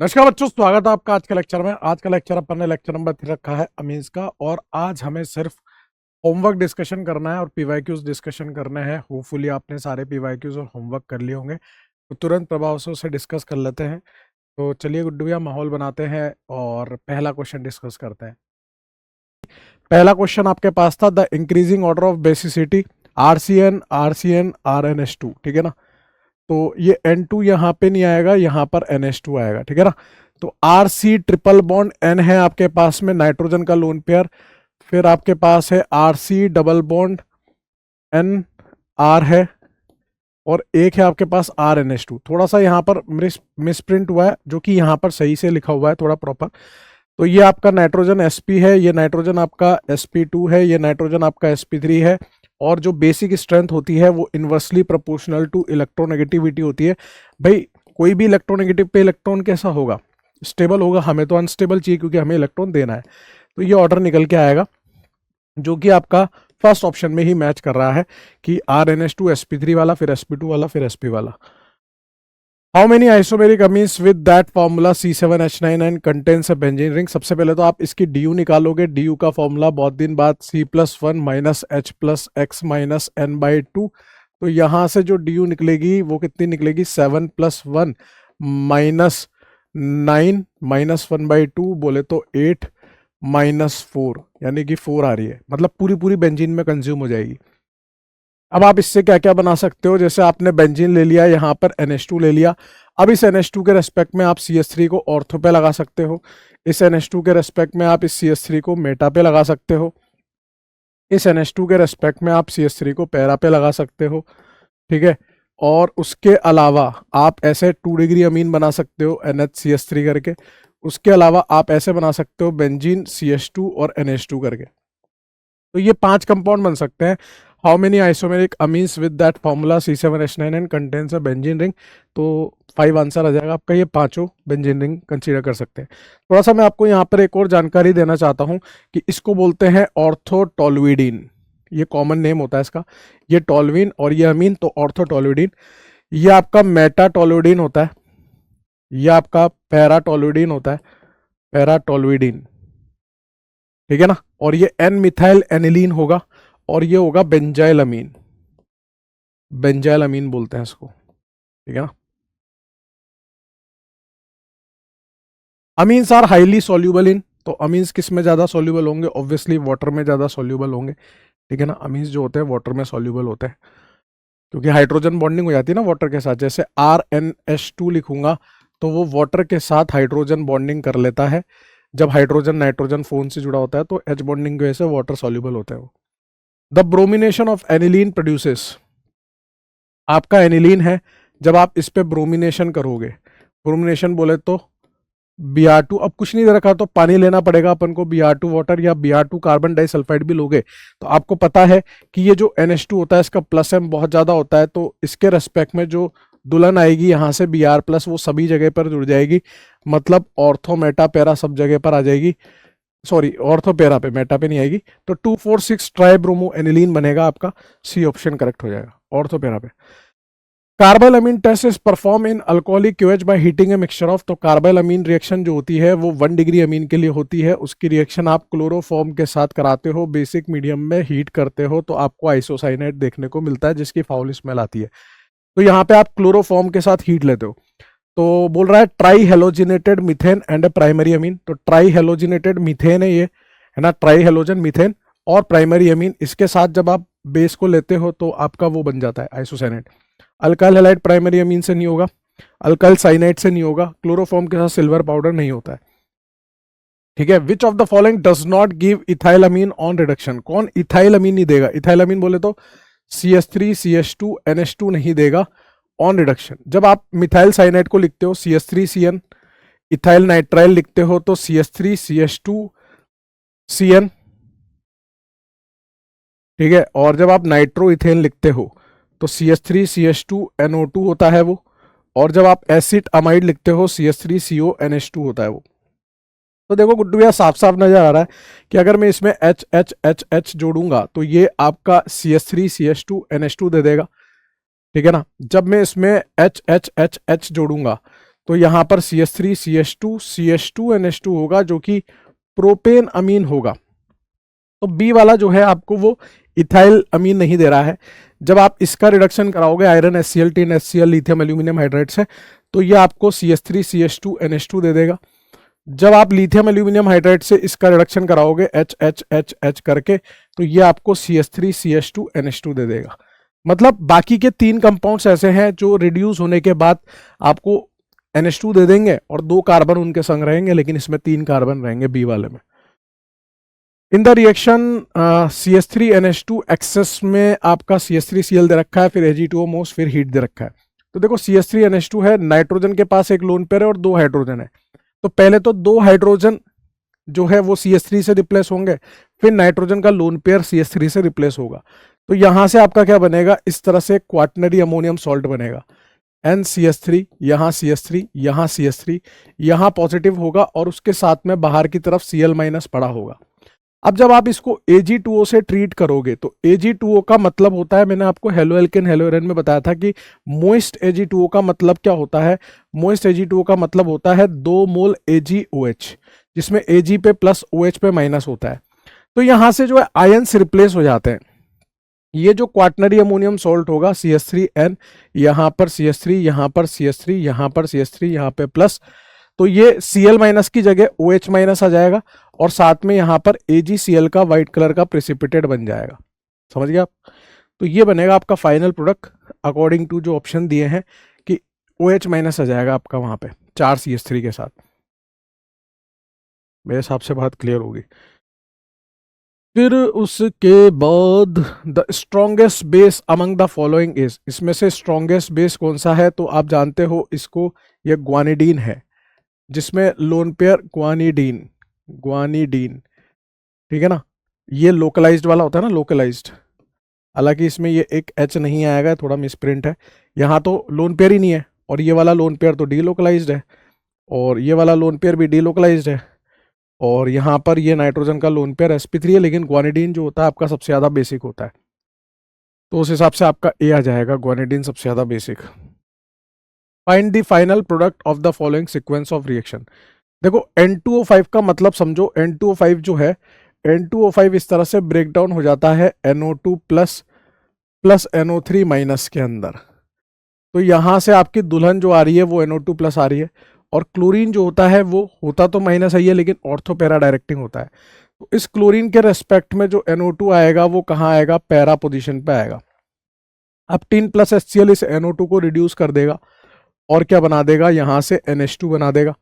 नमस्कार बच्चों, स्वागत है आपका आज के लेक्चर में। आज का लेक्चर अपन ने लेक्चर नंबर 3 रखा है अमीन्स का, और आज हमें सिर्फ होमवर्क डिस्कशन करना है और पीवाईक्यूज डिस्कशन करने हैं। होपफुली आपने सारे पीवाईक्यूज और होमवर्क कर लिए होंगे, तो तुरंत प्रभाव से उसे डिस्कस कर लेते हैं। तो चलिए गुड्डू भैया, माहौल बनाते हैं और पहला क्वेश्चन डिस्कस करते हैं। पहला क्वेश्चन आपके पास था the increasing order of basicity RCN RCN RnH2, ठीक है ना। तो ये N2 यहाँ पे नहीं आएगा, यहाँ पर NH2 आएगा, ठीक है ना। तो RC ट्रिपल बॉन्ड N है आपके पास में, नाइट्रोजन का लोन पेयर। फिर आपके पास है RC double bond N R है, और एक है आपके पास RnH2। थोड़ा सा यहाँ पर मिसप्रिंट हुआ है, जो कि यहाँ पर सही से लिखा हुआ है थोड़ा प्रॉपर। तो ये आपका नाइट्रोजन sp है, ये नाइट्रोजन आपका sp2 है, ये नाइट्रोजन आपका sp3 है। और जो बेसिक स्ट्रेंथ होती है वो इन्वर्सली प्रोपोर्शनल टू इलेक्ट्रोनेगेटिविटी होती है। भाई कोई भी इलेक्ट्रोनेगेटिव पे इलेक्ट्रॉन कैसा होगा? स्टेबल होगा। हमें तो अनस्टेबल चाहिए क्योंकि हमें इलेक्ट्रॉन देना है। तो ये ऑर्डर निकल के आएगा, जो कि आपका फर्स्ट ऑप्शन में ही मैच कर रहा है कि RnH2 sp3 वाला, फिर sp2 वाला, फिर sp वाला। How many isomeric amines with that formula C7H9 and contains a benzene ring. सबसे पहले तो आप इसकी DU निकालोगे। DU का फॉर्मूला बहुत दिन बाद C+1 minus H+X minus N/2। तो यहाँ से जो DU निकलेगी वो कितनी निकलेगी? 7+1 माइनस 9 माइनस 1/2 बोले तो 8 माइनस 4, यानी कि 4 आ रही है। मतलब पूरी पूरी बेंजीन में कंज्यूम हो जाएगी। अब आप इससे क्या क्या बना सकते हो? जैसे आपने बेंजीन ले लिया, यहाँ पर NH2 ले लिया। अब इस NH2 के रेस्पेक्ट में आप CH3 को ऑर्थो पे लगा सकते हो। इस NH2 के रेस्पेक्ट में आप इस CH3 को मेटा पे लगा सकते हो। इस NH2 के रेस्पेक्ट में आप CH3 को पैरा पे लगा सकते हो, ठीक है। और उसके अलावा आप ऐसे 2 डिग्री अमीन बना सकते हो NHCH3 करके। उसके अलावा आप ऐसे बना सकते हो बेंजीन CH2 और NH2 करके। तो ये 5 कंपाउंड बन सकते हैं। How many isomeric amines with that formula C7H9 and contains a benzene ring. तो 5 आंसर आ जाएगा आपका। ये पांचों बेंजीन रिंग कंसीडर कर सकते हैं। थोड़ा सा मैं आपको यहाँ पर एक और जानकारी देना चाहता हूँ कि इसको बोलते हैं ऑर्थोटोल्यूडीन। ये कॉमन नेम होता है इसका। ये टोल्यूइन और ये अमीन, तो ऑर्थोटोल्यूडीन। ये आपका मेटाटोल्यूडीन होता है, ये आपका पैराटोल्यूडीन होता है, पैराटोल्यूडीन, ठीक है ना। और ये एन मिथाइल एनिलीन होगा, और ये होगा बेंजाइल अमीन। बेंजाइल अमीन बोलते हैं इसको, ठीक है ना। Amines are highly soluble in. तो अमीन्स किस में ज्यादा सॉल्यूबल होंगे? ऑब्वियसली वाटर में ज्यादा सॉल्यूबल होंगे, ठीक है ना। अमीन्स जो होते हैं वाटर में सॉल्यूबल होते हैं, क्योंकि हाइड्रोजन बॉन्डिंग हो जाती है ना वाटर के साथ। जैसे RnH2 लिखूंगा तो वो वाटर के साथ हाइड्रोजन बॉन्डिंग कर लेता है। जब हाइड्रोजन नाइट्रोजन फोन से जुड़ा होता है तो H बॉन्डिंग की वजह से वाटर सॉल्यूबल होता है वो। The bromination of aniline produces. आपका एनिलीन है, जब आप इस पे ब्रोमिनेशन करोगे, ब्रोमिनेशन बोले तो Br2, अब कुछ नहीं दे रखा तो पानी लेना पड़ेगा अपन को, Br2 वाटर या Br2 कार्बन डाइसल्फाइड भी लोगे तो आपको पता है कि ये जो NH2 होता है इसका प्लस M बहुत ज्यादा होता है। तो इसके रेस्पेक्ट में जो दुल्हन आएगी यहाँ से Br+ वो सभी जगह पर जुड़ जाएगी। मतलब ऑर्थो मेटा पैरा सब जगह पर आ जाएगी। सॉरी, ऑर्थो पैरा पे, मेटा पे नहीं आएगी। तो 2,4,6 ट्राइब्रोमो एनिलीन बनेगा आपका। C ऑप्शन करेक्ट हो जाएगा, ऑर्थो पैरा पे। Carbyl amine test is perform in alcoholic QH by heating a mixture of. तो कार्बल अमीन रिएक्शन जो होती है वो 1 डिग्री अमीन के लिए होती है। उसकी रिएक्शन आप क्लोरोफॉर्म के साथ कराते हो, बेसिक मीडियम में हीट करते हो, तो आपको आइसोसाइनेट देखने को मिलता है जिसकी फाउल स्मेल आती है। तो यहाँ पे आप क्लोरोफॉर्म के साथ हीट लेते हो। तो बोल रहा है try halogenated methane and A primary amine. तो ट्राई हेलोजिनेटेड मीथेन है ये, है ना, ट्राई हेलोजन मीथेन और प्राइमरी अमीन। इसके साथ जब आप बेस को लेते हो तो आपका वो बन जाता है isocyanate. Alkyl halide primary amine से नहीं होगा, अल्काइल साइनाइड से नहीं होगा, क्लोरोफॉर्म के साथ सिल्वर पाउडर नहीं होता है, ठीक है। Which of the following does not give ethyl amine on reduction. कौन इथाइल अमीन नहीं देगा? इथाइल अमीन बोले तो CH3 CH2 NH2 नहीं देगा ऑन रिडक्शन। जब आप मिथाइल साइनाइड को लिखते हो CH3CN, इथाइल नाइट्राइल लिखते हो तो CH3 CH2 CN, ठीक है। और जब आप नाइट्रो इथेन लिखते हो तो CH3 CH2 NO2 होता है वो। और जब आप एसिड अमाइड लिखते हो CH3 CO NH2 होता है वो। तो देखो गुड्डू भैया, साफ साफ नजर आ रहा है कि अगर मैं इसमें H जोड़ूंगा तो ये आपका CH3 CH2 NH2 दे देगा, ठीक है ना। जब मैं इसमें H जोड़ूंगा तो यहाँ पर CH3 CH2 CH2 NH2 होगा जो कि प्रोपेन अमीन होगा। तो बी वाला जो है आपको वो इथाइल अमीन नहीं दे रहा है। जब आप इसका रिडक्शन कराओगे iron HCl tin HCl lithium aluminium hydrate से, तो ये आपको CH3 CH2 NH2 दे देगा। जब आप लिथियम एल्यूमिनियम हाइड्रेट से इसका रिडक्शन कराओगे H करके, तो ये आपको CH3 CH2 NH2 दे देगा। मतलब बाकी के 3 कंपाउंड्स ऐसे हैं जो रिड्यूस होने के बाद आपको NH2 दे देंगे और 2 कार्बन उनके संग रहेंगे, लेकिन इसमें 3 कार्बन रहेंगे बी वाले में। In the reaction CH3 NH2 access में आपका CH3Cl दे रखा है, फिर Ag2O मोस्ट, फिर हीट दे रखा है। तो देखो CH3 NH2 है, नाइट्रोजन के पास एक लोन पेयर है और 2 हाइड्रोजन है। तो पहले तो 2 हाइड्रोजन जो है वो CH3 से रिप्लेस होंगे, फिर नाइट्रोजन का लोन पेयर CH3 से रिप्लेस होगा। तो यहां से आपका क्या बनेगा, इस तरह से क्वाटनरी अमोनियम सॉल्ट बनेगा। NCH3, यहाँ CH3, यहाँ CH3, यहाँ पॉजिटिव होगा और उसके साथ में बाहर की तरफ Cl- पड़ा होगा। अब जब आप इसको Ag2O से ट्रीट करोगे तो Ag2O का मतलब होता है, मैंने आपको हेलो एल्केन हेलो एरेन में बताया था कि मोइस्ट Ag2O का मतलब क्या होता है। मोइस्ट Ag2O का मतलब होता है 2 मोल AgOH, जिसमें Ag पे प्लस OH पे माइनस होता है। तो यहां से जो है आयंस रिप्लेस हो जाते हैं। ये जो क्वाटनरी अमोनियम सॉल्ट होगा CH3N, यहाँ पर CH3, यहाँ पर CH3, यहाँ पर CH3, यहाँ पे प्लस, तो ये Cl- की जगह OH- आ जाएगा और साथ में यहाँ पर AgCl का व्हाइट कलर का प्रेसिपिटेट बन जाएगा। समझ गए आप? तो ये बनेगा आपका फाइनल प्रोडक्ट अकॉर्डिंग टू जो ऑप्शन दिए हैं कि OH- आ जाएगा आपका वहां पे 4 CH3 के साथ। मेरे हिसाब से बात क्लियर होगी। फिर उसके बाद the strongest base among the following is, इसमें से स्ट्रॉन्गेस्ट बेस कौन सा है? तो आप जानते हो इसको, ये ग्वानिडीन है, जिसमें लोन पेयर ग्वानिडीन, ग्वानिडीन, ठीक है ना। ये लोकलाइज्ड वाला होता है ना, लोकलाइज्ड। हालांकि इसमें ये एक H नहीं आएगा, थोड़ा मिसप्रिंट है। यहाँ तो लोन पेयर ही नहीं है, और ये वाला लोन पेयर तो डीलोकलाइज्ड है, और ये वाला लोन पेयर भी डीलोकलाइज्ड है, और यहाँ पर ये नाइट्रोजन का लोन पेयर sp3 है, लेकिन ग्वानिडीन जो होता है आपका सबसे ज़्यादा बेसिक होता है। तो उस हिसाब से आपका A आ जाएगा, ग्वानिडीन सबसे ज़्यादा basic. Find the final product of the following sequence of reaction. देखो N2O5 का मतलब समझो, N2O5 जो है, N2O5 इस तरह से ब्रेक डाउन हो जाता है NO2 plus plus NO3 minus के अंदर। तो यहाँ से आपकी दुल्हन जो आ रही है वो NO2 प्लस आ रही है, और क्लोरीन जो होता है वो होता तो माइनस ही है, लेकिन ऑर्थो पैरा डायरेक्टिंग होता है। तो इस क्लोरीन के रेस्पेक्ट में जो NO2 आएगा वो कहाँ आएगा? पैरा पोजीशन पे आएगा। अब टिन प्लस HCl इस NO2 को रिड्यूस कर देगा और क्या बना देगा? यहाँ से NH2 बना देगा।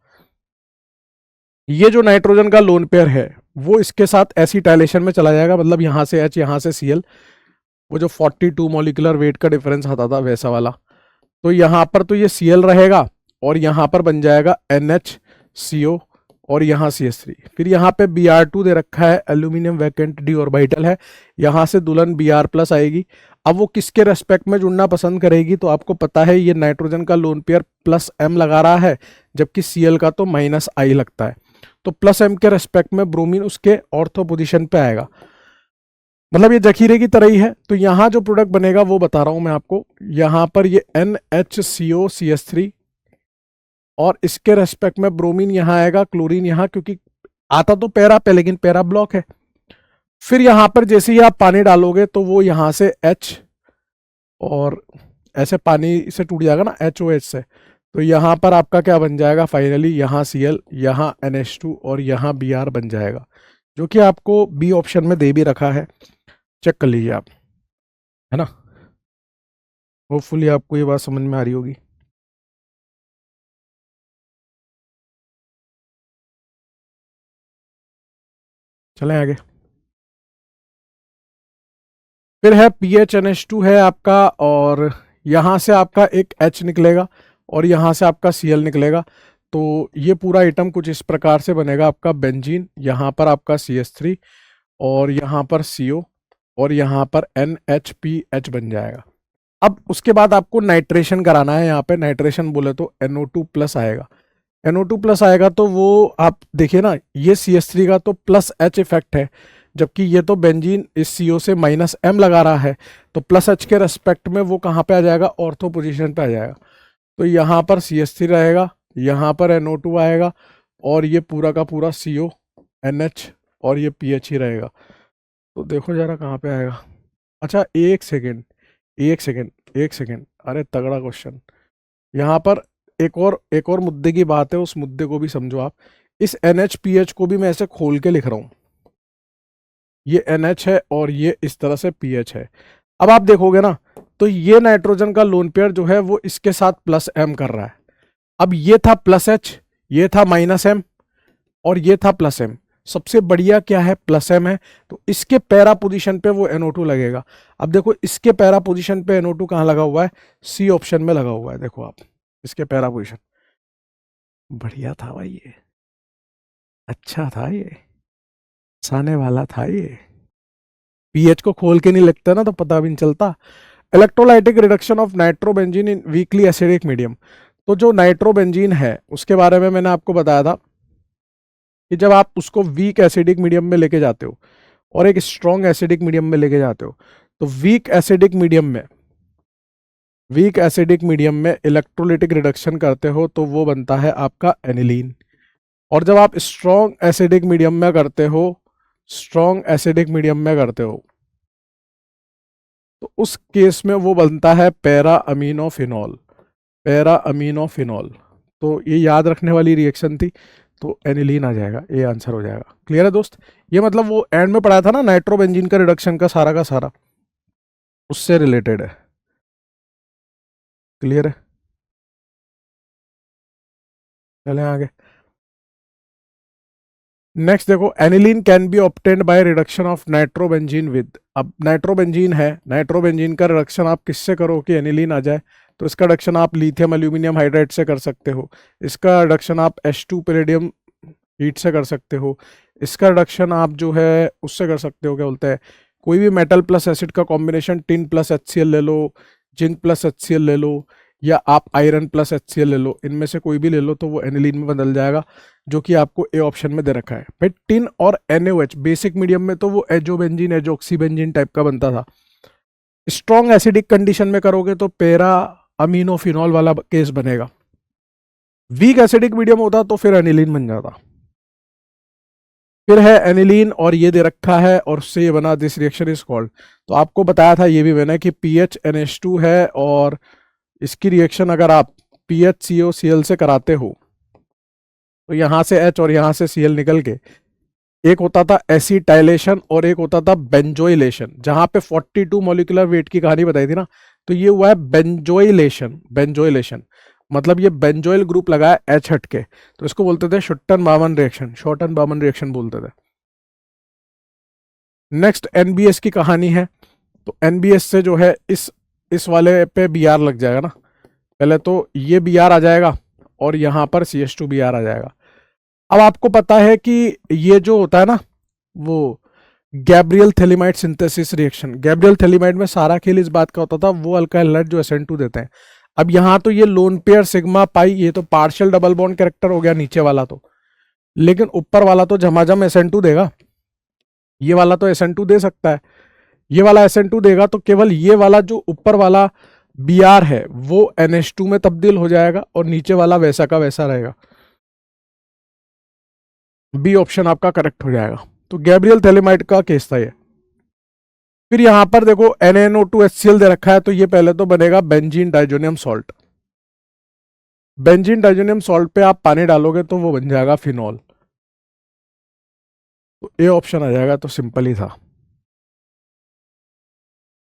ये जो नाइट्रोजन का लोन पेयर है वो इसके साथ एसिटाइलेशन में चला जाएगा, मतलब यहाँ से H, यहाँ से Cl, वो जो 42 मॉलिक्यूलर वेट का डिफरेंस आता था वैसा वाला। तो यहाँ पर तो ये Cl रहेगा और यहाँ पर बन जाएगा NHCO और यहाँ CH3। फिर यहाँ पे Br2 दे रखा है, एल्यूमिनियम वैकेंट डी ऑर्बिटल है, यहाँ से दुल्हन Br प्लस आएगी। अब वो किसके रेस्पेक्ट में जुड़ना पसंद करेगी? तो आपको पता है ये नाइट्रोजन का लोन पेयर प्लस M लगा रहा है, जबकि Cl का तो माइनस I लगता है। तो प्लस M के रेस्पेक्ट में ब्रोमीन उसके ऑर्थो पोजिशन पे आएगा, मतलब ये जखीरे की तरह ही है। तो यहाँ जो प्रोडक्ट बनेगा वो बता रहा हूं मैं आपको। यहाँ पर ये NHCO CH3 और इसके रेस्पेक्ट में ब्रोमीन यहाँ आएगा, क्लोरीन यहाँ, क्योंकि आता तो पैरा पे लेकिन पैरा ब्लॉक है। फिर यहाँ पर जैसे ही आप पानी डालोगे तो वो यहाँ से H और ऐसे पानी से टूट जाएगा ना HOH से, तो यहाँ पर आपका क्या बन जाएगा? फाइनली यहाँ Cl, यहाँ NH2 और यहाँ Br बन जाएगा, जो कि आपको बी ऑप्शन में दे भी रखा है, चेक कर लीजिए आप, है ना। होपफुली आपको ये बात समझ में आ रही होगी। चलें आगे। फिर है PHNH2 है आपका, और यहाँ से आपका एक H निकलेगा और यहाँ से आपका Cl निकलेगा। तो ये पूरा आइटम कुछ इस प्रकार से बनेगा आपका बेंजीन, यहाँ पर आपका CH3 और यहाँ पर CO और यहाँ पर NHPH बन जाएगा। अब उसके बाद आपको नाइट्रेशन कराना है। यहाँ पे नाइट्रेशन बोले तो NO2 प्लस आएगा, NO2 प्लस आएगा तो वो आप देखिए ना, ये CH3 का तो प्लस H इफेक्ट है, जबकि ये तो बेंजीन इस CO से माइनस M लगा रहा है। तो प्लस H के रेस्पेक्ट में वो कहाँ पे आ जाएगा? ऑर्थो पोजीशन पे आ जाएगा। तो यहाँ पर CH3 रहेगा, यहाँ पर NO2 आएगा और ये पूरा का पूरा CO NH और ये PH ही रहेगा। तो देखो जरा कहाँ पे आएगा। अच्छा एक सेकेंड, अरे तगड़ा क्वेश्चन। यहाँ पर एक और मुद्दे की बात है, उस मुद्दे को भी समझो आप। इस NH PH को भी मैं ऐसे खोल के लिख रहा हूँ, ये NH है और ये इस तरह से PH है। अब आप देखोगे ना तो ये नाइट्रोजन का लोन पेयर जो है वो इसके साथ प्लस M कर रहा है। अब ये था प्लस H, ये था माइनस M और ये था प्लस M। सबसे बढ़िया क्या है, प्लस M है, तो इसके पैरा पोजीशन पे वो NO2 लगेगा। अब देखो इसके पैरा पोजीशन पे NO2 कहाँ लगा हुआ है, C ऑप्शन में लगा हुआ है। देखो आप इसके पैरा पोजीशन, बढ़िया था भाई, ये अच्छा था, ये साने वाला था ये। पीएच को खोल के नहीं लिखता ना तो पता भी नहीं चलता। Electrolytic reduction of nitrobenzene in weakly acidic medium. तो जो नाइट्रोबेंजीन है उसके बारे में मैंने आपको बताया था कि जब आप उसको वीक एसिडिक मीडियम में लेके जाते हो और एक स्ट्रॉन्ग एसिडिक मीडियम में लेके जाते हो, तो वीक एसिडिक मीडियम में इलेक्ट्रोलाइटिक रिडक्शन करते हो तो वो बनता है आपका एनिलीन। और जब आप स्ट्रॉन्ग एसिडिक मीडियम में करते हो, तो उस केस में वो बनता है पैरा अमीनोफिनॉल। तो ये याद रखने वाली रिएक्शन थी, तो एनिलीन आ जाएगा, ये आंसर हो जाएगा। क्लियर है दोस्त? ये मतलब वो एंड में पढ़ा था ना नाइट्रोबेंजीन का रिडक्शन का सारा उससे रिलेटेड है। क्लियर है? चलें आगे। नेक्स्ट देखो, aniline can B obtained by reduction of nitrobenzene with. अब नाइट्रोबेंजीन है, नाइट्रोबेंजीन का रिडक्शन आप किससे करो कि एनिलीन आ जाए, तो इसका रिडक्शन आप लिथियम एल्यूमिनियम हाइड्राइड से कर सकते हो। इसका रिडक्शन आप H2 पैलेडियम हीट से कर सकते हो। इसका रिडक्शन आप जो है उससे कर सकते हो, क्या बोलते हैं, कोई भी मेटल प्लस एसिड का कॉम्बिनेशन, टिन प्लस HCl ले लो, जिंक प्लस HCl ले लो, या आप आयरन प्लस HCl ले लो, इनमें से कोई भी ले लो तो वो एनिलीन में बदल जाएगा, जो कि आपको ए ऑप्शन में दे रखा है। भाई टिन और NaOH बेसिक मीडियम में तो वो एजोबेंजीन एजोक्सीबेंजीन टाइप का बनता था। स्ट्रॉन्ग एसिडिक कंडीशन में करोगे तो पैरा अमीनोफिनॉल वाला केस बनेगा। वीक एसिडिक मीडियम होता तो फिर एनिलीन बन जाता। फिर है एनिलीन और ये दे रखा है और उससे ये बना, दिस रिएक्शन इज कॉल्ड। तो आपको बताया था ये भी मैंने कि PH NH2 है और इसकी रिएक्शन अगर आप PHCOCl से कराते हो तो यहाँ से H और यहाँ से Cl निकल के एक होता था एसिटाइलेशन और एक होता था बेंजोइलेशन। जहां पे 42 मॉलिक्यूलर वेट की कहानी बताई थी ना, तो ये हुआ है बेंजोइलेशन। मतलब ये बेंजोइल ग्रुप लगा है H हट के, तो इसको बोलते थे शॉर्टन बामन रिएक्शन बोलते थे। नेक्स्ट NBS की कहानी है। तो NBS से जो है इस वाले पे Br लग जाएगा ना, पहले तो ये Br आ जाएगा और यहाँ पर CH2Br आ जाएगा। अब आपको पता है कि ये जो होता है ना वो Gabriel phthalimide synthesis reaction, Gabriel phthalimide में सारा खेल इस बात का होता था, वो अल्काइल हैलाइड जो SN2 देते हैं। अब यहाँ तो ये लोन पेयर सिग्मा पाई, ये तो पार्शियल डबल बॉन्ड कैरेक्टर हो गया नीचे वाला तो, लेकिन ऊपर वाला तो झमाझम SN2 देगा। ये वाला तो SN2 दे सकता है, ये वाला SN2 देगा, तो केवल ये वाला जो ऊपर वाला Br है वो NH2 में तब्दील हो जाएगा और नीचे वाला वैसा का वैसा रहेगा। बी ऑप्शन आपका करेक्ट हो जाएगा। तो गैब्रियल थैलीमाइड का केस था ये। फिर यहां पर देखो NaNO2HCl दे रखा है, तो ये पहले तो बनेगा benzene diazonium salt. Benzene diazonium salt पे आप पानी डालोगे तो वो बन जाएगा फिनॉल। तो ए ऑप्शन आ जाएगा, तो सिंपल ही था।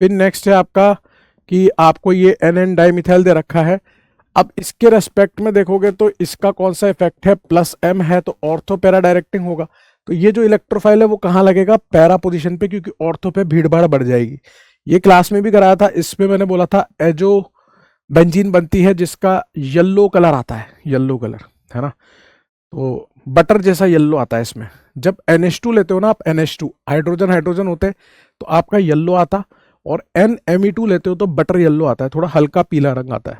फिर नेक्स्ट है आपका कि आपको ये NN डाइमिथाइल दे रखा है। अब इसके रेस्पेक्ट में देखोगे तो इसका कौन सा इफेक्ट है, प्लस M है तो ऑर्थो पैरा डायरेक्टिंग होगा। तो ये जो इलेक्ट्रोफाइल है वो कहाँ लगेगा, पैरा पोजीशन पे, क्योंकि ऑर्थो पे भीड़ भाड़ बढ़ जाएगी। ये क्लास में भी कराया था, इसमें मैंने बोला था एजो बेंजीन बनती है जिसका येलो कलर आता है, येलो कलर है ना, तो बटर जैसा येलो आता है इसमें। जब NH2 लेते हो ना आप, NH2 हाइड्रोजन होते हैं तो आपका येलो आता, और NMe2 लेते हो तो बटर येलो आता है, थोड़ा हल्का पीला रंग आता है।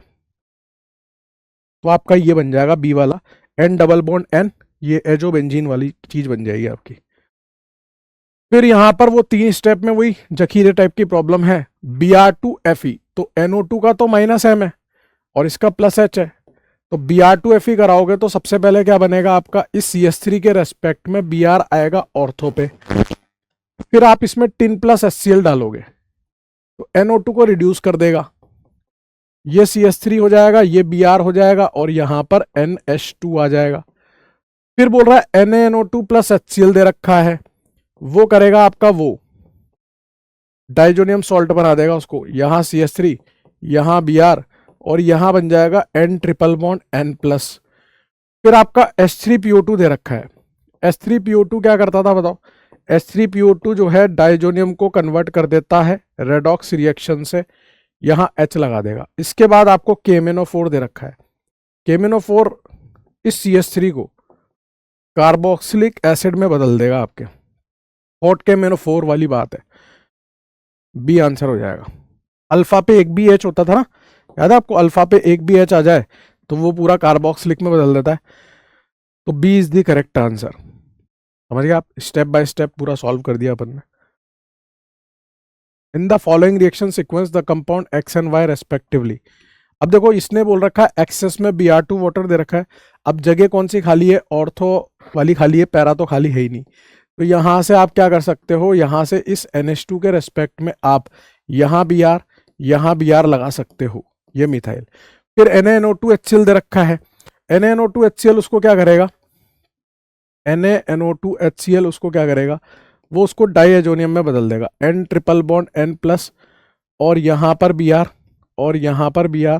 तो आपका ये बन जाएगा बी वाला, N डबल बॉन्ड N, ये एजोबेंजीन वाली चीज बन जाएगी आपकी। फिर यहां पर वो 3 स्टेप में वही जखीरे टाइप की प्रॉब्लम है, Br2Fe। तो NO2 का तो माइनस M है और इसका प्लस H है, तो Br2Fe कराओगे तो सबसे पहले क्या बनेगा आपका, इस CH3 के रेस्पेक्ट में Br आएगा ऑर्थो पे, फिर आप इसमें टिन प्लस HCl डालोगे तो NO2 को रिड्यूस कर देगा, ये CH3 हो जाएगा, ये Br हो जाएगा और यहां पर NH2 आ जाएगा। फिर बोल रहा है NaNO2 प्लस HCl दे रखा है, वो करेगा आपका वो डाइजोनियम सॉल्ट बना देगा उसको, यहां CH3, यहां Br और यहां बन जाएगा N triple bond N plus. फिर आपका H3PO2 दे रखा है, H3PO2 क्या करता था बताओ, H3PO2 जो है डाइजोनियम को कन्वर्ट कर देता है रेडॉक्स रिएक्शन से, यहां H लगा देगा। इसके बाद आपको KMnO4 दे रखा है, KMnO4 इस CH3 को कार्बोक्सिलिक एसिड में बदल देगा आपके, हॉट KMnO4 वाली बात है, बी आंसर हो जाएगा। अल्फा पे एक भी H होता था ना, याद है आपको, अल्फा पे एक भी H आ जाए तो वो पूरा कार्बोक्सिलिक में बदल देता है, तो B is the correct answer. समझ गए आप, स्टेप बाय स्टेप पूरा सॉल्व कर दिया अपन ने। In the following reaction sequence the compound X and Y respectively. अब देखो इसने बोल रखा है एक्सेस में Br2 वाटर दे रखा है, अब जगह कौन सी खाली है, ऑर्थो वाली खाली है, पैरा तो खाली है ही नहीं, तो यहां से आप क्या कर सकते हो, यहां से इस NH2 के रेस्पेक्ट में आप यहां Br लगा सकते हो, ये मिथाइल। फिर NaNO2HCl दे रखा है, NaNO2HCl उसको क्या करेगा, NaNO2HCl उसको क्या करेगा, वो उसको डाइएजोनियम में बदल देगा, N triple bond N plus और यहां पर Br और यहां पर Br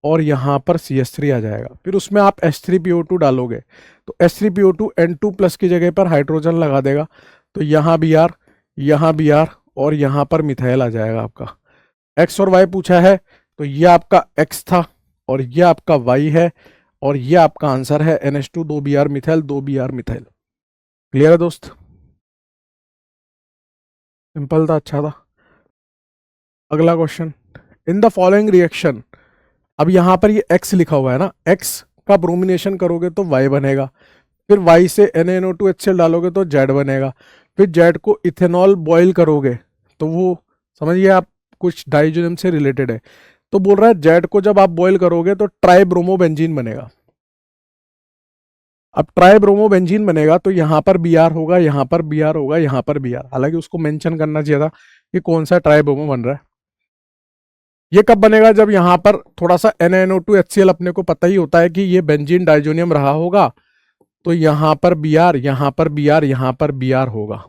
और यहां पर CH3 आ जाएगा। फिर उसमें आप H3PO2 डालोगे तो H3PO2 N2 प्लस की जगह पर हाइड्रोजन लगा देगा, तो यहां Br और यहां पर मिथाइल आ जाएगा आपका। X और Y पूछा है तो ये आपका X था और ये आपका Y है और ये आपका आंसर है NH2 2 Br methyl 2 Br methyl. Clear है दोस्त, सिंपल था, अच्छा था। अगला question, in the following reaction, अब यहां पर ये X लिखा हुआ है ना, X का ब्रोमिनेशन करोगे तो Y बनेगा, फिर Y से NaNO2HCl डालोगे तो Z बनेगा, फिर Z को इथेनॉल बॉयल करोगे तो वो समझिए आप कुछ डाइजोनियम से रिलेटेड है, तो बोल रहा है Z को जब आप बॉयल करोगे तो ट्राइब्रोमोबेंजीन बनेगा। अब ट्राइब्रोमोबेंजीन बनेगा तो यहां पर Br होगा, यहां पर Br होगा, यहां पर Br, हालांकि उसको मेंशन करना चाहिए था कि कौन सा ट्राइब्रोमो बन रहा है। ये कब बनेगा, जब यहां पर थोड़ा सा NaNO2HCl अपने को पता ही होता है कि ये बेंजीन डाइजोनियम रहा होगा, तो यहां पर Br, यहां पर Br, यहां पर Br होगा।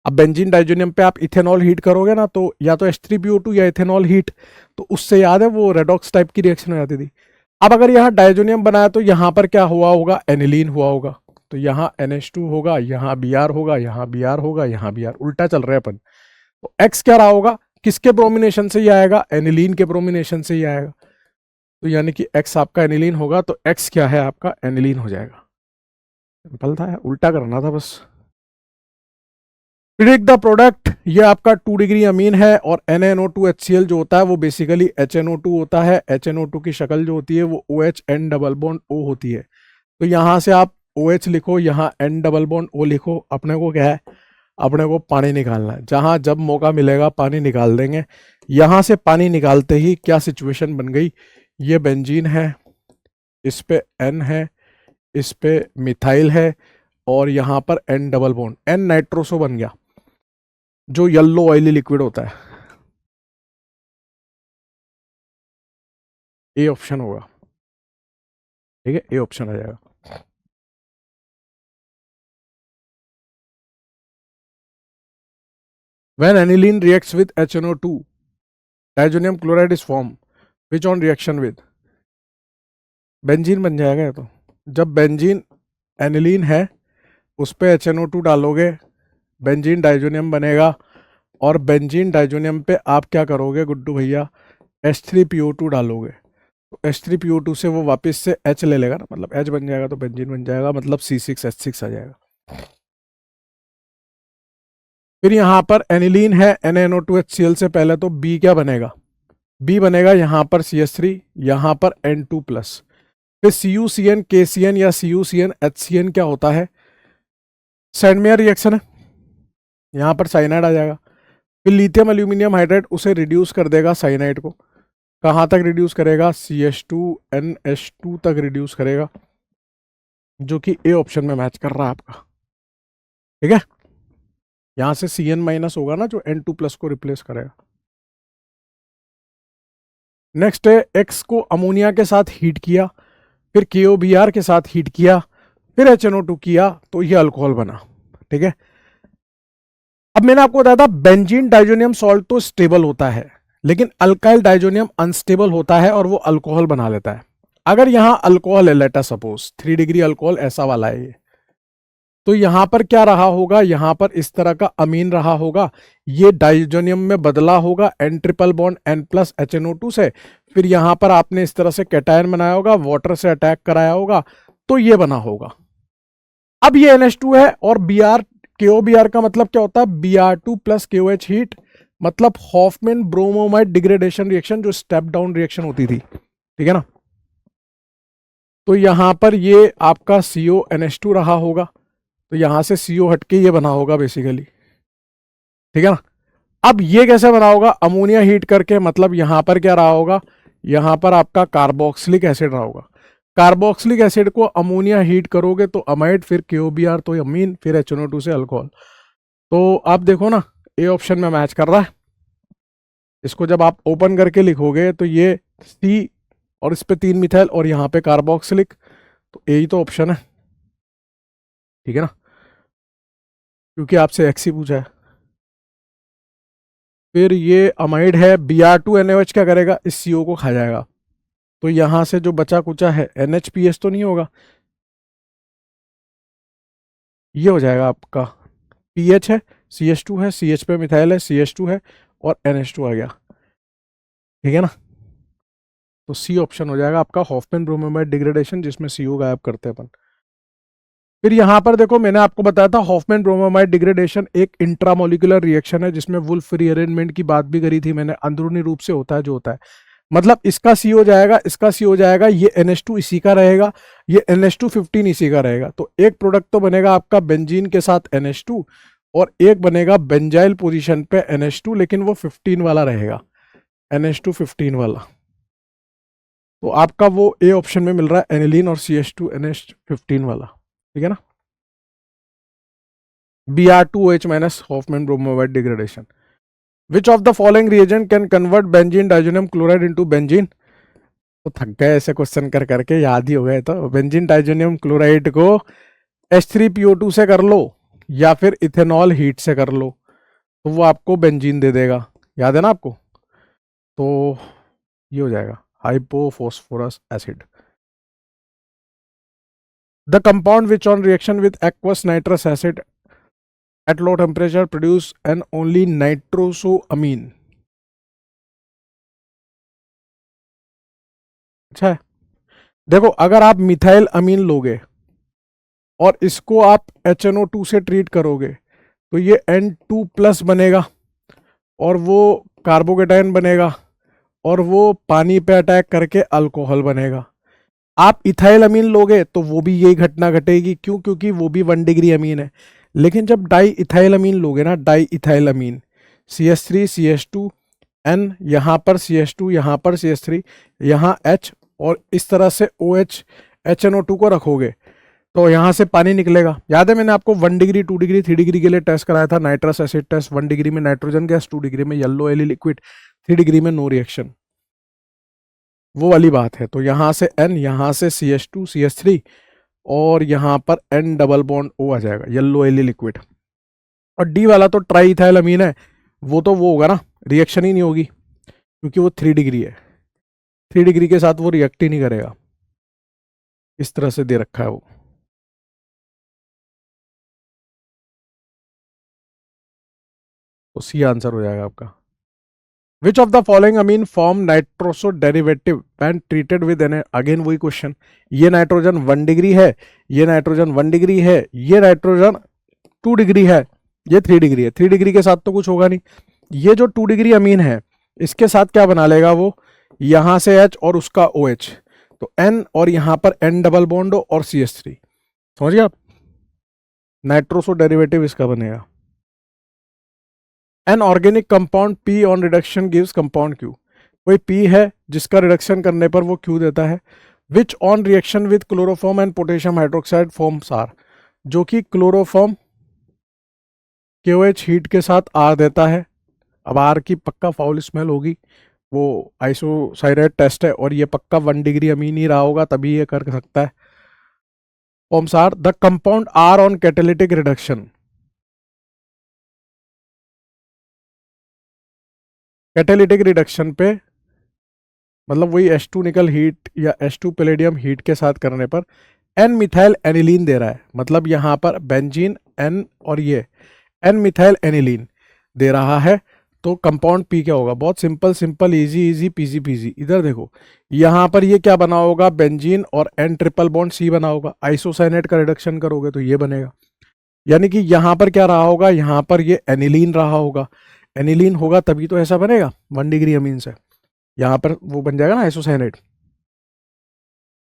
अब बेंजीन डाइजोनियम पे आप इथेनॉल हीट करोगे ना, तो या तो H3PO2 या इथेनॉल हीट, तो उससे याद है वो रेडॉक्स टाइप की रिएक्शन हो जाती थी। अब अगर यहाँ डाइजोनियम बनाया तो यहाँ पर क्या हुआ होगा, एनिलीन हुआ होगा, तो यहाँ NH2 होगा, यहाँ Br होगा, यहाँ Br होगा, यहाँ Br, उल्टा चल रहे हैं अपन। तो X क्या रहा होगा, किसके ब्रोमिनेशन से ही आएगा, एनिलीन के ब्रोमिनेशन से ही आएगा, तो यानी कि X आपका एनिलीन होगा, तो X क्या है आपका, एनिलीन हो जाएगा। सिंपल था, उल्टा करना था बस। प्रिडिक्ट द प्रोडक्ट, ये आपका 2 डिग्री अमीन है और NaNO2HCl जो होता है वो बेसिकली HNO2 होता है, HNO2 की शक्ल जो होती है वो OH N double bond O होती है, तो यहां से आप OH लिखो, यहाँ N डबल बॉन्ड O लिखो, अपने को क्या है, अपने को पानी निकालना है, जहां जब मौका मिलेगा पानी निकाल देंगे। यहां से पानी निकालते ही क्या सिचुएशन बन गई, ये बेंजीन है, इस पे N है, इस पे मिथाइल है और यहां पर N double bond, N nitroso बन गया, जो येलो ऑयली लिक्विड होता है। ए ऑप्शन होगा, ठीक है, ए ऑप्शन आ जाएगा। When aniline reacts with HNO2, diazonium chloride is formed. Which on reaction with? Benzene बन जाएगा ये तो। जब बेंजीन एनिलीन है उस पे HNO2 डालोगे, बेंजीन डाइजोनियम बनेगा और बेंजीन डाइजोनियम पे आप क्या करोगे गुड्डू भैया, H3PO2 डालोगे, तो H3PO2 से वो वापस से H ले लेगा ना, मतलब H बन जाएगा तो बेंजीन बन जाएगा, मतलब C6H6 आ जाएगा। फिर यहाँ पर एनिलीन है, NaNO2HCl से पहले तो B क्या बनेगा, B बनेगा यहाँ पर CH3, यहाँ पर N2 प्लस, फिर CuCN KCN या CuCN HCN क्या होता है, सैंडमेयर रिएक्शन है, यहाँ पर साइनाइड आ जाएगा, फिर लिथियम एल्यूमिनियम हाइड्राइड उसे रिड्यूस कर देगा साइनाइड को, कहाँ तक रिड्यूस करेगा, CH2NH2 तक रिड्यूस करेगा, जो कि ए ऑप्शन में मैच कर रहा है आपका। ठीक है, यहां से Cn माइनस होगा ना जो N2+ को रिप्लेस करेगा। नेक्स्ट है X को अमोनिया के साथ हीट किया, फिर KOBr के साथ हीट किया, फिर HNO2 किया, तो ये अल्कोहल बना। ठीक है, अब मैंने आपको बताया था बेंजीन डाइजोनियम सॉल्ट तो स्टेबल होता है, लेकिन अल्काइल डाइजोनियम अनस्टेबल होता है और वो अल्कोहल बना लेता है। अगर यहां अल्कोहल है, let us suppose 3 degree alcohol ऐसा वाला है ये, तो यहां पर क्या रहा होगा, यहां पर इस तरह का अमीन रहा होगा, ये डाइजोनियम में बदला होगा N triple bond N+ HNO2 से, फिर यहां पर आपने इस तरह से कैटायन बनाया होगा, वाटर से अटैक कराया होगा, तो ये बना होगा। अब ये NH2 है और Br KOBr का मतलब क्या होता है, Br2 + KOH हीट, मतलब हॉफमैन ब्रोमोमाइड डिग्रेडेशन रिएक्शन, जो स्टेप डाउन रिएक्शन होती थी। ठीक है ना, तो यहां पर ये आपका CONH2 रहा होगा, तो यहां से CO हटके ये बना होगा बेसिकली। ठीक है ना, अब ये कैसे बना होगा, अमोनिया हीट करके, मतलब यहां पर क्या रहा होगा, यहां पर आपका कार्बोक्सिलिक एसिड रहा होगा। कार्बोक्सिलिक एसिड को अमोनिया हीट करोगे तो अमाइड, फिर KOBr तो अमीन, फिर HNO2 से अल्कोहल। तो आप देखो ना, ए ऑप्शन में मैच कर रहा है। इसको जब आप ओपन करके लिखोगे तो ये C और इस पे 3 मिथाइल और यहाँ पे कार्बोक्सिलिक, तो ए ही तो ऑप्शन है। ठीक है ना, क्योंकि आपसे एक्स ही पूछा है। फिर ये अमाइड है, Br2NaOH क्या करेगा, इस CO को खा जाएगा, तो यहां से जो बचा कुचा है NHPS तो नहीं होगा, ये हो जाएगा आपका PH है, CH2 है, CH पे मिथाइल है, CH2 है और NH2 आ गया। ठीक है ना, तो C ऑप्शन हो जाएगा आपका हॉफमैन ब्रोमोमाइड डिग्रेडेशन, जिसमें CO गायब करते हैं अपन। फिर यहां पर देखो, मैंने आपको बताया था हॉफमैन ब्रोमोमाइड डिग्रेडेशन एक इंट्रामोलिकुलर रिएक्शन है, जिसमें वुल्फ रीअरेंजमेंट की बात भी करी थी मैंने, अंदरूनी रूप से होता है जो होता है, मतलब इसका C हो जाएगा, इसका C हो जाएगा, ये NH2 इसी का रहेगा, ये NH2 15 इसी का रहेगा, तो एक प्रोडक्ट तो बनेगा आपका बेंजीन के साथ NH2, और एक बनेगा बेंजाइल पोजीशन पे NH2, लेकिन वो 15 वाला रहेगा, NH2 15 वाला। तो आपका वो ए ऑप्शन में मिल रहा है, एनिलीन और CH2NH15 वाला। ठीक है ना, Br2OH minus Hoffmann bromamide degradation. Which of the following reagent can convert benzene diazonium chloride into benzene. तो थक गए ऐसे क्वेश्चन कर करके, याद ही हो गए। तो बेंजीन डाइजोनियम क्लोराइड को H3PO2 से कर लो या फिर इथेनॉल हीट से कर लो, तो वो आपको बेंजीन दे देगा, याद है ना आपको। तो ये हो जाएगा hypophosphorous acid. The compound which on reaction with aqueous nitrous acid at low temperature produce an only nitrosoamine। अच्छा है, देखो अगर आप मिथाइल अमीन लोगे और इसको आप HNO2 से ट्रीट करोगे, तो ये N2+ बनेगा और वो कार्बोकेटाइन बनेगा और वो पानी पे अटैक करके अल्कोहल बनेगा। आप इथाइल अमीन लोगे तो वो भी यही घटना घटेगी, क्यों, क्योंकि वो भी 1 डिग्री अमीन है। लेकिन जब डाई इथाइल अमीन लोगे ना, डाई इथाइल अमीन, CH3 CH2 N, यहाँ पर CH2, यहाँ पर CH3, यहाँ H, और इस तरह से OH HNO2 को रखोगे, तो यहाँ से पानी निकलेगा। याद है मैंने आपको 1 डिग्री 2 डिग्री 3 डिग्री के लिए टेस्ट कराया था, नाइट्रस एसिड टेस्ट। 1 डिग्री में नाइट्रोजन गैस, 2 डिग्री में येलो एली लिक्विड, 3 डिग्री में नो रिएक्शन, वो वाली बात है। तो यहाँ से N, यहाँ से CH2 CH3, और यहाँ पर N डबल बॉन्ड O आ जाएगा, येलो एली लिक्विड। और D वाला तो ट्राई इथाइल अमीन है, वो होगा ना, रिएक्शन ही नहीं होगी, क्योंकि वो 3 डिग्री है, 3 डिग्री के साथ वो रिएक्ट ही नहीं करेगा। इस तरह से दे रखा है वो। तो सी आंसर हो जाएगा आपका। Which of the following amine form nitroso derivative when treated with N, again वही क्वेश्चन, ये नाइट्रोजन 1 डिग्री है, ये नाइट्रोजन 1 डिग्री है, ये नाइट्रोजन 2 डिग्री है, ये 3 डिग्री है। 3 डिग्री के साथ तो कुछ होगा नहीं। ये जो 2 डिग्री अमीन है, इसके साथ क्या बना लेगा वो, यहां से H और उसका OH, तो N और यहां पर N डबल बॉन्ड और CH3, समझ गए आप। नाइट्रोसो डेरिवेटिव इसका बनेगा। An organic compound P on reduction gives compound Q। कोई पी है जिसका रिडक्शन करने पर वो क्यू देता है। Which on reaction with chloroform and potassium hydroxide forms R, जो कि क्लोरोफॉर्म KOH हीट के साथ आर देता है। अब आर की पक्का फाउल स्मेल होगी, वो आइसोसाइनेट टेस्ट है, और ये पक्का 1 डिग्री अमीन ही रहा होगा तभी ये कर सकता है। Forms are the compound R on catalytic reduction. Catalytic reduction पे मतलब वही H2 निकल हीट या H2 पैलेडियम हीट के साथ करने पर एन मिथाइल एनिलीन दे रहा है, मतलब यहां पर बेंजीन एन और ये एन मिथाइल एनिलीन दे रहा है। तो कंपाउंड पी क्या होगा? बहुत simple simple easy easy PG PG. इधर देखो, यहां पर ये क्या बना होगा? बेंजीन और एन ट्रिपल बॉन्ड सी बना होगा। आइसोसाइनेट का रिडक्शन करोगे तो ये बनेगा, यानी कि यहां पर क्या रहा होगा? यहां पर ये एनिलीन रहा होगा। एनिलीन होगा तभी तो ऐसा बनेगा 1 डिग्री अमीन से, यहां पर वो बन जाएगा ना आइसोसाइनेट।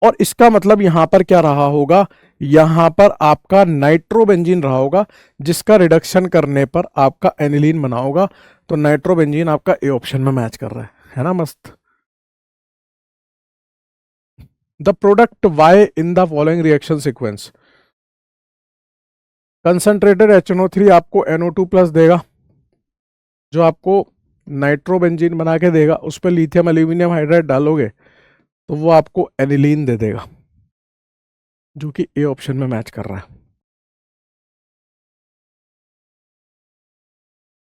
और इसका मतलब यहां पर क्या रहा होगा? यहां पर आपका नाइट्रोबेंजीन रहा होगा, जिसका रिडक्शन करने पर आपका एनिलीन बना होगा। तो नाइट्रोबेंजीन आपका ए ऑप्शन में मैच कर रहा है ना? मस्त। The product Y in the following reaction sequence. Concentrated HNO3 आपको NO2 प्लस देगा, जो आपको नाइट्रोबेंजीन बना के देगा। उस पर लिथियम एल्यूमिनियम हाइड्राइड डालोगे तो वो आपको एनिलीन दे देगा, जो कि ए ऑप्शन में मैच कर रहा है।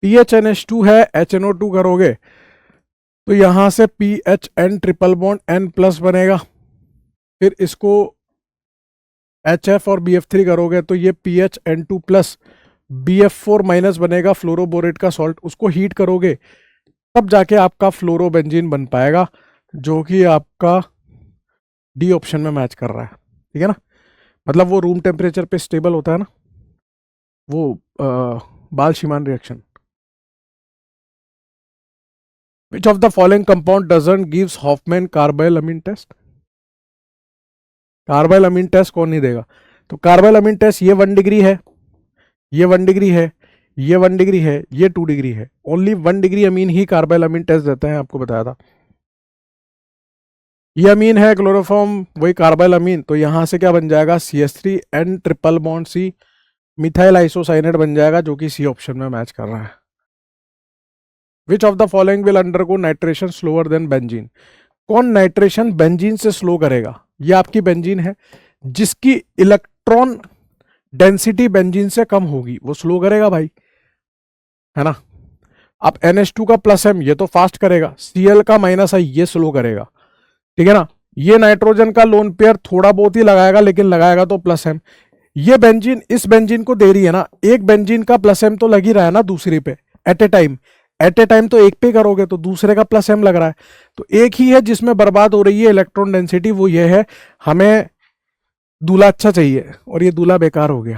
PHNH2 है, HNO2 करोगे तो यहां से PHN triple bond N plus बनेगा। फिर इसको HF और BF3 करोगे तो ये PHN2 प्लस BF4 माइनस बनेगा, फ्लोरोबोरेट का सॉल्ट। उसको हीट करोगे तब जाके आपका फ्लोरोबेंजीन बन पाएगा, जो कि आपका डी ऑप्शन में मैच कर रहा है। ठीक है ना? मतलब वो रूम टेम्परेचर पे स्टेबल होता है ना, वो Balz Schiemann reaction. Which of the following compound doesn't gives Hofmann carbyl amine test? Carbyl amine test कौन नहीं देगा? तो कार्बाइल अमीन टेस्ट ये 1 डिग्री है, ये 1 डिग्री है, ये 1 डिग्री है, ये 2 डिग्री है। ओनली 1 डिग्री अमीन ही कार्बाइल अमीन टेस्ट देते हैं, आपको बताया था। ये अमीन है क्लोरोफॉर्म, वही कार्बाइल अमीन, तो यहां से क्या बन जाएगा? CH3 N triple bond C methyl isocyanate बन जाएगा, जो कि सी ऑप्शन में मैच कर रहा है। Which of the following will undergo nitration slower then benzene? कौन नाइट्रेशन बेंजीन से स्लो करेगा? ये आपकी बेंजीन है, जिसकी इलेक्ट्रॉन डेंसिटी बेंजीन से कम होगी, वो स्लो करेगा भाई, है ना? अब NH2 का प्लस M ये तो फास्ट करेगा, Cl का माइनस I ये स्लो करेगा। ठीक है ना? ये नाइट्रोजन का लोन पेयर थोड़ा बहुत ही लगाएगा, लेकिन लगाएगा तो प्लस M। ये बेंजीन इस बेंजीन को दे रही है ना, एक बेंजीन का प्लस M तो लग ही रहा है ना दूसरी पे एट ए टाइम तो एक पे करोगे तो दूसरे का प्लस M लग रहा है। तो एक ही है जिसमें बर्बाद हो रही है इलेक्ट्रॉन डेंसिटी, वो ये है हमें दूल्हा अच्छा चाहिए और ये दूल्हा बेकार हो गया।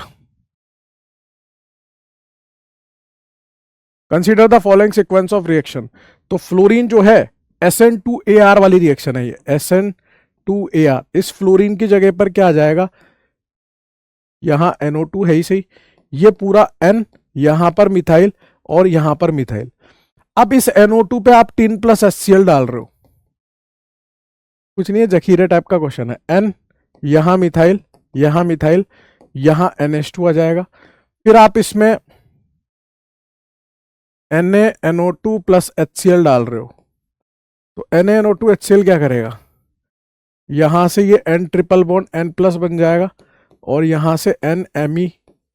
Consider the following sequence of reaction. तो फ्लोरीन जो है SN2AR वाली रिएक्शन है, ये SN2AR। इस फ्लोरीन की जगह पर क्या आ जाएगा? यहां NO2 है ही सही, ये पूरा N, यहां पर मिथाइल और यहां पर मिथाइल। अब इस NO2 पे आप 3 प्लस HCl डाल रहे हो, कुछ नहीं है, जखीरे टाइप का क्वेश्चन है। N, यहां मिथाइल, यहां मिथाइल, यहां NH2 आ जाएगा। फिर आप इसमें NaNO2 प्लस HCl डाल रहे हो, तो NaNO2 HCl क्या करेगा? यहां से ये N triple bond N plus बन जाएगा, और यहां से NMe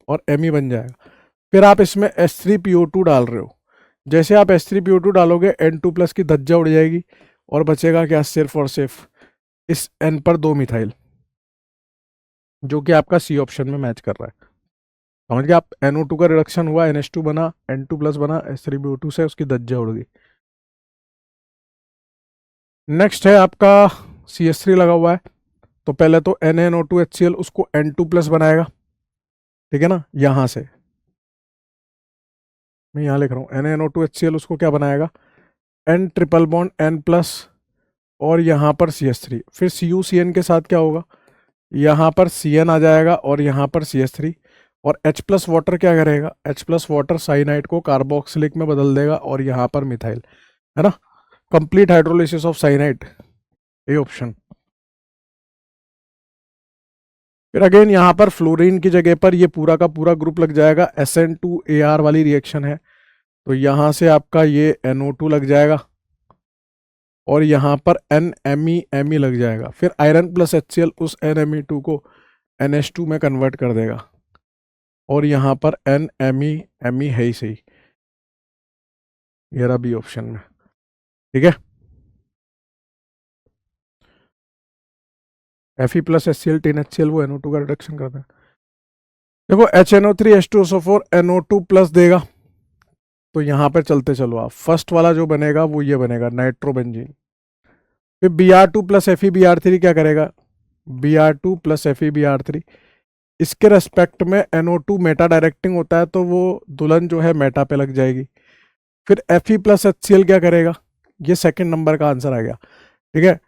और Me बन जाएगा। फिर आप इसमें H3PO2 डाल रहे हो, जैसे आप H3PO2 डालोगे N2 प्लस की धज्जा उड़ जाएगी, और बचेगा क्या? सिर्फ और सिर्फ इस N पर 2 मिथाइल, जो कि आपका C ऑप्शन में मैच कर रहा है। समझ गए आप? NO2 का रिडक्शन हुआ, NH2 बना, N2 प्लस बना, H3PO2 से उसकी धज्जा उड़ गई। नेक्स्ट है आपका CH3 लगा हुआ है, तो पहले तो NaNO2HCl उसको N2 प्लस बनाएगा। ठीक है ना? यहां से मैं यहां लिख रहा हूं NaNO2HCl उसको क्या बनाएगा? N triple bond N plus, और यहां पर CH3। फिर CuCN के साथ क्या होगा? यहां पर Cn आ जाएगा और यहां पर CH3, और H प्लस वाटर क्या करेगा? H प्लस वाटर साइनाइड को कार्बोक्सिलिक में बदल देगा, और यहां पर मिथाइल, है ना? Complete hydrolysis of cyanide, A option. फिर अगेन यहाँ पर फ्लोरीन की जगह पर ये पूरा का पूरा ग्रुप लग जाएगा, SN2AR वाली रिएक्शन है, तो यहाँ से आपका ये NO2 लग जाएगा और यहाँ पर NMe लग जाएगा। फिर आयरन प्लस HCl उस NMe2 को NH2 में कन्वर्ट कर देगा और यहाँ पर NMe है ही सही, ये रहा बी ऑप्शन में। ठीक है, Fe प्लस HCl 10HCl वो NO2 का रिडक्शन करता है। देखो HNO3H2SO4 NO2 प्लस देगा, तो यहाँ पर चलते चलो आप, फर्स्ट वाला जो बनेगा वो ये बनेगा नाइट्रोबेंजीन। फिर Br2 प्लस FeBr3 क्या करेगा, Br2 प्लस FeBr3, इसके रेस्पेक्ट में NO2 मेटा डायरेक्टिंग होता है तो वो दुल्हन जो है मेटा पे लग जाएगी। फिर Fe प्लस HCl क्या करेगा, ये सेकंड नंबर का आंसर आ गया। ठीक है,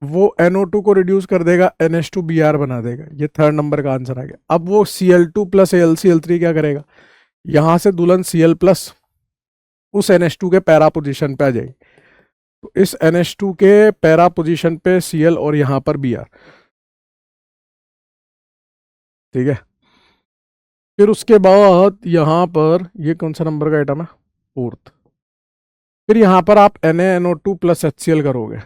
वो NO2 को रिड्यूस कर देगा, NH2Br बना देगा, ये थर्ड नंबर का आंसर आ गया। अब वो Cl2 प्लस AlCl3 क्या करेगा, यहां से दुल्हन Cl प्लस उस NH2 के पैरा पोजीशन पे आ जाएगी, तो इस NH2 के पैरा पोजीशन पे Cl और यहां पर Br। ठीक है, फिर उसके बाद यहां पर ये कौन सा नंबर का आइटम है, फोर्थ। फिर यहां पर आप NaNO2 प्लस HCl करोगे,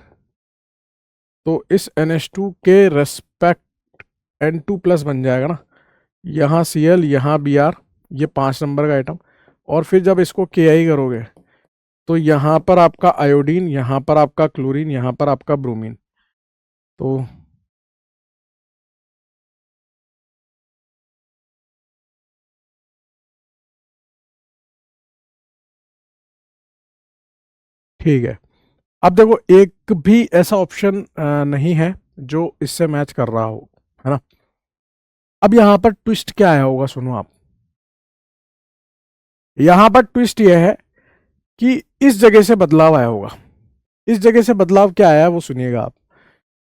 तो इस NH2 के रेस्पेक्ट N2 प्लस बन जाएगा ना, यहाँ Cl यहाँ Br, ये 5 नंबर का आइटम। और फिर जब इसको Ki करोगे तो यहाँ पर आपका आयोडीन, यहाँ पर आपका क्लोरीन, यहाँ पर आपका ब्रोमीन, तो ठीक है। अब देखो एक भी ऐसा ऑप्शन नहीं है जो इससे मैच कर रहा हो, है ना। अब यहां पर ट्विस्ट क्या आया होगा, सुनो आप, यहां पर ट्विस्ट यह है कि इस जगह से बदलाव आया होगा। इस जगह से बदलाव क्या आया वो सुनिएगा आप।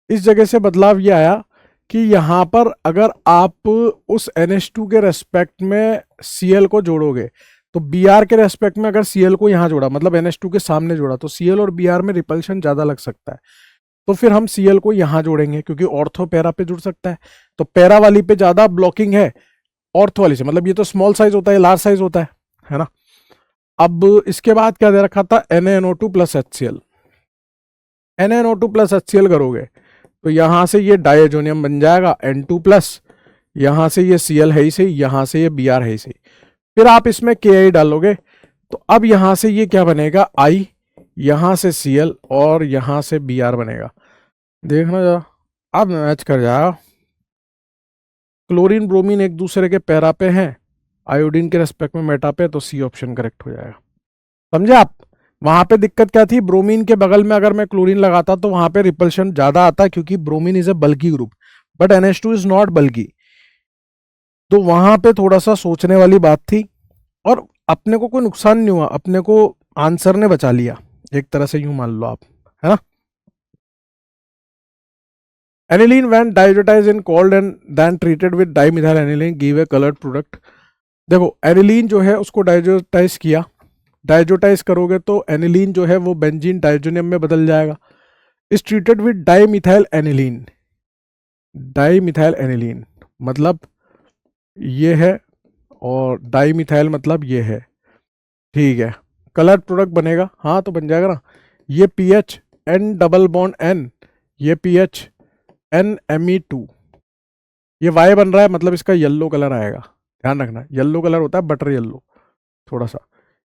इस जगह से बदलाव ये आया कि यहां पर अगर आप उस NH2 के रेस्पेक्ट में Cl को जोड़ोगे, तो Br के रेस्पेक्ट में अगर Cl को यहां जोड़ा, मतलब NH2 के सामने जोड़ा, तो Cl और Br में रिपल्शन ज्यादा लग सकता है। तो फिर हम Cl को यहां जोड़ेंगे क्योंकि ऑर्थो पैरा पे जुड़ सकता है, तो पैरा वाली पे ज्यादा ब्लॉकिंग है ऑर्थो वाली से, मतलब ये तो स्मॉल साइज होता है, लार्ज साइज होता है ना। अब इसके बाद क्या दे रखा था, NaNO2 plus HCl। NaNO2 plus HCl करोगे तो यहां से ये डायजोनियम बन जाएगा N2 प्लस, यहां से ये Cl है ही सही, यहां से ये Br है ही सही। फिर आप इसमें Ki डालोगे तो अब यहां से ये क्या बनेगा, I, यहां से Cl और यहां से Br बनेगा। देखना जरा, अब मैच कर जाएगा। क्लोरीन ब्रोमीन एक दूसरे के पैरा पे हैं, आयोडीन के रेस्पेक्ट में मेटा पे, तो सी ऑप्शन करेक्ट हो जाएगा। समझे आप, वहां पे दिक्कत क्या थी, ब्रोमीन के बगल में अगर मैं क्लोरीन लगाता तो वहां पे रिपल्शन ज्यादा आता क्योंकि bromine is a bulky group, but NH2 is not bulky. तो वहां पे थोड़ा सा सोचने वाली बात थी, और अपने को कोई नुकसान नहीं हुआ, अपने को आंसर ने बचा लिया, एक तरह से यूं मान लो आप, है ना। Aniline when diazotized in cold and then treated with dimethyl aniline give a colored product। देखो एनिलीन जो है उसको डाइजोटाइज किया, डाइजोटाइज करोगे तो एनिलीन जो है वो बेंजीन डाइजोनियम में बदल जाएगा। इस treated with dimethyl aniline, dimethyl aniline मतलब ये है, और डाइमिथाइल मतलब ये है। ठीक है, कलर प्रोडक्ट बनेगा, हाँ तो बन जाएगा ना। ये pH N double bond N, ये पीएच NMe2, ये Y बन रहा है, मतलब इसका येलो कलर आएगा, ध्यान रखना येलो कलर होता है, बटर येलो थोड़ा सा।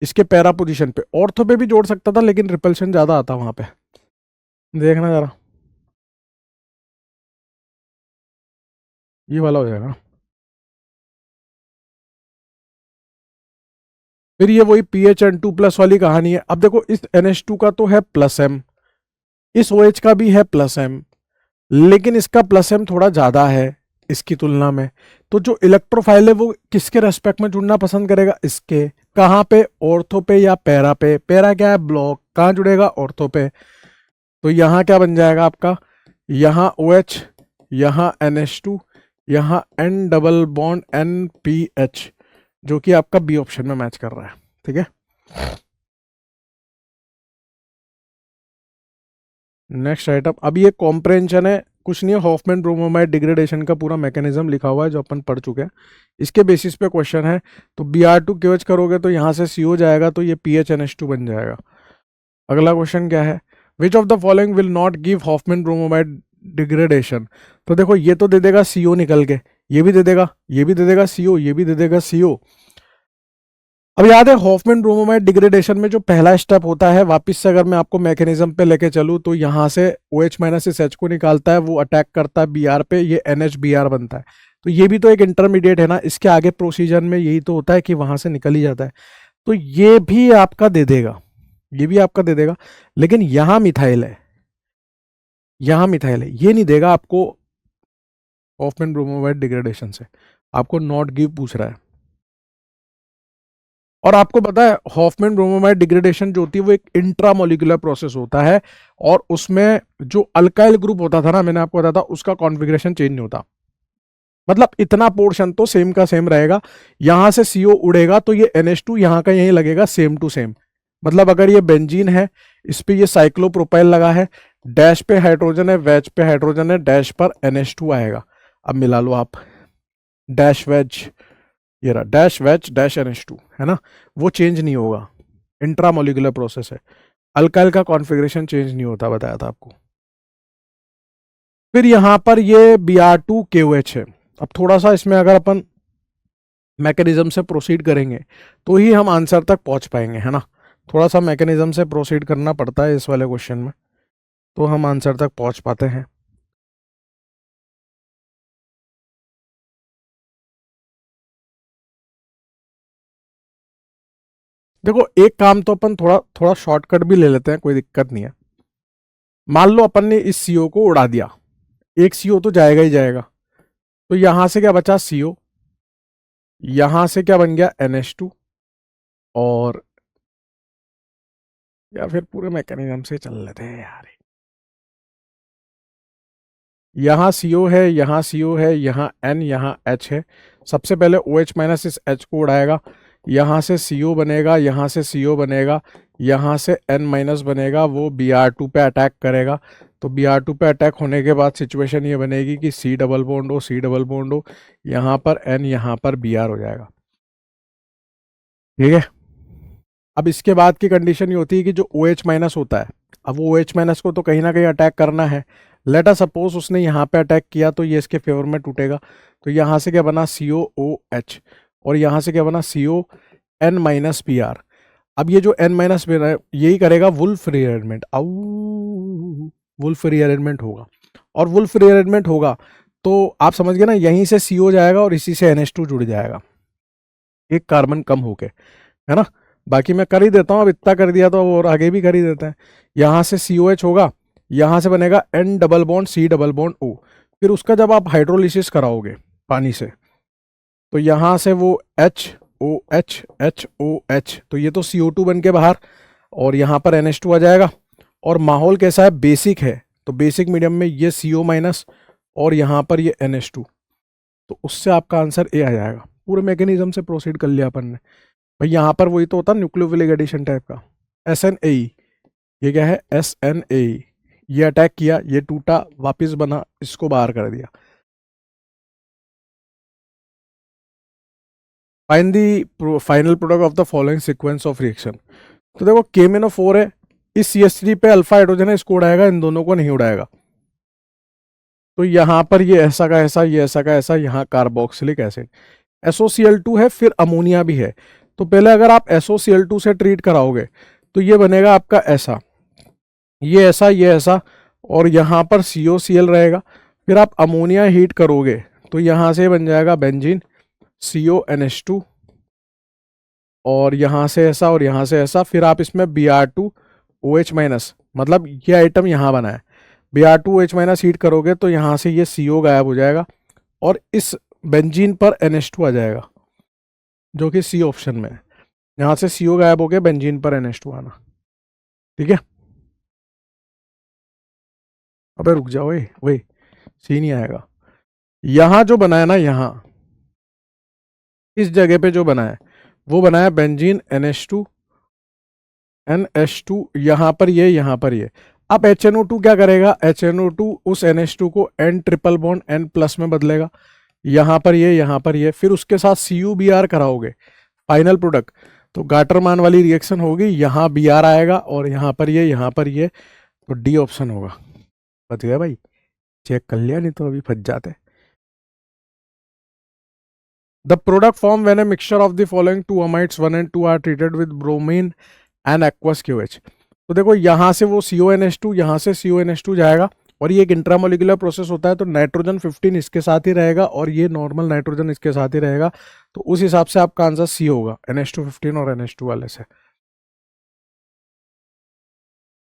इसके पैरा पोजीशन पे ऑर्थो पे भी जोड़ सकता था लेकिन रिपल्शन ज्यादा आता वहां पे, देखना जरा, ये वाला हो जाएगा। फिर ये वही PHN2 प्लस वाली कहानी है। अब देखो इस NH2 का तो है प्लस M, इस OH का भी है प्लस M, लेकिन इसका प्लस M थोड़ा ज्यादा है इसकी तुलना में। तो जो इलेक्ट्रोफाइल है वो किसके रेस्पेक्ट में जुड़ना पसंद करेगा, इसके। कहाँ पे, ऑर्थो पे या पैरा पे। पैरा क्या है, ब्लॉक, कहाँ जुड़ेगा, ऑर्थो पे। तो यहाँ क्या बन जाएगा आपका, यहाँ OH, यहाँ NH2, यहाँ N डबल बॉन्ड NPH, जो कि आपका बी ऑप्शन में मैच कर रहा है। ठीक है, नेक्स्ट आइटम, अब ये कॉम्प्रेंशन है, कुछ नहीं है, हॉफमैन ब्रोमोमाइड डिग्रेडेशन का पूरा मैकेनिज्म लिखा हुआ है जो अपन पढ़ चुके हैं, इसके बेसिस पे क्वेश्चन है। तो Br2 KOH करोगे तो यहाँ से CO जाएगा तो ये PHNH2 बन जाएगा। अगला क्वेश्चन क्या है, which of the following will not give Hoffmann bromamide degradation. तो देखो ये तो दे देगा CO निकल के, ये भी दे देगा, ये भी दे देगा CO, ये भी दे देगा CO। अब याद है हॉफमैन ब्रोमोमाइड डिग्रेडेशन में जो पहला स्टेप होता है, वापस से अगर मैं आपको मैकेनिज्म पे लेके चलूँ तो यहाँ से OH माइनस इस H को निकालता है, वो अटैक करता है Br पे, ये NHBr बनता है। तो ये भी तो एक इंटरमीडिएट है ना, इसके आगे प्रोसीजर में यही तो होता है कि वहां से निकल ही जाता है। तो ये भी आपका दे देगा, ये भी आपका दे देगा, लेकिन यहां मिथाइल है, यहां मिथाइल है, ये नहीं देगा आपको हॉफमैन ब्रोमोमाइड डिग्रेडेशन से, आपको नॉट गिव पूछ रहा है। और आपको पता है हॉफमैन ब्रोमोमाइड डिग्रेडेशन जो होती है वो एक इंट्रामोलिकुलर प्रोसेस होता है, और उसमें जो अल्काइल ग्रुप होता था ना, मैंने आपको बताया था, उसका कॉन्फ़िगरेशन चेंज नहीं होता। मतलब इतना पोर्शन तो सेम का सेम रहेगा, यहां से CO उड़ेगा तो ये NH2 यहां का यहीं लगेगा, सेम टू सेम। मतलब अगर ये बेंजीन है, इस पे ये साइक्लोप्रोपाइल लगा है, डैश पे हाइड्रोजन है, वेज पे हाइड्रोजन है, डैश पर NH2 आएगा। अब मिला लो आप, डैश वेज, ये रहा डैश वेज डैश NH2, है ना, वो चेंज नहीं होगा, इंट्रामोलिकुलर प्रोसेस है, अल्काइल का कॉन्फ़िगरेशन चेंज नहीं होता, बताया था आपको। फिर यहां पर ये Br2 KOH है। अब थोड़ा सा इसमें अगर अपन मैकेनिज्म से प्रोसीड करेंगे तो ही हम आंसर तक पहुंच पाएंगे, है ना, थोड़ा सा मैकेनिज्म से प्रोसीड करना पड़ता है इस वाले क्वेश्चन में, तो हम आंसर तक पहुंच पाते हैं। देखो एक काम तो अपन थोड़ा थोड़ा शॉर्टकट भी ले लेते हैं, कोई दिक्कत नहीं है। मान लो अपन ने इस CO को उड़ा दिया, एक CO तो जाएगा ही जाएगा, तो यहां से क्या बचा CO, यहां से क्या बन गया NH2, और या फिर पूरे मैकेनिज्म से चल लेते हैं यार, यहाँ CO है, यहाँ CO है, यहाँ N, यहाँ H है। सबसे पहले OH माइनस इस H को उड़ाएगा, यहाँ से CO बनेगा, यहाँ से CO बनेगा, यहाँ से N माइनस बनेगा, वो Br2 पे अटैक करेगा। तो Br2 पे अटैक होने के बाद सिचुएशन ये बनेगी कि C डबल बॉन्ड हो, C डबल बॉन्ड हो, यहाँ पर N, यहाँ पर Br हो जाएगा, ठीक है। अब इसके बाद की कंडीशन ये होती है कि जो OH माइनस होता है, अब वो OH माइनस को तो कहीं ना कहीं अटैक करना है। लेट अस सपोज उसने यहाँ पे अटैक किया तो ये इसके फेवर में टूटेगा, तो यहाँ से क्या बना COOH, और यहाँ से क्या बना CON माइनस PR। अब ये जो N माइनस यही करेगा वुल्फ रीअरेंजमेंट, वुल्फ रीअरेंजमेंट होगा, और वुल्फ रीअरेंजमेंट होगा तो आप समझ गए ना, यहीं से CO जाएगा और इसी से NH2 जुड़ जाएगा, एक कार्बन कम होके, है ना। बाकी मैं कर ही देता हूँ, अब इतना कर दिया तो और आगे भी कर ही देते हैं। यहाँ से COH होगा, यहाँ से बनेगा N double bond C double bond O। फिर उसका जब आप हाइड्रोलिसिस कराओगे पानी से, तो यहाँ से वो HOH HOH, तो ये तो CO2 बन के बाहर, और यहाँ पर NH2 आ जाएगा। और माहौल कैसा है, बेसिक है, तो बेसिक मीडियम में ये CO माइनस और यहाँ पर ये NH2, तो उससे आपका आंसर A आ जाएगा। पूरे मैकेनिज्म से प्रोसीड कर लिया अपन ने भाई, यहाँ पर वही तो होता है न्यूक्लियोफिलिक एडिशन टाइप का, SNAE, ये क्या है SNAE, ये अटैक किया, ये टूटा, वापस बना, इसको बाहर कर दिया। Find the final product of the following sequence of reaction. तो देखो KMnO4 है, इस CH3 पे अल्फा हाइड्रोजन है, इसको उड़ाएगा, इन दोनों को नहीं उड़ाएगा। तो यहाँ पर ये ऐसा का ऐसा, ये ऐसा का ऐसा, यहाँ कार्बोक्सिलिक एसिड। SOCl2 है, फिर अमोनिया भी है। तो पहले अगर आप SOCl2 से ट्रीट कराओगे तो ये बनेगा आपका ऐसा, ये ऐसा, ये ऐसा, और यहाँ पर COCl रहेगा। फिर आप अमोनिया हीट करोगे तो यहाँ से बन जाएगा बेंजीन CONH2, और यहाँ से ऐसा और यहाँ से ऐसा। फिर आप इसमें Br2 OH माइनस, मतलब ये आइटम यहाँ बना है, Br2 OH माइनस हीट करोगे तो यहाँ से ये CO गायब हो जाएगा, और इस बेंजीन पर NH2 आ जाएगा जो कि C ऑप्शन में है। यहाँ से CO गायब हो गया, बेंजीन पर NH2 आना, ठीक है। अबे रुक जाओ, वही C नहीं आएगा। यहाँ जो बना है ना, यहाँ इस जगह पे जो बना है वो बना है बेंजीन NH2 NH2, यहाँ पर ये, यहाँ पर ये। अब HNO2 क्या करेगा, HNO2 उस NH2 को N triple bond N plus में बदलेगा, यहाँ पर ये, यहाँ पर ये, फिर उसके साथ CuBr कराओगे फाइनल प्रोडक्ट, तो गाटरमान वाली रिएक्शन होगी, यहाँ Br आएगा और यहाँ पर ये, यहाँ पर ये, तो डी ऑप्शन होगा। बच गया भाई, चेक कर लिया, नहीं तो अभी फंस जाते। The product form when a mixture of the following two amides 1 and 2 are treated with bromine and aqueous QH। तो देखो यहाँ से वो CONH2, यहाँ से CONH2 जाएगा, और ये एक इंट्रामोलिकुलर प्रोसेस होता है, तो नाइट्रोजन 15 इसके साथ ही रहेगा और ये नॉर्मल नाइट्रोजन इसके साथ ही रहेगा, तो उस हिसाब से आपका आंसर सी होगा, NH2 15 और NH2 वाले से।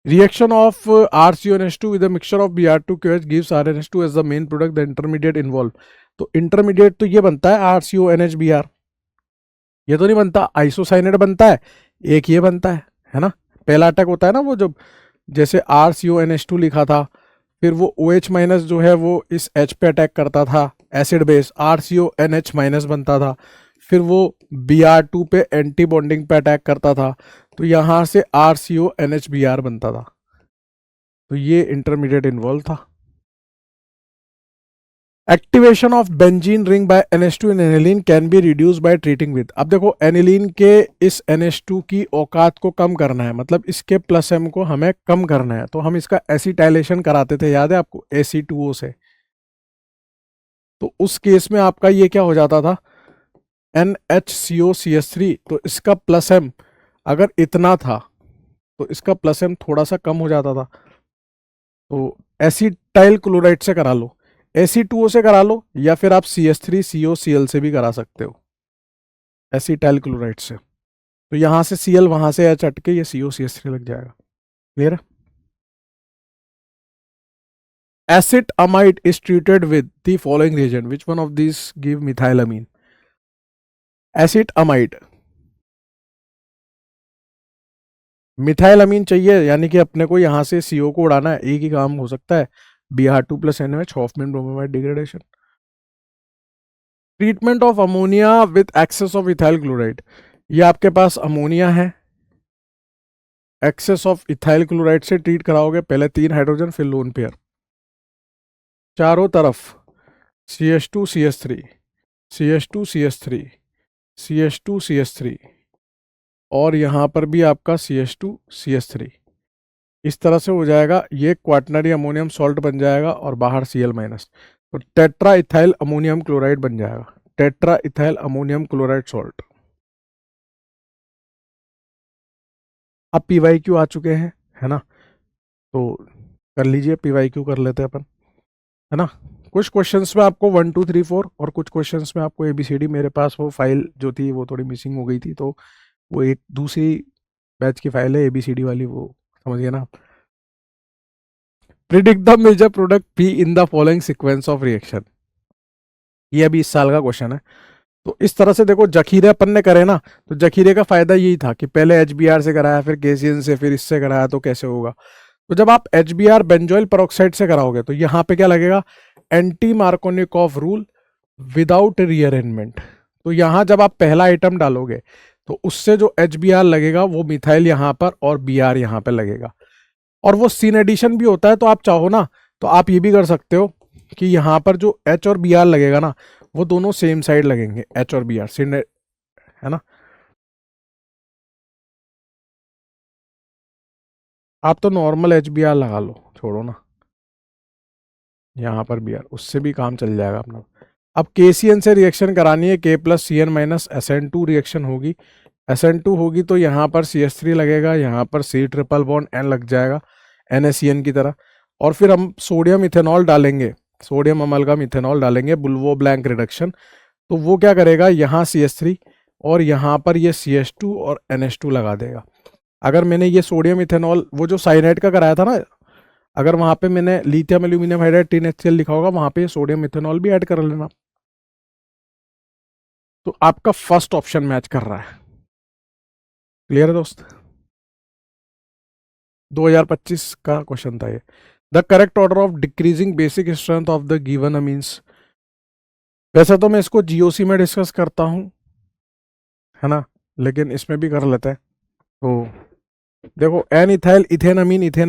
Reaction of RCONH2 with a mixture of Br2QH gives RNH2 as the main product. The intermediate involved, तो इंटरमीडिएट तो ये बनता है RCONHBr, ये तो नहीं बनता, आइसोसाइनेट बनता है, एक ये बनता है ना। पहला अटैक होता है ना वो, जब जैसे RCONH2 लिखा था, फिर वो OH माइनस जो है वो इस H पे अटैक करता था, एसिड बेस RCONH माइनस बनता था, फिर वो Br2 पे एंटी बॉन्डिंग पे अटैक करता था, तो यहाँ से RCONHBr बनता था, तो ये इंटरमीडिएट इन्वॉल्व था। Activation of benzene ring by NH2 in aniline can be reduce by treating with. अब देखो एनिलीन के इस NH2 की औकात को कम करना है, मतलब इसके प्लस M को हमें कम करना है, तो हम इसका एसिटाइलेशन कराते थे, याद है आपको, AC2O से। तो उस केस में आपका ये क्या हो जाता था, NHCOCH3, तो इसका प्लस M अगर इतना था तो इसका प्लस M थोड़ा सा कम हो जाता था, तो एसिटाइल क्लोराइड से करा लो, AC2O से करा लो, या फिर आप CH3COCl से भी करा सकते हो, एसिटाइल क्लोराइड से। तो यहां से Cl, वहां से H हट के ये COCH3 लग जाएगा। क्लियर है? Acid amide is treated with the following reagent, which one of this give methylamine. Acid amide, methylamine चाहिए, यानी कि अपने को यहां से CO को उड़ाना है, एक ही काम हो सकता है, Br2 + NH, Hofmann bromamide degradation. Treatment of ammonia with excess of ethyl chloride, ये आपके पास अमोनिया है, एक्सेस ऑफ इथाइल क्लोराइड से ट्रीट कराओगे, पहले 3 हाइड्रोजन फिर लोन पेयर, चारों तरफ CH2CH3 CH2CH3 CH2CH3, और यहां पर भी आपका CH2CH3, इस तरह से हो जाएगा, ये क्वाटनरी अमोनियम सॉल्ट बन जाएगा और बाहर Cl-, तो टेट्रा इथाइल अमोनियम क्लोराइड बन जाएगा, tetra ethyl ammonium chloride salt. अब PYQ आ चुके हैं, है ना, तो कर लीजिए, PYQ कर लेते हैं अपन, है ना। कुछ क्वेश्चंस में आपको 1 2 3 4 और कुछ क्वेश्चंस में आपको ABCD, मेरे पास वो फाइल जो थी वो थोड़ी मिसिंग हो गई थी, तो वो एक दूसरी बैच की फाइल है ABCD वाली, वो समझ गए ना। Predict the major product P in the following sequence of reaction, ये अभी इस साल का क्वेश्चन है। तो इस तरह से देखो, जखीरे अपन ने करे ना, तो जखीरे का फायदा यही था कि पहले HBr से कराया, फिर KCN से, फिर इससे कराया, तो कैसे होगा। तो जब आप HBr बेंजोइल पेरोक्साइड से कराओगे, तो यहाँ पे क्या लगेगा, anti Markovnikov rule without rearrangement. तो यहाँ जब आप पहला आइटम डालोगे, तो उससे जो HBr लगेगा वो मिथाइल यहाँ पर और Br यहाँ पे लगेगा, और वो सीन एडिशन भी होता है, तो आप चाहो ना तो आप ये भी कर सकते हो कि यहाँ पर जो H और Br लगेगा ना, वो दोनों सेम साइड लगेंगे, H और Br सीन, है ना। आप तो नॉर्मल HBr लगा लो, छोड़ो ना, यहाँ पर Br, उससे भी काम चल जाएगा अपना। अब KCN से रिएक्शन करानी है, K + Cn - SN2 रिएक्शन होगी, SN2 होगी तो यहाँ पर CH3 लगेगा, यहाँ पर C ट्रिपल बॉन्ड N लग जाएगा NaCN की तरह, और फिर हम सोडियम इथेनॉल डालेंगे, सोडियम अमलगम इथेनॉल डालेंगे, बुल्वो ब्लैंक रिडक्शन, तो वो क्या करेगा, यहाँ CH3 और यहाँ पर ये CH2 और NH2 लगा देगा। अगर मैंने ये सोडियम इथेनॉल वो जो साइनाइड का कराया था ना, अगर वहाँ पे मैंने लिथियम एल्यूमिनियम हाइड्राइड 3HCl लिखा होगा, वहाँ पे सोडियम इथेनॉल भी ऐड कर लेना, तो आपका फर्स्ट ऑप्शन मैच कर रहा है। क्लियर है दोस्त? 2025 का क्वेश्चन था ये। The correct order of decreasing basic strength of the given amines, वैसे तो मैं इसको GOC में डिस्कस करता हूँ, है ना, लेकिन इसमें भी कर लेते हैं। तो देखो एन इथाइल इथेन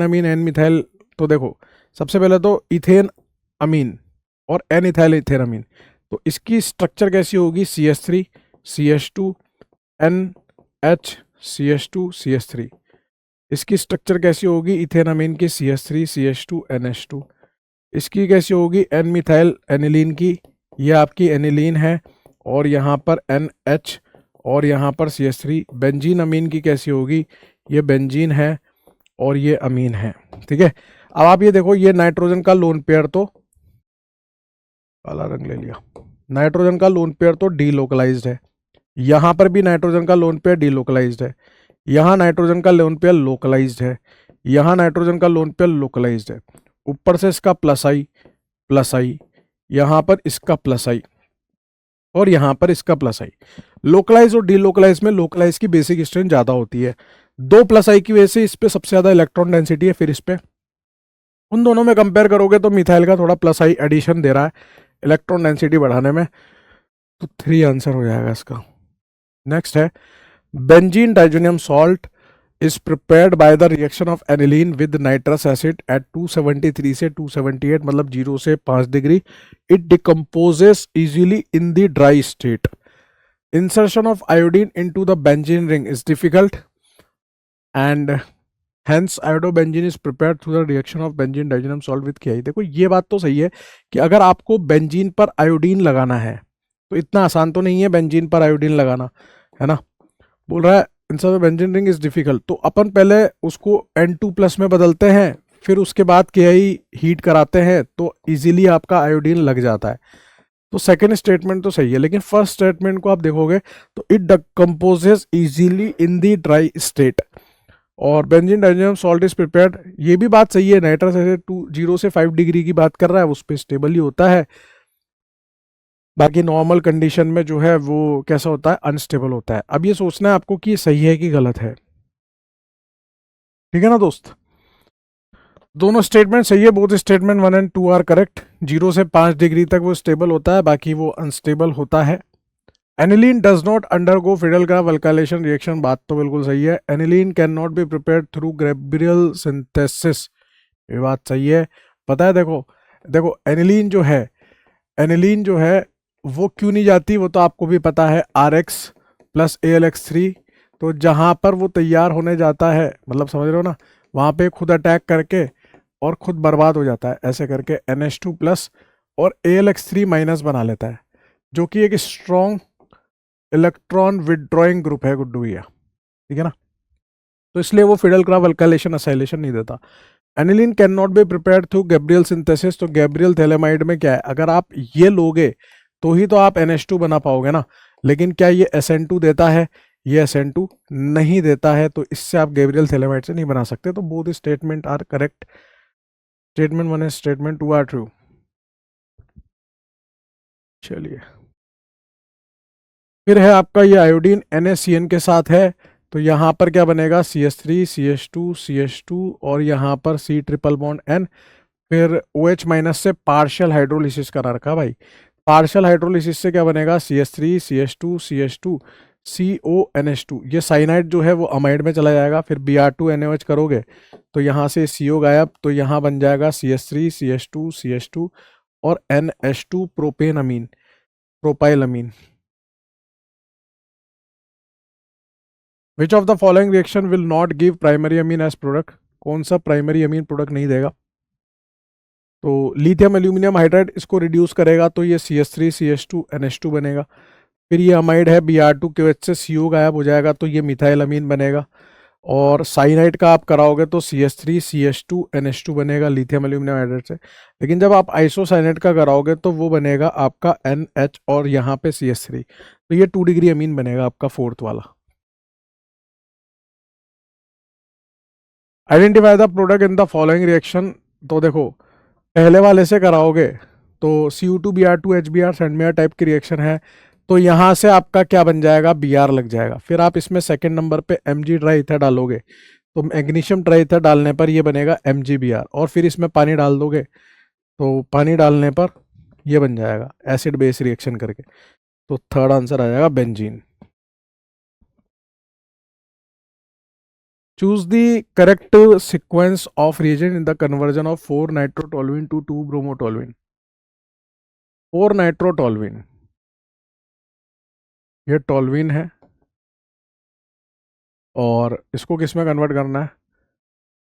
अमीन एन मिथाइल, तो देखो सबसे पहले तो इथेन अमीन और एन इथाइल इथेन अमीन, तो इसकी स्ट्रक्चर कैसी होगी, CH3 CH2 NH CH2 CH3। इसकी स्ट्रक्चर कैसी होगी इथेन अमीन की, CH3 CH2 NH2। इसकी कैसी होगी एन मिथाइल एनिलीन की, ये आपकी एनिलीन है, और यहाँ पर NH और यहाँ पर CH3। बेंजीन अमीन की कैसी होगी, ये बेंजीन है और ये अमीन है, ठीक है। अब आप ये देखो, ये नाइट्रोजन का लोन पेयर तो, काला रंग ले लिया, नाइट्रोजन का लोन पेयर तो डीलोकलाइज्ड है, यहाँ पर भी नाइट्रोजन का लोन पेयर डीलोकलाइज्ड है, यहाँ नाइट्रोजन का लोन पेयर लोकलाइज्ड है, यहाँ नाइट्रोजन का लोन पेयर लोकलाइज्ड है, ऊपर से इसका प्लस आई, यहाँ पर इसका प्लस आई और यहाँ पर इसका प्लस आई। लोकलाइज और डीलोकलाइज में लोकलाइज की बेसिक स्ट्रेंथ ज्यादा होती है, 2+i की वजह से इस पे सबसे ज्यादा इलेक्ट्रॉन डेंसिटी है, फिर इस पे उन दोनों में कंपेयर करोगे तो मिथाइल का थोड़ा +i एडिशन दे रहा है इलेक्ट्रॉन डेंसिटी बढ़ाने में, तो 3 आंसर हो जाएगा इसका। नेक्स्ट है benzene diazonium salt is prepared by the reaction of aniline with nitrous acid at 273 से 278, मतलब 0 से 5 degree. It decomposes easily in the dry state. Insertion of iodine into the benzene ring is difficult and hence iodobenzene is prepared through the reaction of benzene diazolam salt with KI। देखो ये बात तो सही है कि अगर आपको benzene पर आयोडीन लगाना है तो इतना आसान तो नहीं है बेंजीन पर आयोडीन लगाना, है ना। बोल रहा है insert of benzene ring is difficult, तो अपन पहले उसको N2+ में बदलते हैं, फिर उसके बाद KI हीट कराते हैं तो इजीली आपका आयोडीन लग जाता है। तो सेकंड स्टेटमेंट तो सही है, लेकिन फर्स्ट स्टेटमेंट को आप देखोगे तो it decomposes easily in the dry state और benzene diazonium salt is prepared, ये भी बात सही है। नाइट्रस एसिड 0 से 5 डिग्री की बात कर रहा है, उस पर स्टेबल ही होता है, बाकी नॉर्मल कंडीशन में जो है वो कैसा होता है, अनस्टेबल होता है। अब ये सोचना है आपको कि सही है कि गलत है, ठीक है ना दोस्त। दोनों स्टेटमेंट सही है, बोथ स्टेटमेंट 1 और 2 आर करेक्ट। 0 से 5 डिग्री तक वो स्टेबल होता है, बाकी वो अनस्टेबल होता है। Aniline does not undergo Fidel-graph alkylation reaction, बात तो बिल्कुल सही है। Aniline can not be prepared through Gabriel synthesis, ये बात सही है। पता है, देखो देखो एनिलीन जो है वो क्यों नहीं जाती, वो तो आपको भी पता है, RX + AlX3, तो जहाँ पर वो तैयार होने जाता है, मतलब समझ रहे हो ना, वहाँ पे खुद अटैक करके और खुद बर्बाद हो जाता है, ऐसे करके NH2+ और AlX3- बना लेता है, जो कि एक स्ट्रॉन्ग इलेक्ट्रॉन विदड्रॉइंग ग्रुप है गुड्डू भैया, ठीक है ना। तो इसलिए वो फिडेल-ग्राफ अल्काइलेशन असाइलेशन नहीं देता। Aniline can not be prepared through Gabriel synthesis, तो गैब्रियल थैलेमाइड में क्या है, अगर आप ये लोगे तो ही तो आप NH2 बना पाओगे ना, लेकिन क्या ये SN2 देता है, ये SN2 नहीं देता है, तो इससे आप गैब्रियल थैलेमाइड से नहीं बना सकते। तो both statement are correct, statement 1 and statement 2 are true. चलिए, फिर है आपका ये आयोडीन NaCN के साथ है, तो यहाँ पर क्या बनेगा, CH3 CH2 CH2 और यहाँ पर C ट्रिपल बॉन्ड N, फिर OH- से पार्शियल हाइड्रोलिसिस करा रखा भाई। पार्शियल हाइड्रोलिसिस से क्या बनेगा, CH3 CH2 CH2 CONH2, ये साइनाइड जो है वो अमाइड में चला जाएगा, फिर Br2NaOH करोगे तो यहाँ से CO गायब, तो यहाँ बन जाएगा CH3 CH2 CH2 और NH2 propane amine, propyl amine. Which of the following reaction will not give primary amine as product, कौन सा प्राइमरी अमीन प्रोडक्ट नहीं देगा, तो लिथियम एल्यूमिनियम हाइड्राइड इसको रिड्यूस करेगा तो ये CH3 CH2 NH2 बनेगा, फिर ये अमाइड है Br2 की वजह से CO गायब हो जाएगा तो ये मिथाइल अमीन बनेगा, और साइनाइड का आप कराओगे तो CH3 CH2 NH2 बनेगा लिथियम एल्यूमिनियम हाइड्राइड से, लेकिन जब आप आइसोसाइनाइड का कराओगे तो वो बनेगा आपका NH और यहाँ पे CH3, तो ये 2 डिग्री अमीन बनेगा आपका फोर्थ वाला। Identify the product in the following reaction, तो देखो पहले वाले से कराओगे तो Cu2Br2 HBr सेंडमेयर टाइप की रिएक्शन है, तो यहाँ से आपका क्या बन जाएगा, Br लग जाएगा, फिर आप इसमें सेकंड नंबर पे Mg ट्राई ईथर डालोगे तो मैग्नीशियम ट्राई ईथर डालने पर ये बनेगा MgBr, और फिर इसमें पानी डाल दोगे तो पानी डालने पर ये बन जाएगा एसिड बेस रिएक्शन करके, तो थर्ड आंसर आ जाएगा benzene. Choose the correct sequence of reagent in the conversion of 4 nitrotoluene to 2 bromotoluene. 4 nitrotoluene, ये टोलुइन है और इसको किस में कन्वर्ट करना है?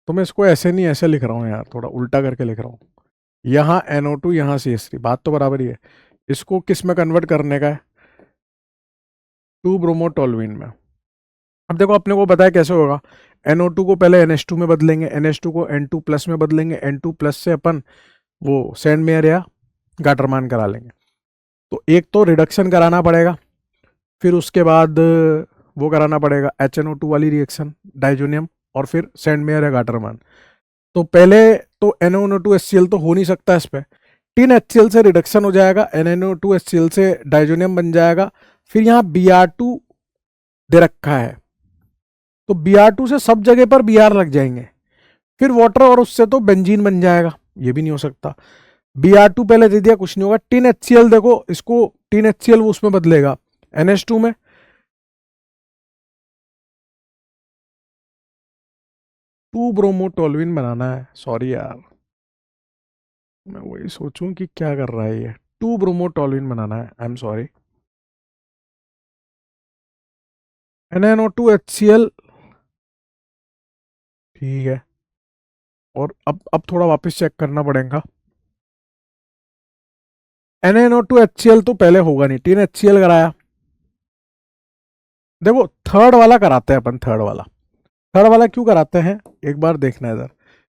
तो मैं इसको ऐसे नहीं ऐसे लिख रहा हूँ यार, थोड़ा उल्टा करके लिख रहा हूँ। यहाँ NO2 यहाँ CH3, बात तो बराबर ही है। इसको किस में कन्वर्ट करने का है? 2 ब्रोमोटोलुइन में। अब देखो अपने को बताया कैसे होगा। NO2 को पहले NH2 में बदलेंगे, NH2 को N2 प्लस में बदलेंगे, N2 प्लस से अपन वो सैंडमेयर या गाटरमान करा लेंगे। तो एक तो रिडक्शन कराना पड़ेगा, फिर उसके बाद वो कराना पड़ेगा HNO2 वाली रिएक्शन डाइजोनियम, और फिर सैंडमेयर या गाटरमान। तो पहले तो NaONO2HCl तो हो नहीं सकता इस पर, टिन HCl से रिडक्शन हो जाएगा, NaNO2HCl से डाइजोनियम बन जाएगा, फिर यहाँ Br2 दे रखा है, तो Br2 से सब जगह पर Br लग जाएंगे, फिर वाटर और उससे तो बेंजीन बन जाएगा, ये भी नहीं हो सकता। Br2 पहले दे दिया, कुछ नहीं होगा। टिन HCl देखो, इसको टिन HCl वो उसमें बदलेगा NH2 में, 2 ब्रोमोटोलुइन बनाना है। सॉरी यार, मैं वही सोचूं कि क्या कर रहा है ये। 2 ब्रोमोटोलुइन बनाना है, आई एम सॉरी। NaNO2HCl, ठीक है। और अब थोड़ा वापस चेक करना पड़ेगा। NaNO2HCl तो पहले होगा नहीं, टिन HCl कराया। देखो थर्ड वाला कराते हैं अपन, थर्ड वाला क्यों कराते हैं एक बार देखना इधर।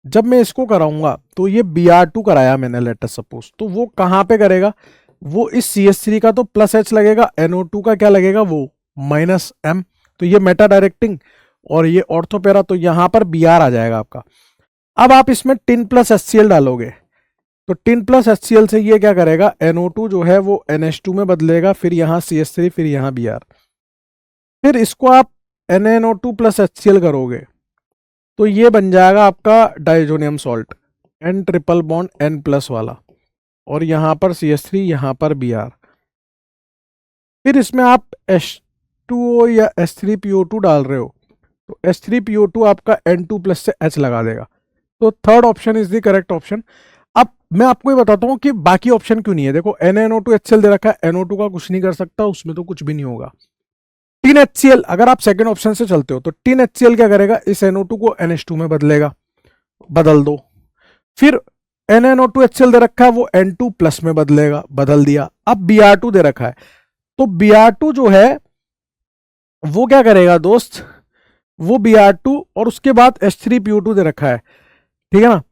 जब मैं इसको कराऊंगा तो ये Br2 कराया मैंने, लेटर सपोज, तो वो कहाँ पे करेगा? वो इस CH3 का तो प्लस H लगेगा, NO2 का क्या लगेगा? वो माइनस M। तो ये मेटा डायरेक्टिंग और ये ऑर्थोपेरा, तो यहां पर Br आ जाएगा आपका। अब आप इसमें टिन प्लस HCl डालोगे, तो टिन प्लस HCl से ये क्या करेगा? NO2 जो है वो NH2 में बदलेगा, फिर यहाँ CH3, फिर यहाँ Br, फिर इसको आप NaNO2 प्लस HCl करोगे तो ये बन जाएगा आपका diazonium salt, N triple bond N plus वाला, और यहां पर CH3, यहां पर Br। फिर इसमें आप H2O या H3PO2 डाल रहे हो, तो H3PO2 आपका N2 प्लस से H लगा देगा। तो third option is the correct option. अब मैं आपको ये बताता हूँ कि बाकी ऑप्शन क्यों नहीं है। देखो NaNO2HCl दे रखा है, NO2 का कुछ नहीं कर सकता, उसमें तो कुछ भी नहीं होगा। टिन HCl, अगर आप सेकंड ऑप्शन से चलते हो तो टिन HCl क्या करेगा? इस NO2 को NH2 में बदलेगा, बदल दो। फिर NaNO2HCl दे रखा है, वो N2 प्लस में बदलेगा, बदल दिया। अब Br2 दे रखा है, तो Br2 जो है वो क्या करेगा दोस्त? वो Br2 और उसके बाद H3PO2 दे रखा है, ठीक है ना?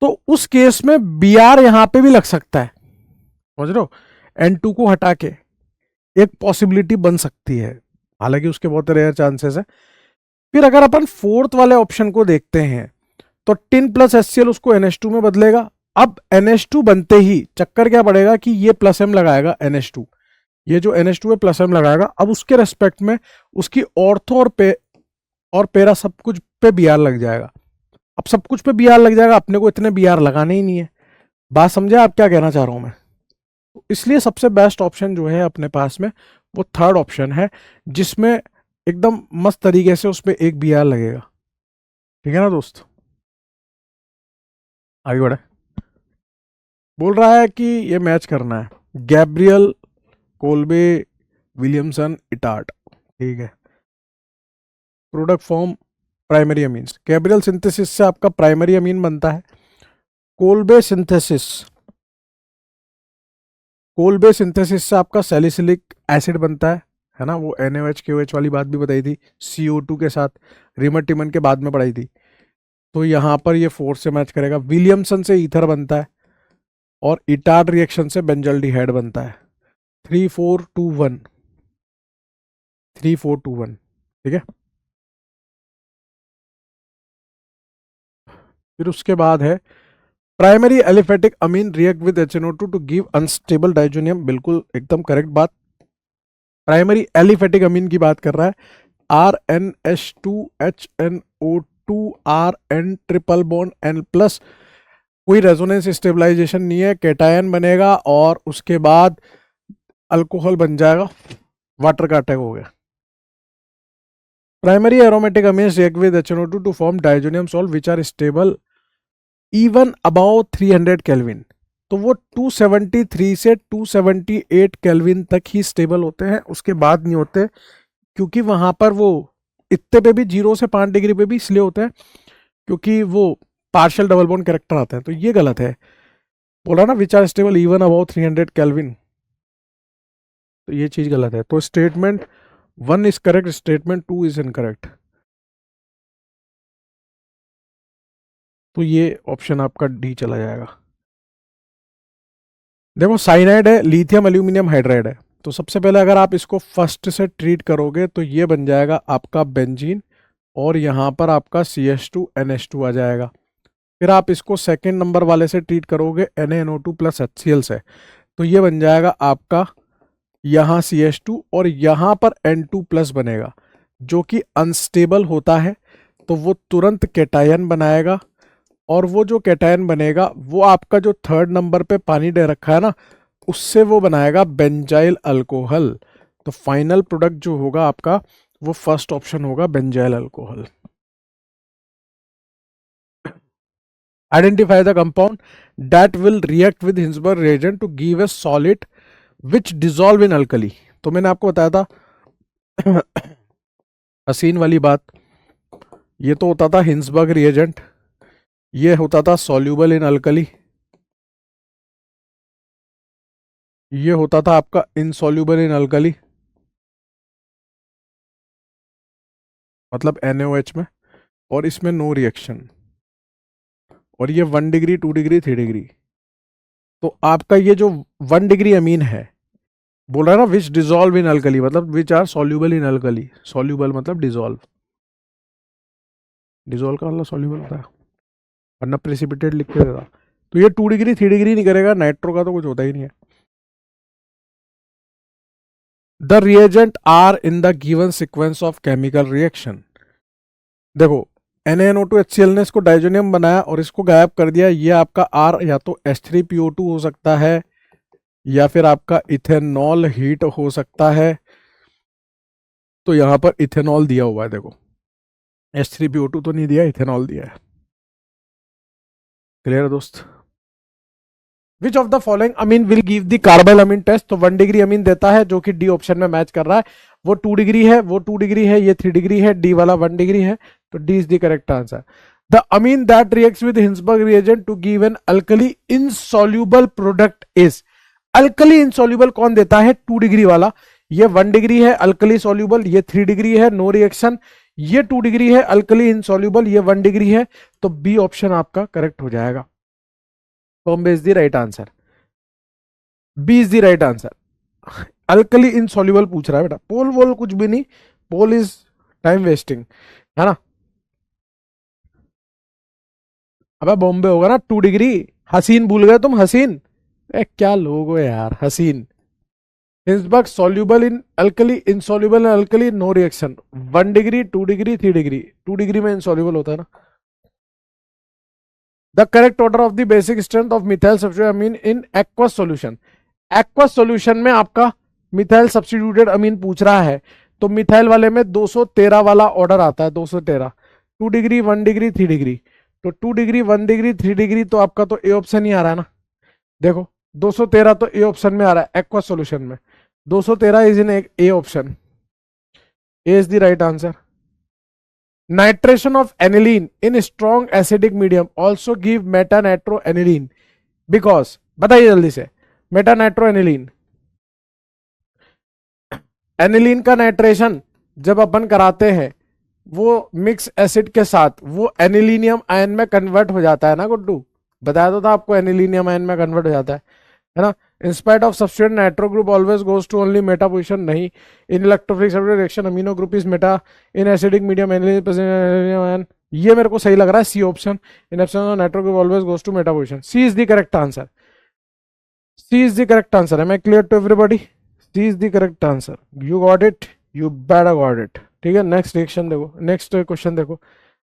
तो उस केस में Br यहां पे भी लग सकता है, समझ रहे हो? N2 को हटा के एक पॉसिबिलिटी बन सकती है, हालांकि उसके बहुत रेयर चांसेस है। फिर अगर अपन फोर्थ वाले ऑप्शन को देखते हैं तो टिन प्लस HCl उसको NH2 में बदलेगा। अब NH2 बनते ही चक्कर क्या पड़ेगा कि ये प्लस M लगाएगा NH2, ये जो NH2 है प्लस M लगाएगा। अब उसके रेस्पेक्ट में उसकी ऑर्थो और पेरा सब कुछ पे Br लग जाएगा। अब सब कुछ पे Br लग जाएगा, अपने को इतने Br लगाने ही नहीं है। बात समझे आप क्या कहना चाह रहा हूं मैं? तो इसलिए सबसे बेस्ट ऑप्शन जो है अपने पास में वो थर्ड ऑप्शन है, जिसमें एकदम मस्त तरीके से उसमें एक Br लगेगा, ठीक है ना दोस्त? आगे बढ़े। बोल रहा है कि ये मैच करना है, गैब्रियल, कोल्बे, विलियमसन, इटार्ट, ठीक है। Product form primary amines, Gabriel synthesis से आपका प्राइमरी अमीन बनता है। कोल्बे सिंथेसिस से आपका सैलिसिलिक एसिड बनता है ना? वो NaOH KOH वाली बात भी बताई थी, CO2 के साथ, रिमर टिमन के बाद में पढ़ाई थी। तो यहाँ पर ये 4 से मैच करेगा। विलियमसन से ईथर बनता है और इटार्ट रिएक्शन से बेंजल्डिहाइड बनता है। 3-4-2-1, 3-4-2-1, ठीक है। फिर उसके बाद है primary aliphatic amine react with HNO2 to give unstable diazonium, बिल्कुल एकदम करेक्ट बात। प्राइमरी एलिफेटिक अमीन की बात कर रहा है। RnH2HNO2 RN triple bond N plus, कोई रेजोनेंस स्टेबलाइजेशन नहीं है, कैटायन बनेगा और उसके बाद अल्कोहल बन जाएगा, वाटर का अटैक हो गया। Primary aromatic amines react with HNO2 to form diazonium salt which are stable even above 300 kelvin. तो वो 273 से 278 केल्विन तक ही स्टेबल होते हैं, उसके बाद नहीं होते, क्योंकि वहां पर वो इतने पे भी 0 से 5 डिग्री पे भी इसलिए होते हैं क्योंकि वो पार्शियल डबल बॉन्ड कैरेक्टर आते हैं। तो ये गलत है, बोला ना which are stable even above 300 kelvin, तो ये चीज गलत है। तो statement 1 is correct, statement 2 is incorrect. तो ये ऑप्शन आपका डी चला जाएगा। देखो साइनाइड है, लिथियम एल्यूमिनियम हाइड्राइड है, तो सबसे पहले अगर आप इसको फर्स्ट से ट्रीट करोगे तो ये बन जाएगा आपका बेंजीन, और यहाँ पर आपका CH2NH2 आ जाएगा। फिर आप इसको सेकेंड नंबर वाले से ट्रीट करोगे NaNO2 प्लस HCl से, तो ये बन जाएगा आपका यहाँ CH2 और यहाँ पर N2 प्लस बनेगा, जो कि अनस्टेबल होता है, तो वो तुरंत कैटायन बनाएगा, और वो जो कैटायन बनेगा वो आपका जो थर्ड नंबर पे पानी दे रखा है ना, उससे वो बनाएगा बेंजाइल अल्कोहल। तो फाइनल प्रोडक्ट जो होगा आपका वो फर्स्ट ऑप्शन होगा, benzyl alcohol. Identify the compound that will react with Hinsberg reagent to give a solid which dissolve in alkali. तो मैंने आपको बताया था हसीन वाली बात, ये तो होता था हिंसबर्ग रिएजेंट, ये होता था सॉल्यूबल इन अल्कली, ये होता था आपका इनसॉल्यूबल इन अल्कली, मतलब NaOH में, और इसमें नो रिएक्शन, और ये 1 डिग्री 2 डिग्री 3 डिग्री। तो आपका ये जो 1 डिग्री अमीन है, बोल रहा है ना विच डिजोल्व इन अल्कली, मतलब which are soluble in alkali, soluble मतलब डिजोल्व, डिजोल्व का मतलब सॉल्यूबल होता है, वरना प्रेसिपिटेट लिख के देता। तो ये 2 डिग्री 3 डिग्री नहीं करेगा, नाइट्रो का तो कुछ होता ही नहीं है। The reagent are in the given sequence of chemical reaction. देखो NaNO2 HCl ने इसको डाइजोनियम बनाया और इसको गायब कर दिया, ये आपका R या तो H3PO2 हो सकता है, या फिर आपका इथेनॉल हीट हो सकता है। तो यहां पर इथेनॉल दिया हुआ है, देखो H3PO2 तो नहीं दिया, इथेनॉल दिया है। क्लियर है दोस्त? Which of the following amine will give the carbyl amine test. तो 1 डिग्री अमीन देता है, जो कि डी ऑप्शन में मैच कर रहा है, वो 2 डिग्री है, वो 2 डिग्री है, ये 3 डिग्री है, डी वाला 1 डिग्री है, तो D is the correct answer. The amine that reacts with Hinsberg reagent to give an alkali insoluble product is. Alkali insoluble कौन देता है? 2 डिग्री वाला, ये 1 डिग्री है अल्कली सॉल्यूबल, ये 3 डिग्री है नो रिएक्शन, ये 2 डिग्री है अल्कली इनसॉल्यूबल, ये 1 डिग्री है, तो बी ऑप्शन आपका करेक्ट हो जाएगा। Bombay is the right answer, B is the right answer. Alkali insoluble पूछ रहा है बेटा, पोल वोल कुछ भी नहीं, पोल इज टाइम वेस्टिंग, है ना। अबे बॉम्बे होगा ना 2 डिग्री। हसीन भूल गए तुम, हसीन, क्या लोग हो यार, Haseen. Hinsberg soluble in alkali, insoluble in alkali, no reaction, 1 degree 2 degree 3 degree, 2 degree में इनसॉल्यूबल होता है ना। The correct order of the basic strength of methyl substituted amine in aqueous solution. Aqueous solution में आपका मिथाइल सब्स्टिट्यूटेड अमीन पूछ रहा है, तो मिथाइल वाले में 213 वाला ऑर्डर आता है, 213, 2 डिग्री 1 डिग्री 3 डिग्री, तो 2 डिग्री 1 डिग्री 3 डिग्री, तो आपका तो ए ऑप्शन ही आ रहा है ना। देखो 213 तो ए ऑप्शन में आ रहा है, एक्वस सॉल्यूशन में 213 is in A option, A is the right answer. Nitration of aniline in strong acidic medium also give meta-nitro aniline, because, बताइए जल्दी से, मेटानाइट्रो एनिलीन, एनिलीन का नाइट्रेशन जब अपन कराते हैं वो मिक्स एसिड के साथ वो एनिलीनियम आयन में कन्वर्ट हो जाता है ना गुड्डू, बताया तो था आपको, एनिलीनियम आयन में कन्वर्ट हो जाता है ना। In spite of substitute nitro group always goes to only meta position, नहीं, in electrophilic reaction amino group is meta, in acidic medium anilinium ion, ये मेरे को सही लग रहा है, C option, in absence of nitro group always goes to meta position, C is the correct answer, C is the correct answer. Am I clear to everybody? C is the correct answer, you got it, you better got it, ठीक है। Next reaction देखो, next question देखो,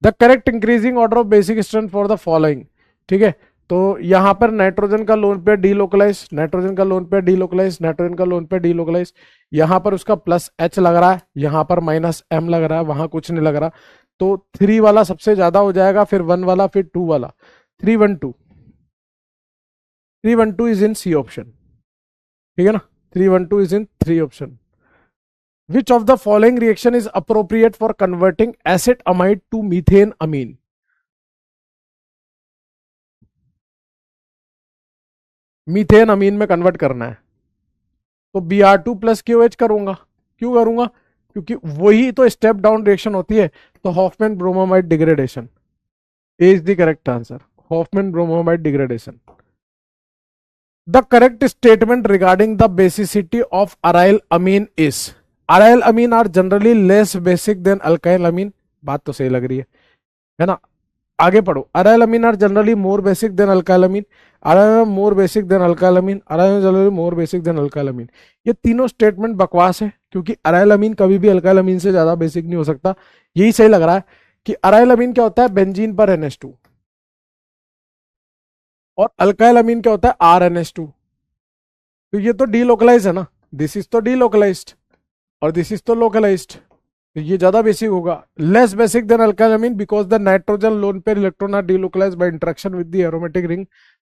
the correct increasing order of basic strength for the following, ठीक है। तो यहां पर nitrogen का लोन पेयर डीलोकलाइज, नाइट्रोजन का लोन पेयर डीलोकलाइज, नाइट्रोजन का लोन पेयर डीलोकलाइज। यहां पर उसका प्लस एच लग रहा है, यहां पर माइनस एम लग रहा है, वहां कुछ नहीं लग रहा। तो 3 वाला सबसे ज्यादा हो जाएगा, फिर 1 वाला, फिर 2 वाला। 312, 312 इज इन सी ऑप्शन, ठीक है ना। 312 is in 3 option. Which of the following reaction is appropriate for converting acid amide to methane amine? Methane amine में कन्वर्ट करना है, तो Br2 प्लस KOH करूंगा। क्यों करूंगा? क्योंकि वही तो स्टेप डाउन रिएक्शन होती है। तो Hofmann bromamide degradation is the correct answer, Hofmann bromamide degradation. The correct statement regarding the basicity of aryl amine is, aryl amine are generally less basic than alkyl amine. बात तो सही लग रही है ना। आगे पढ़ो। Aryl amine are generally more basic than alkyl amine, aryl more basic than alkyl amine, aryl generally more basic than alkyl amine. ये तीनों स्टेटमेंट बकवास है, क्योंकि अराइल अमीन कभी भी अल्काइल अमीन से ज्यादा बेसिक नहीं हो सकता। यही सही लग रहा है कि अराइल अमीन क्या होता है, बेंजीन पर NH2, और अल्काइल अमीन क्या होता है, RNH2। तो ये तो डीलोकलाइज है ना, दिस इज तो डीलोकलाइज्ड और दिस इज तो लोकलाइज्ड, तो ये ज्यादा बेसिक होगा। Less basic than alkyl amine because the nitrogen lone pair electron are delocalized by interaction with the aromatic ring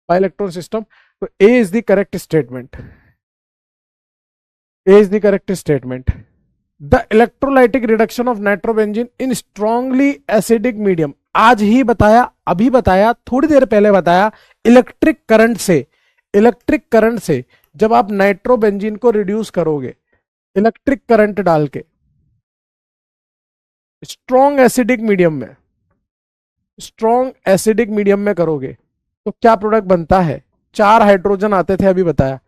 by electron system. तो A is the correct statement, A is the correct statement. The electrolytic reduction of nitrobenzene in strongly acidic medium, आज ही बताया, अभी बताया, थोड़ी देर पहले बताया। इलेक्ट्रिक करंट से, इलेक्ट्रिक करंट से जब आप नाइट्रोबेंजीन को रिड्यूस करोगे इलेक्ट्रिक करंट डाल के स्ट्रॉन्ग एसिडिक मीडियम में, स्ट्रॉन्ग एसिडिक मीडियम में करोगे, तो क्या प्रोडक्ट बनता है? 4 हाइड्रोजन आते थे, अभी बताया,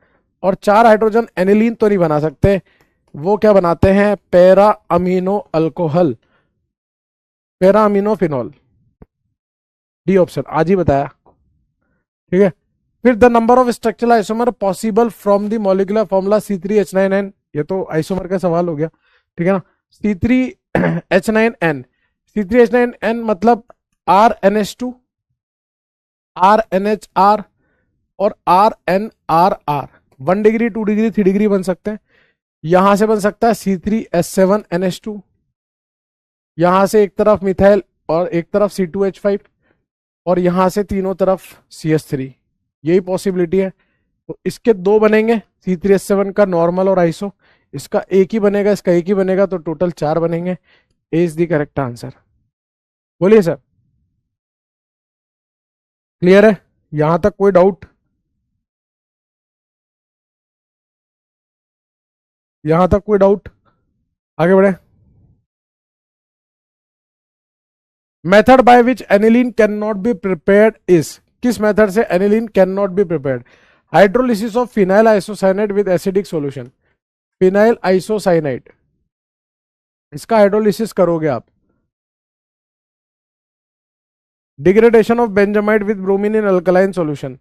और 4 हाइड्रोजन एनिलीन तो नहीं बना सकते, वो क्या बनाते हैं, para amino alcohol, para amino phenol. D option आज ही बताया, ठीक है। फिर the number of structural isomer possible from the molecular formula C3H9N, ये तो आइसोमर का सवाल हो गया, ठीक है ना। C3H9N, C3H9N मतलब RNH2, RNHR और RNRR। 1 डिग्री, 2 डिग्री, 3 डिग्री बन सकते हैं। यहां से बन सकता है C3H7NH2, यहां से एक तरफ मिथाइल और एक तरफ C2H5, और यहां से तीनों तरफ CH3, यही पॉसिबिलिटी है। तो इसके 2 बनेंगे, C3H7 का नॉर्मल और आइसो, इसका एक ही बनेगा, इसका एक ही बनेगा, तो टोटल 4 बनेंगे। ए इज द करेक्ट आंसर। बोलिए सर, क्लियर है? यहां तक कोई डाउट? यहां तक कोई डाउट? आगे बढ़े। Method by which aniline can not be prepared is, किस मेथड से aniline can not be prepared? Hydrolysis of phenyl isocyanide with acidic solution, phenyl isocyanide, इसका हाइड्रोलिसिस करोगे आप। Degradation of benzamide with bromine in alkaline solution,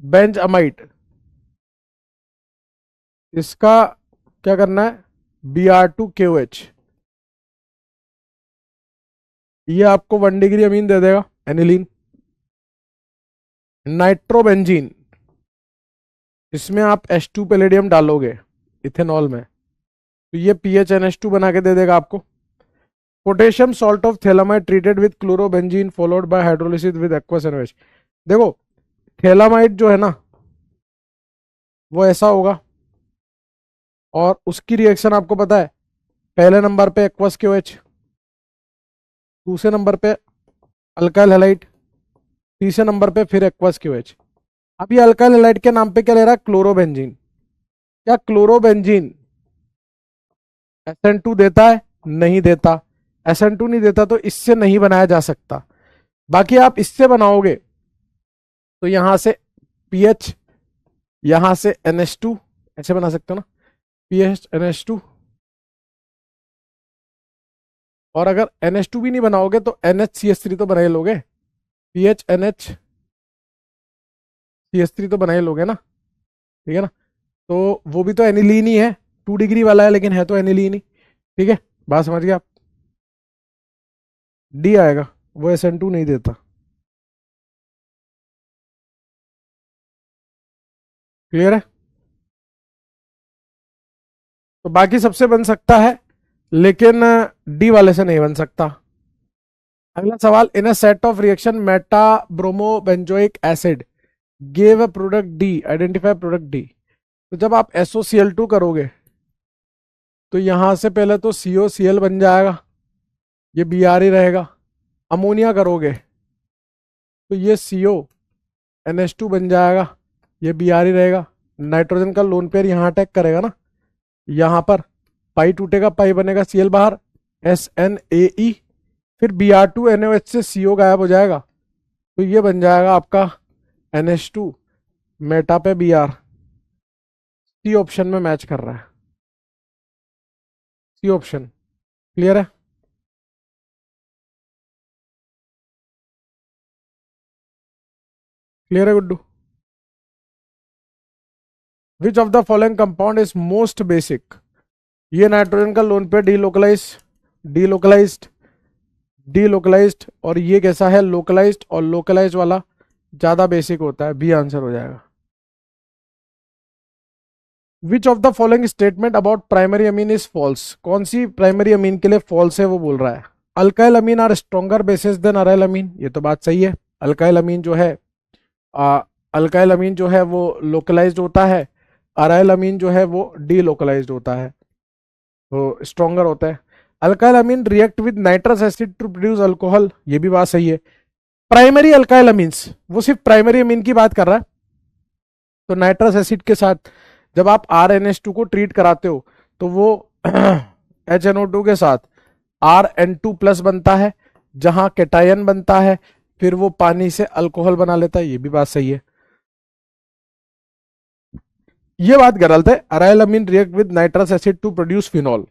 benzamide, इसका क्या करना है, Br2KOH, ये आपको 1 डिग्री अमीन दे देगा एनिलीन। नाइट्रोबेंजीन, इसमें आप H2 पैलेडियम डालोगे इथेनॉल में, तो ये PHNH2 बना के दे देगा आपको। Potassium salt of phthalimide treated with chlorobenzene followed by hydrolysis with aqueous NOH. देखो थैलामाइड जो है ना, वो ऐसा होगा, और उसकी रिएक्शन आपको पता है, पहले नंबर पे एक्वस KOH, दूसरे नंबर पे अल्काइल हैलाइड, तीसरे नंबर पे फिर एक्वस KOH। अब ये अल्काइल हैलाइड के नाम पे क्या ले रहा है, क्लोरोबेंजीन। क्या क्लोरोबेंजीन SN2 देता है? नहीं देता। SN2 नहीं देता तो इससे नहीं बनाया जा सकता। बाकी आप इससे बनाओगे तो यहां से PH, यहां से NH2, ऐसे बना सकते हो ना, PHNH2। और अगर NH2 भी नहीं बनाओगे तो NHCH3 तो बना ही लोगे, PHNH CH3 तो बना ही लोगे ना, ठीक है ना। तो वो भी तो एनिलीन ही है, 2 डिग्री वाला है लेकिन है तो एनिलीन ही, ठीक है। बात समझ गए आप? डी आएगा, वो SN2 नहीं देता। क्लियर है? तो बाकी सबसे बन सकता है, लेकिन डी वाले से नहीं बन सकता। अगला सवाल, in a set of reaction meta bromo benzoic acid give a product D, identify product D. तो जब आप SOCl2 करोगे तो यहां से पहले तो COCl बन जाएगा, ये Br ही रहेगा। अमोनिया करोगे तो ये CONH2 बन जाएगा, ये Br ही रहेगा। नाइट्रोजन का लोन पेयर यहाँ अटैक करेगा ना, यहाँ पर पाई टूटेगा, पाई बनेगा Cl बाहर, SNAE, फिर Br2NOH से CO गायब हो जाएगा, तो ये बन जाएगा आपका NH2, मेटा पे Br। सी ऑप्शन में मैच कर रहा है, सी ऑप्शन। क्लियर है? क्लियर है गुड्डू? विच of the following compound is most basic? ये नाइट्रोजन का लोन पेयर डीलोकलाइज्ड, डीलोकलाइज्ड, और ये कैसा है? लोकलाइज्ड, और लोकलाइज्ड वाला ज्यादा बेसिक होता है, बी आंसर हो जाएगा। Which of the following statement about primary amine is false? कौन सी प्राइमरी अमीन के लिए फॉल्स है वो बोल रहा है। Alkyl amine are stronger basis than aryl amine, ये तो बात सही है। अल्काइल अमीन जो है अल्काइल अमीन जो है वो लोकलाइज्ड होता है, अराइल अमीन जो है वो डीलोकलाइज्ड होता है, तो स्ट्रॉन्गर होता है। Alkyl amine react with nitrous acid to produce alcohol, ये भी बात सही है। प्राइमरी अल्काइल अमीन्स, वो सिर्फ प्राइमरी अमीन की बात कर रहा है, तो नाइट्रस एसिड के साथ जब आप RNH2 को ट्रीट कराते हो तो वो HNO2 के साथ RN2 प्लस बनता है, जहां केटायन बनता है, फिर वो पानी से अल्कोहल बना लेता है, ये भी बात सही है। ये बात गलत है, aryl amine react with nitrous acid to produce phenol.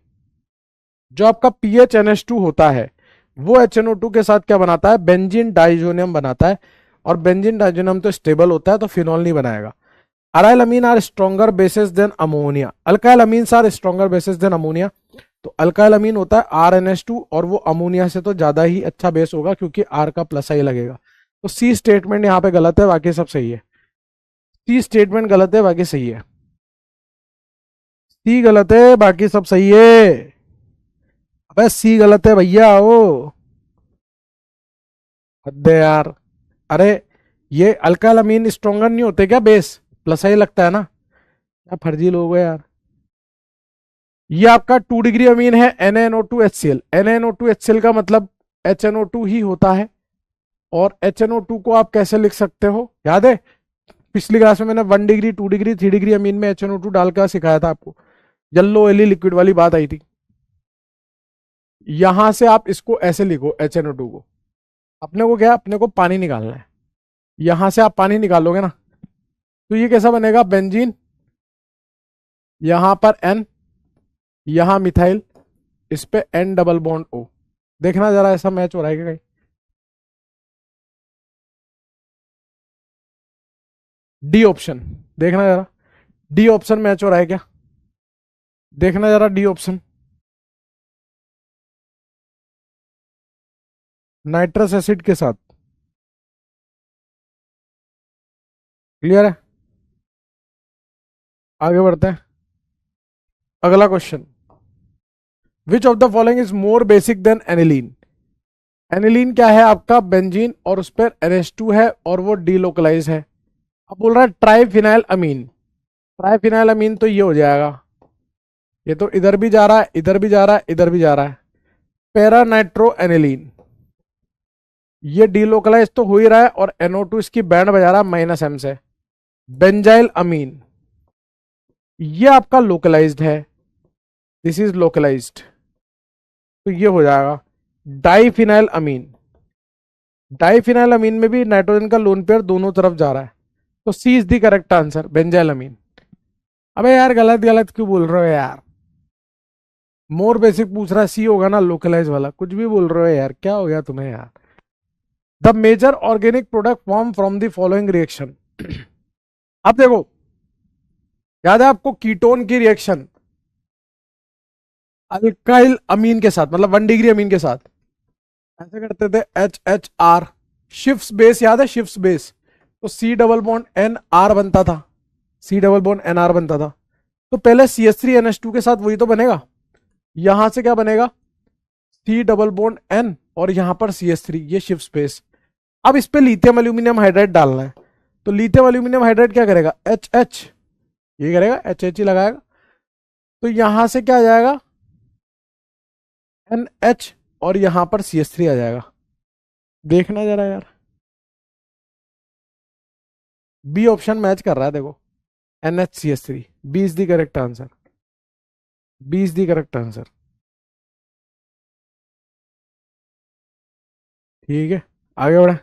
जो आपका PHNH2 होता है वो HNO2 के साथ क्या बनाता है? बेंजीन डाइजोनियम बनाता है, और बेंजीन डाइजोनियम तो स्टेबल होता है, तो फिनॉल नहीं बनाएगा। Aryl amine are stronger basis than ammonia, alkyl amines are stronger basis than ammonia, तो अल्काइल अमीन होता है RNH2, और वो अमोनिया से तो ज्यादा ही अच्छा बेस होगा, क्योंकि R का प्लस आई लगेगा। तो सी स्टेटमेंट यहाँ पे गलत है, बाकी सब सही है। सी स्टेटमेंट गलत है, बाकी सही है। सी गलत है, बाकी सब सही है। अबे सी गलत है भैया, ओ हद है यार। अरे ये अल्काइल अमीन स्ट्रॉन्गर नहीं होते क्या बेस? प्लस आई लगता है ना, क्या फर्जी लोग हो यार। ये आपका 2 डिग्री अमीन है NaNO2HCl, NaNO2HCl का मतलब HNO2 ही होता है, और HNO2 को आप कैसे लिख सकते हो, याद है पिछली क्लास में मैंने 1 डिग्री 2 डिग्री 3 डिग्री अमीन में HNO2 डालकर सिखाया था आपको, येलो ऑयली लिक्विड वाली बात आई थी। यहां से आप इसको ऐसे लिखो HNO2 को, अपने को क्या, अपने को पानी निकालना है, यहां से आप पानी निकालोगे ना, तो ये कैसा बनेगा? बेंजीन, यहां पर N, यहां मिथाइल, इस पे N डबल बॉन्ड O। देखना जरा ऐसा मैच हो रहा है क्या कहीं? डी ऑप्शन देखना जरा, डी ऑप्शन मैच हो रहा है क्या? देखना जरा डी ऑप्शन, नाइट्रस एसिड के साथ। क्लियर है? आगे बढ़ते हैं। अगला question, which of the following is more basic than aniline? Aniline क्या है? आपका बेंजीन, और उस पर NH2 है, और वो डीलोकलाइज है। अब बोल रहा है ट्राइफिनाइल अमीन, ट्राइफिनाइल अमीन तो ये हो जाएगा, ये तो इधर भी जा रहा है, इधर भी जा रहा है, इधर भी जा रहा है, पैरानाइट्रो एनिलीन। ये डीलोकलाइज तो हो ही रहा है, और NO2 इसकी बैंड बजा रहा है -M से। बेंजाइल अमीन, ये आपका लोकलाइज्ड है, दिस इज लोकलाइज्ड, तो ये हो जाएगा डाइफिनाइल अमीन। डाइफिनाइल अमीन में भी नाइट्रोजन का लोन पेयर दोनों तरफ जा रहा है, तो C is the correct answer, benzyl amine. अबे यार गलत गलत क्यों बोल रहे हो यार? मोर बेसिक पूछ रहा है, सी होगा ना लोकलाइज वाला, कुछ भी बोल रहे हो यार, क्या हो गया तुम्हें यार? The major organic product form from the following reaction. अब देखो, याद है आपको कीटोन की रिएक्शन अल्काइल अमीन के साथ, मतलब 1 डिग्री अमीन के साथ ऐसे करते थे, HHR, शिफ्स बेस, याद है शिफ्स बेस, तो C double bond N R बनता था, सी डबल बॉन्ड एनआर बनता था। तो पहले CH3NH2 के साथ वही तो बनेगा, यहां से क्या बनेगा, सी डबल बॉन्ड एन और यहां पर CH3, ये शिफ्ट स्पेस। अब इस पे लिथियम एल्यूमिनियम हाइड्राइड डालना है, तो लिथियम एल्यूमिनियम हाइड्राइड क्या करेगा, HH, ये करेगा HH ही लगाएगा। तो यहां से क्या आ जाएगा, NH, और यहां पर CH3 आ जाएगा। देखना जरा यार, बी ऑप्शन मैच कर रहा है देखो, NHCH3, B is the correct answer, B is the correct answer. ठीक है, आगे बढ़े।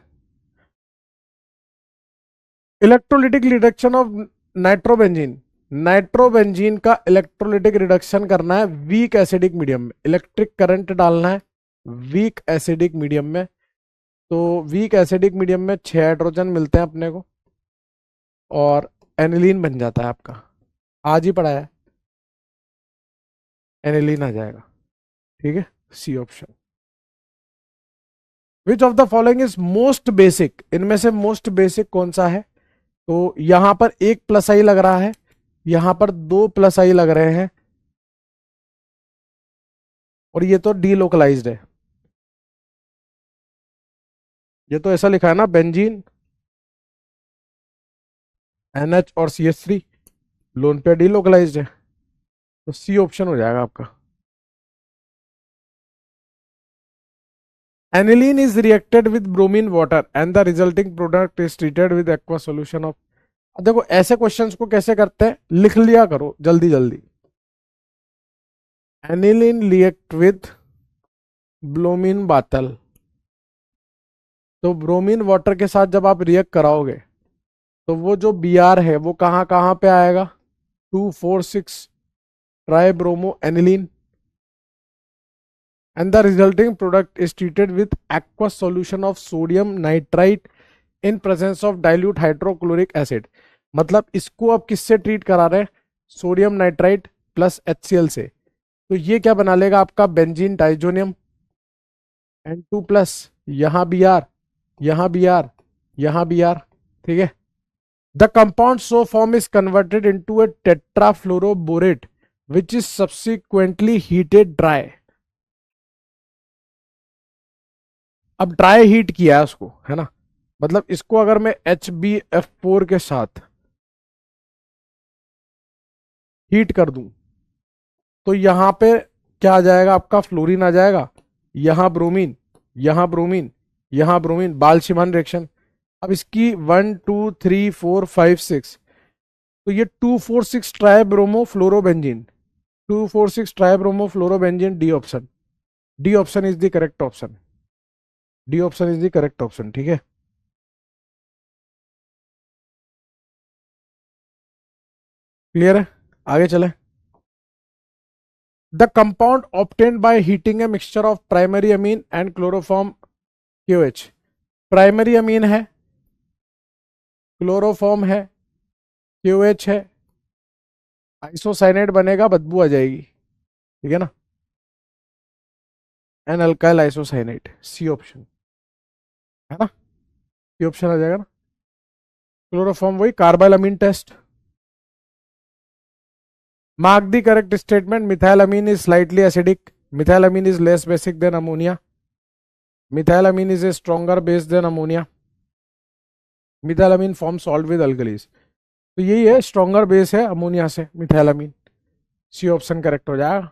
Electrolytic reduction of nitrobenzene, nitrobenzene का इलेक्ट्रोलिटिक रिडक्शन करना है वीक एसिडिक मीडियम में, इलेक्ट्रिक करंट डालना है वीक एसिडिक मीडियम में। तो वीक एसिडिक मीडियम में 6 हाइड्रोजन मिलते हैं अपने को और एनिलीन बन जाता है आपका, आज ही पढ़ा है, एनिलीन आ जाएगा। ठीक है, C option. Which of the following is most basic, इनमें से मोस्ट बेसिक कौन सा है। तो यहां पर एक प्लस आई लग रहा है, यहां पर 2 प्लस आई लग रहे हैं, और ये तो डीलोकलाइज्ड है। ये तो ऐसा लिखा है ना, बेंजीन, NH और CH3, लोन पे डीलोकलाइज्ड है, तो सी ऑप्शन हो जाएगा आपका। Aniline is reacted with bromine water and the resulting product is treated with aqua solution of. देखो ऐसे क्वेश्चंस को कैसे करते हैं, लिख लिया करो जल्दी जल्दी। एनिलीन रिएक्ट विद ब्रोमीन बातल, तो ब्रोमीन वाटर के साथ जब आप रिएक्ट कराओगे तो वो जो Br है वो कहाँ कहाँ पे आएगा, 2,4,6 try bromo aniline, and the resulting product is treated with aqueous solution of sodium nitrite in presence of dilute hydrochloric acid। मतलब इसको आप किससे ट्रीट करा रहे हैं, सोडियम नाइट्राइट प्लस HCl से। तो ये क्या बना लेगा आपका, बेंजीन डाइजोनियम N2 प्लस, यहाँ Br, यहाँ Br, यहाँ Br। ठीक है, the compound so form is converted into a tetrafluoroborate which is subsequently heated dry. अब ड्राई हीट किया है उसको, है ना, मतलब इसको अगर मैं HbF4 के साथ हीट कर दूं तो यहां पे क्या आ जाएगा आपका, फ्लोरीन आ जाएगा, यहां ब्रोमीन, यहां ब्रोमीन, यहां ब्रोमीन, बाल-शिमन रिएक्शन। अब इसकी 1 2 3 4 5 6, तो ये 2,4,6 try bromo fluorobenzene, 2,4,6 try bromo fluorobenzene, D option, D option is the correct option, D option is the correct option. ठीक है, क्लियर है, आगे चले। The compound obtained by heating a mixture of primary amine and chloroform KOH, primary amine है, chloroform है, KOH है, isocyanate बनेगा, बदबू आ जाएगी। ठीक है ना, N alkyl isocyanate, C option है ना, सी ऑप्शन आ जाएगा ना। क्लोरोफॉर्म वही carbyl amine test. Mark the correct statement, methyl amine is slightly acidic, methyl amine is less basic than ammonia, methyl amine is a stronger base than ammonia, methyl amine form salt with alkalis. तो यही है, stronger base है ammonia से methyl amine, C option correct हो जाएगा।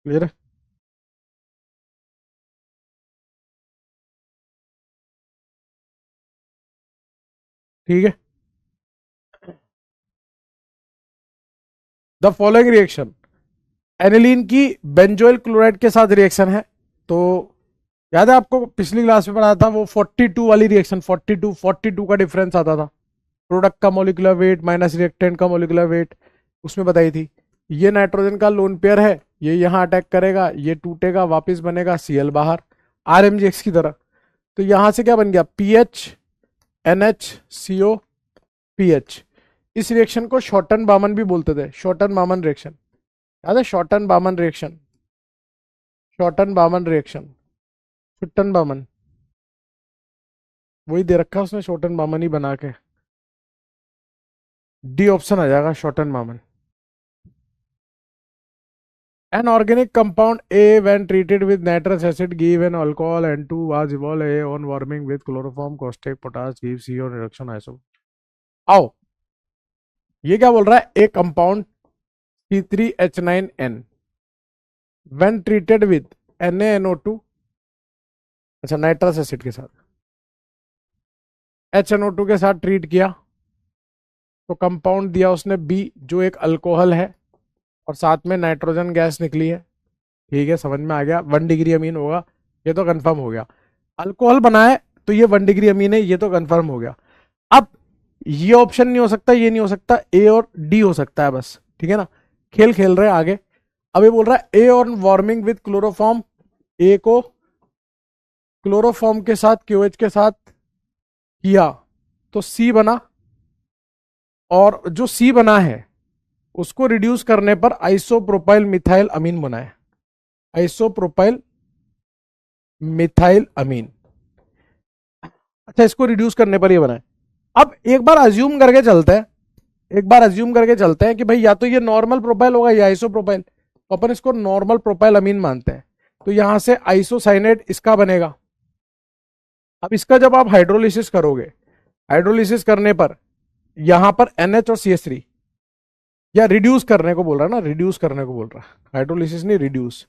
Clear है, ठीक है। द फॉलोइंग रिएक्शन, एनिलीन की बेंजोइल क्लोराइड के साथ रिएक्शन है। तो याद है आपको पिछली क्लास में पढ़ाया था वो 42 वाली रिएक्शन, 42 का डिफरेंस आता था, प्रोडक्ट का मोलिकुलर वेट माइनस रिएक्टेंट का मोलिकुलर वेट, उसमें बताई थी। ये नाइट्रोजन का लोन पेयर है, ये यहाँ अटैक करेगा, ये टूटेगा, वापस बनेगा Cl बाहर, RMGX की तरह। तो यहां से क्या बन गया, PH NH CO PH। इस रिएक्शन को शॉर्टन बामन भी बोलते थे, शॉर्टन बामन रिएक्शन, याद है, शॉर्टन बामन रिएक्शन, शॉर्टन बामन रिएक्शन, छुट्टन बामन, वही दे रखा है उसने, शॉर्टन बामन ही बना के। डी ऑप्शन आ जाएगा, shorten Maman. An organic compound A, when treated with nitrous acid, give an alcohol, and 2 was evolved A on warming with chloroform, caustic, potash, give C on reduction iso। आओ, ये क्या बोल रहा है? ए compound C3H9N when treated with NaNO2, अच्छा nitrous acid के साथ HNO2 के साथ ट्रीट किया तो कंपाउंड दिया उसने बी, जो एक अल्कोहल है और साथ में नाइट्रोजन गैस निकली है। ठीक है, समझ में आ गया, 1 डिग्री अमीन होगा, ये तो कंफर्म हो गया। अल्कोहल बना है तो ये 1 डिग्री अमीन है, ये तो कंफर्म हो गया। अब ये ऑप्शन नहीं हो सकता, ये नहीं हो सकता, ए और डी हो सकता है बस। ठीक है ना, खेल खेल रहे हैं आगे। अब ये बोल रहा है ए और वार्मिंग विद क्लोरोफॉर्म, ए को क्लोरोफॉर्म के साथ क्यूएच के साथ किया तो सी बना, और जो सी बना है उसको रिड्यूस करने पर आइसोप्रोपाइल मिथाइल अमीन बना है, आइसोप्रोपाइल मिथाइल अमीन। अच्छा, इसको रिड्यूस करने पर ये बना है। अब एक बार अज्यूम करके चलते हैं, एक बार अज्यूम करके चलते हैं कि भाई या तो ये नॉर्मल प्रोपाइल होगा या आइसोप्रोपाइल, तो अपन इसको नॉर्मल प्रोपाइल अमीन मानते हैं। तो यहां से आइसोसाइनेट इसका बनेगा। अब इसका जब आप हाइड्रोलिसिस करोगे, हाइड्रोलिसिस करने पर यहां पर NH और CH3, या रिड्यूस करने को बोल रहा है ना, रिड्यूस करने को बोल रहा है, हाइड्रोलिसिस नहीं रिड्यूस।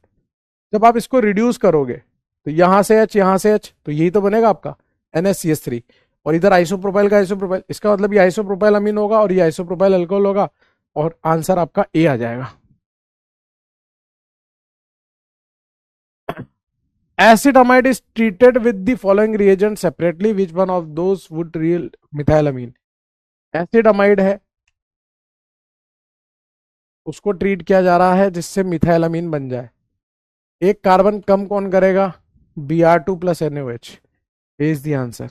जब आप इसको रिड्यूस करोगे तो यहां से H, यहां से H, तो यही तो बनेगा आपका NaCH3, और इधर आइसोप्रोपाइल का आइसोप्रोपाइल, इसका मतलब ये आइसोप्रोपाइल अमीन होगा और ये आइसोप्रोपाइल अल्कोहल होगा, और आंसर आपका ए आ जाएगा। Acetamide is treated with the following reagent separately, which one of those would yield methylamine? एसिडामाइड है, उसको ट्रीट किया जा रहा है जिससे मिथाइलामीन बन जाए। एक कार्बन कम कौन करेगा? Br2 plus NaOH is the answer.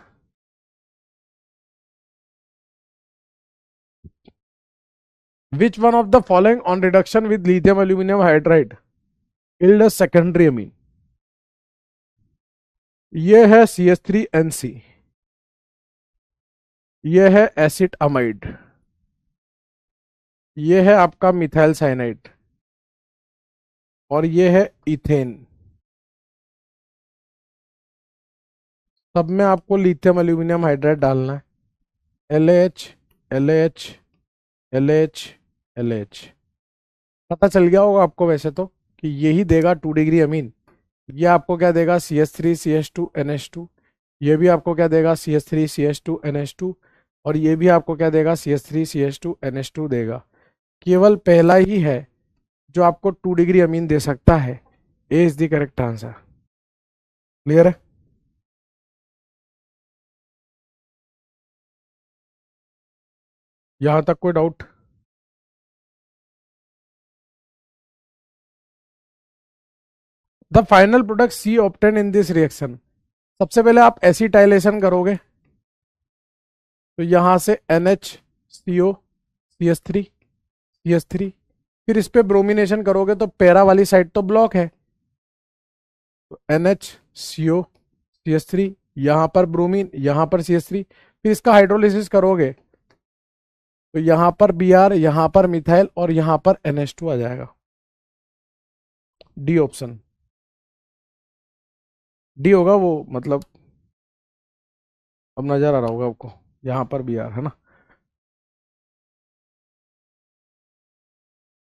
Which one of the following on reduction with lithium aluminium hydride yield a secondary amine? ये है CH3NC, ये है एसिड अमाइड, ये है आपका मिथाइल साइनाइड, और ये है इथेन। सब में आपको लिथियम एल्यूमिनियम हाइड्राइड डालना है। LaH, LaH, LaH, LaH। पता चल गया होगा आपको वैसे तो कि यही देगा 2 डिग्री अमीन। ये आपको क्या देगा? CH3CH2NH2। ये भी आपको क्या देगा? CH3CH2NH2। और ये भी आपको क्या देगा? CH3CH2NH2 देगा। केवल पहला ही है जो आपको 2 डिग्री अमीन दे सकता है। A is the correct answer. Clear है? यहां तक कोई doubt? The final product C obtain in this reaction. सबसे पहले आप एसिटाइलेशन करोगे तो यहां से NHCO, CH3, फिर इस पे ब्रोमिनेशन करोगे तो पैरा वाली साइड तो ब्लॉक है, तो NHCO, CH3, यहां पर ब्रोमीन, यहां पर CH3, फिर इसका हाइड्रोलिसिस करोगे तो यहां पर Br, यहां पर मिथाइल, और यहां पर NH2 आ जाएगा। डी ऑप्शन, डी होगा वो, मतलब अब नजर आ रहा होगा आपको, यहां पर Br है ना।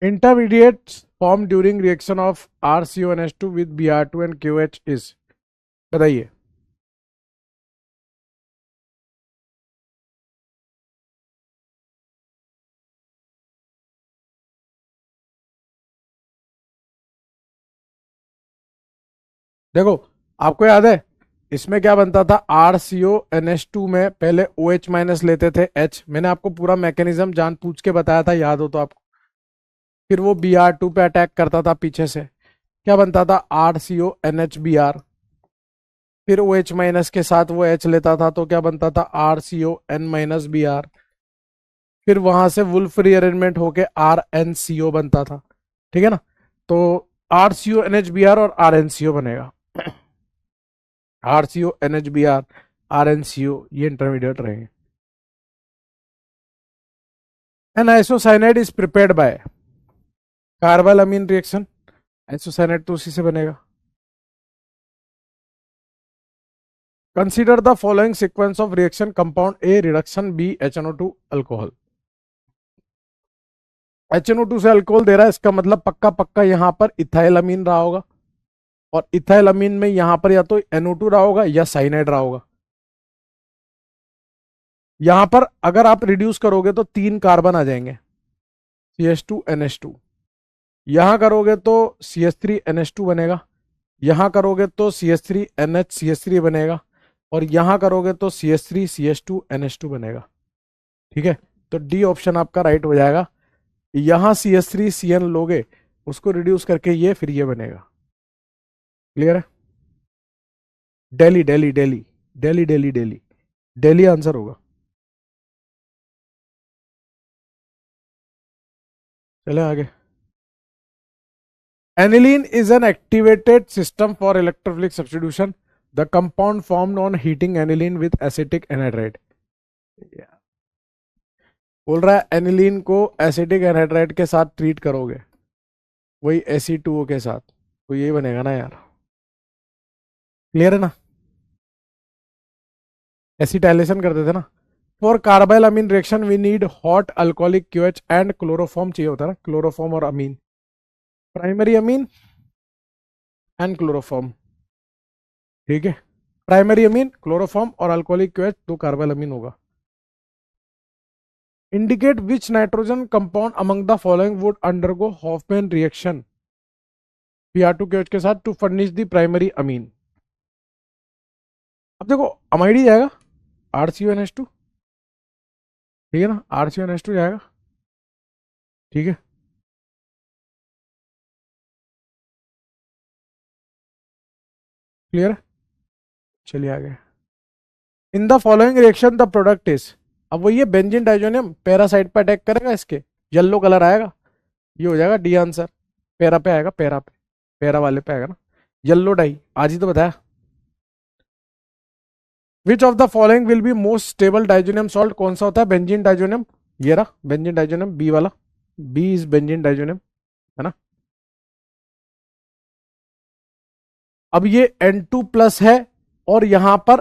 Intermediates formed during reaction of RCONH2 with Br2 and QH is, बताइए। देखो, आपको याद है इसमें क्या बनता था? RCONH2 में पहले OH माइनस लेते थे H, मैंने आपको पूरा मैकेनिज्म जान पूछ के बताया था, याद हो तो आपको। फिर वो Br2 पे अटैक करता था पीछे से, क्या बनता था? RCONHBr। फिर OH माइनस के साथ वो H लेता था तो क्या बनता था? RCON minus Br। फिर वहां से वुल्फ रीअरेंजमेंट होके RnCO बनता था। ठीक है ना, तो RCONHBr और RnCO बनेगा। RCONHBr, RnCO, ये इंटरमीडिएट रहेंगे। N isocyanide is prepared by carbyl amine reaction, isocyanide तो उसी से बनेगा। Consider the following sequence of reaction, compound A reduction, B HNO2 alcohol. HNO2 से अल्कोहल दे रहा है, इसका मतलब पक्का पक्का यहां पर इथाइल अमीन रहा होगा, और इथाइल अमीन में यहां पर या तो NO2 रहा होगा या साइनाइड रहा होगा। यहां पर अगर आप रिड्यूस करोगे तो 3 कार्बन आ जाएंगे, CH2 NH2। यहां करोगे तो CH3 NH2 बनेगा, यहां करोगे तो CH3 NH बनेगा, और यहां करोगे तो CH3 CH2 NH2 बनेगा। ठीक है, तो डी ऑप्शन आपका राइट हो जाएगा। यहां CH3 CN लोगे, उसको रिड्यूस करके ये फिर ये बनेगा। क्लियर है? Daily daily daily daily daily daily daily answer होगा। चले आगे। Aniline is an activated system for electrophilic substitution. The compound formed on heating aniline with acetic anhydride. बोल रहा है एनिलीन को एसिटिक एनहाइड्राइड के साथ ट्रीट करोगे, वही Ac2O के साथ, तो यही बनेगा ना यार। क्लियर है ना? एसिटाइलेशन करते थे ना। For carbyl amine reaction we need hot alcoholic KOH and chloroform चाहिए होता है ना, क्लोरोफॉर्म और amine, primary amine and chloroform. ठीक है, प्राइमरी अमीन, क्लोरोफॉर्म और अल्कोहलिक क्यूएच, तो कार्बाइल अमीन होगा। Indicate which nitrogen compound among the following would undergo Hofmann reaction Pr2 के साथ to furnish the primary amine. अब देखो अमाइड ही जाएगा, RCONH2। ठीक है ना, RCONH2 जाएगा। ठीक है, क्लियर है? चलिए आगे। इन the following reaction the product is, अब वो ये बेंजीन डाइजोनियम पैरासाइट पर अटैक करेगा, इसके येलो कलर आएगा, ये हो जाएगा डी आंसर। पैरा पे आएगा, पैरा पे, पैरा वाले पे आएगा ना, येलो डाई, आज ही तो बताया। विच of the following will be most stable diazonium salt, कौन सा होता है बेंजीन डाइजोनियम, ये रहा बेंजीन डाइजोनियम, बी वाला, बी इज बेंजीन डाइजोनियम, है ना। अब ये N2+ है और यहां पर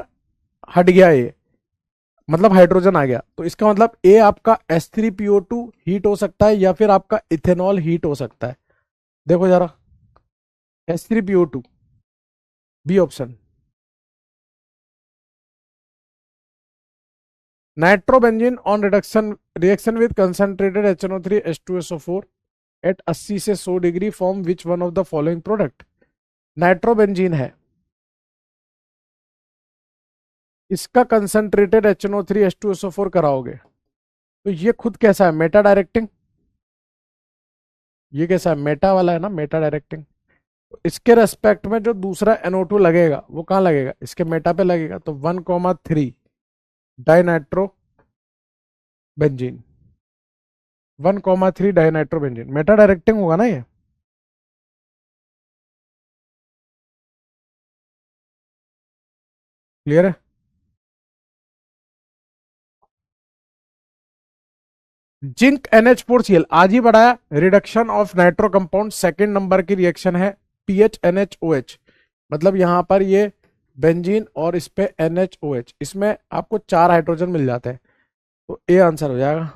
हट गया ये, मतलब हाइड्रोजन आ गया, तो इसका मतलब ए आपका H3PO2 हीट हो सकता है, या फिर आपका इथेनॉल हीट हो सकता है। देखो जरा, H3PO2, B option. Nitrobenzene on reduction reaction with concentrated HNO3 H2SO4 at 80 से 100 degree form which one of the following product. Nitrobenzene है, इसका कंसंट्रेटेड HNO3 H2SO4 कराओगे, तो ये खुद कैसा है, मेटा डायरेक्टिंग। ये कैसा है, मेटा वाला है ना, मेटा डायरेक्टिंग। तो इसके रेस्पेक्ट में जो दूसरा NO2 लगेगा वो कहाँ लगेगा, इसके मेटा पे लगेगा, तो 1,3 dinitro benzene, 1,3 dinitro benzene, Meta directing होगा ना ये। क्लियर है? जिंक NH4Cl आज ही बढ़ाया, reduction of nitro compound, second number की रिएक्शन है, PHNHOH, मतलब यहां पर ये बेंजीन और इस पे NHOH, इसमें आपको 4 हाइड्रोजन मिल जाते हैं, तो ए आंसर हो जाएगा।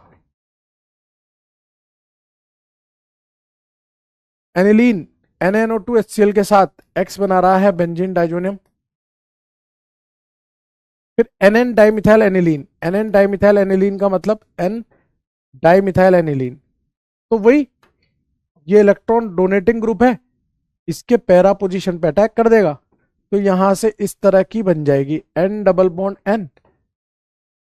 एनिलीन NaNO2HCl के साथ X बना रहा है बेंजीन डाइजोनियम, फिर NN dimethyl aniline, NN dimethyl aniline का मतलब N डाइमिथाइल एनिलीन, तो वही ये इलेक्ट्रॉन डोनेटिंग ग्रुप है, इसके पैरा पोजीशन पे अटैक कर देगा, तो यहां से इस तरह की बन जाएगी N डबल बॉन्ड N,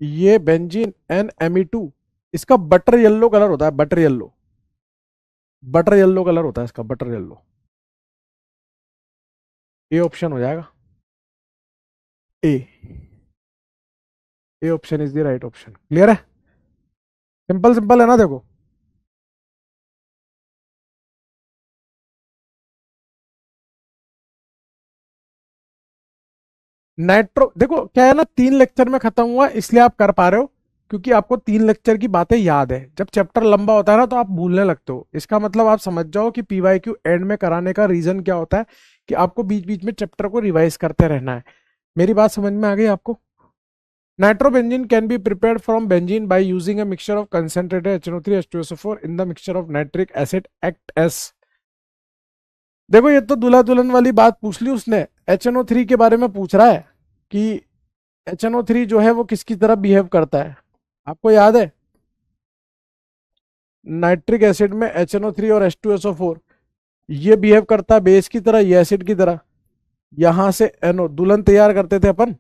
ये बेंजीन NMe2, इसका बटर येलो कलर होता है, butter yellow, butter yellow colour होता है इसका, बटर येलो। ए ऑप्शन हो जाएगा, A, A option is the right option. Clear है? सिंपल सिंपल है ना, देखो। नाइट्रो देखो क्या है ना, 3 लेक्चर में खत्म हुआ इसलिए आप कर पा रहे हो, क्योंकि आपको 3 लेक्चर की बातें याद है। जब चैप्टर लंबा होता है ना तो आप भूलने लगते हो। इसका मतलब आप समझ जाओ कि पीवाईक्यू एंड में कराने का रीजन क्या होता है, कि आपको बीच बीच में चैप्टर को रिवाइज करते रहना है। मेरी बात समझ में आ गई आपको? Nitrobenzene can be prepared from benzene by using a mixture of concentrated HNO3 H2SO4 in the mixture of nitric acid act S. देखो ये तो दूल्हा दुल्हन वाली बात पूछ ली उसने। HNO3 के बारे में पूछ रहा है कि HNO3 जो है वो किसकी तरह बिहेव करता है। आपको याद है नाइट्रिक एसिड में HNO3 और H2SO4 ये बिहेव करता है बेस की तरह, ये एसिड की तरह। यहां से NO दुल्हन तैयार करते थे अपन,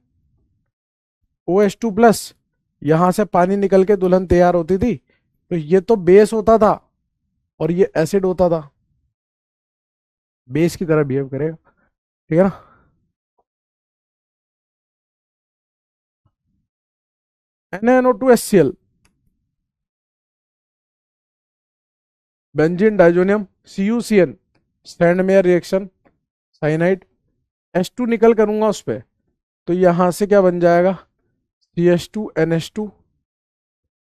OH2 प्लस, यहां से पानी निकल के दुल्हन तैयार होती थी। तो ये तो बेस होता था और ये एसिड होता था, बेस की तरह बिहेव करेगा। ठीक है ना? NaNO2HCl, benzene diazonium, CuCN, Sandmeyer reaction, cyanide, H2 nickel करूंगा उस पर, तो यहां से क्या बन जाएगा, CH2NH2,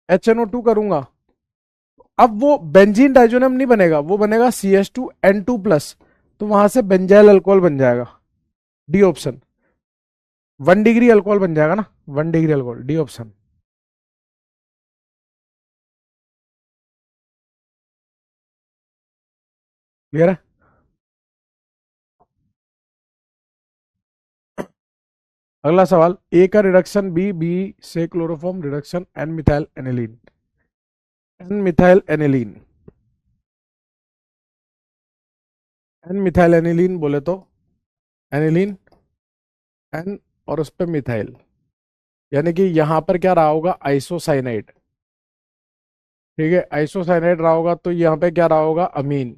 HNO2 करूंगा। अब वो बेंजीन डाइजोनियम नहीं बनेगा, वो बनेगा CH2N2 प्लस, तो वहां से बेंजाइल अल्कोहल बन जाएगा, डी ऑप्शन। 1 डिग्री अल्कोहल बन जाएगा ना, 1 degree alcohol, D option. Clear है? अगला सवाल, ए का रिडक्शन बी, बी से chloroform reduction N methyl aniline, N methyl aniline, N methyl aniline बोले तो एनिलीन एन और उस पर मिथाइल, यानी कि यहां पर क्या रहा होगा, आइसोसाइनाइड। ठीक है, आइसोसाइनाइड रहा होगा, तो यहाँ पे क्या रहा होगा, अमीन,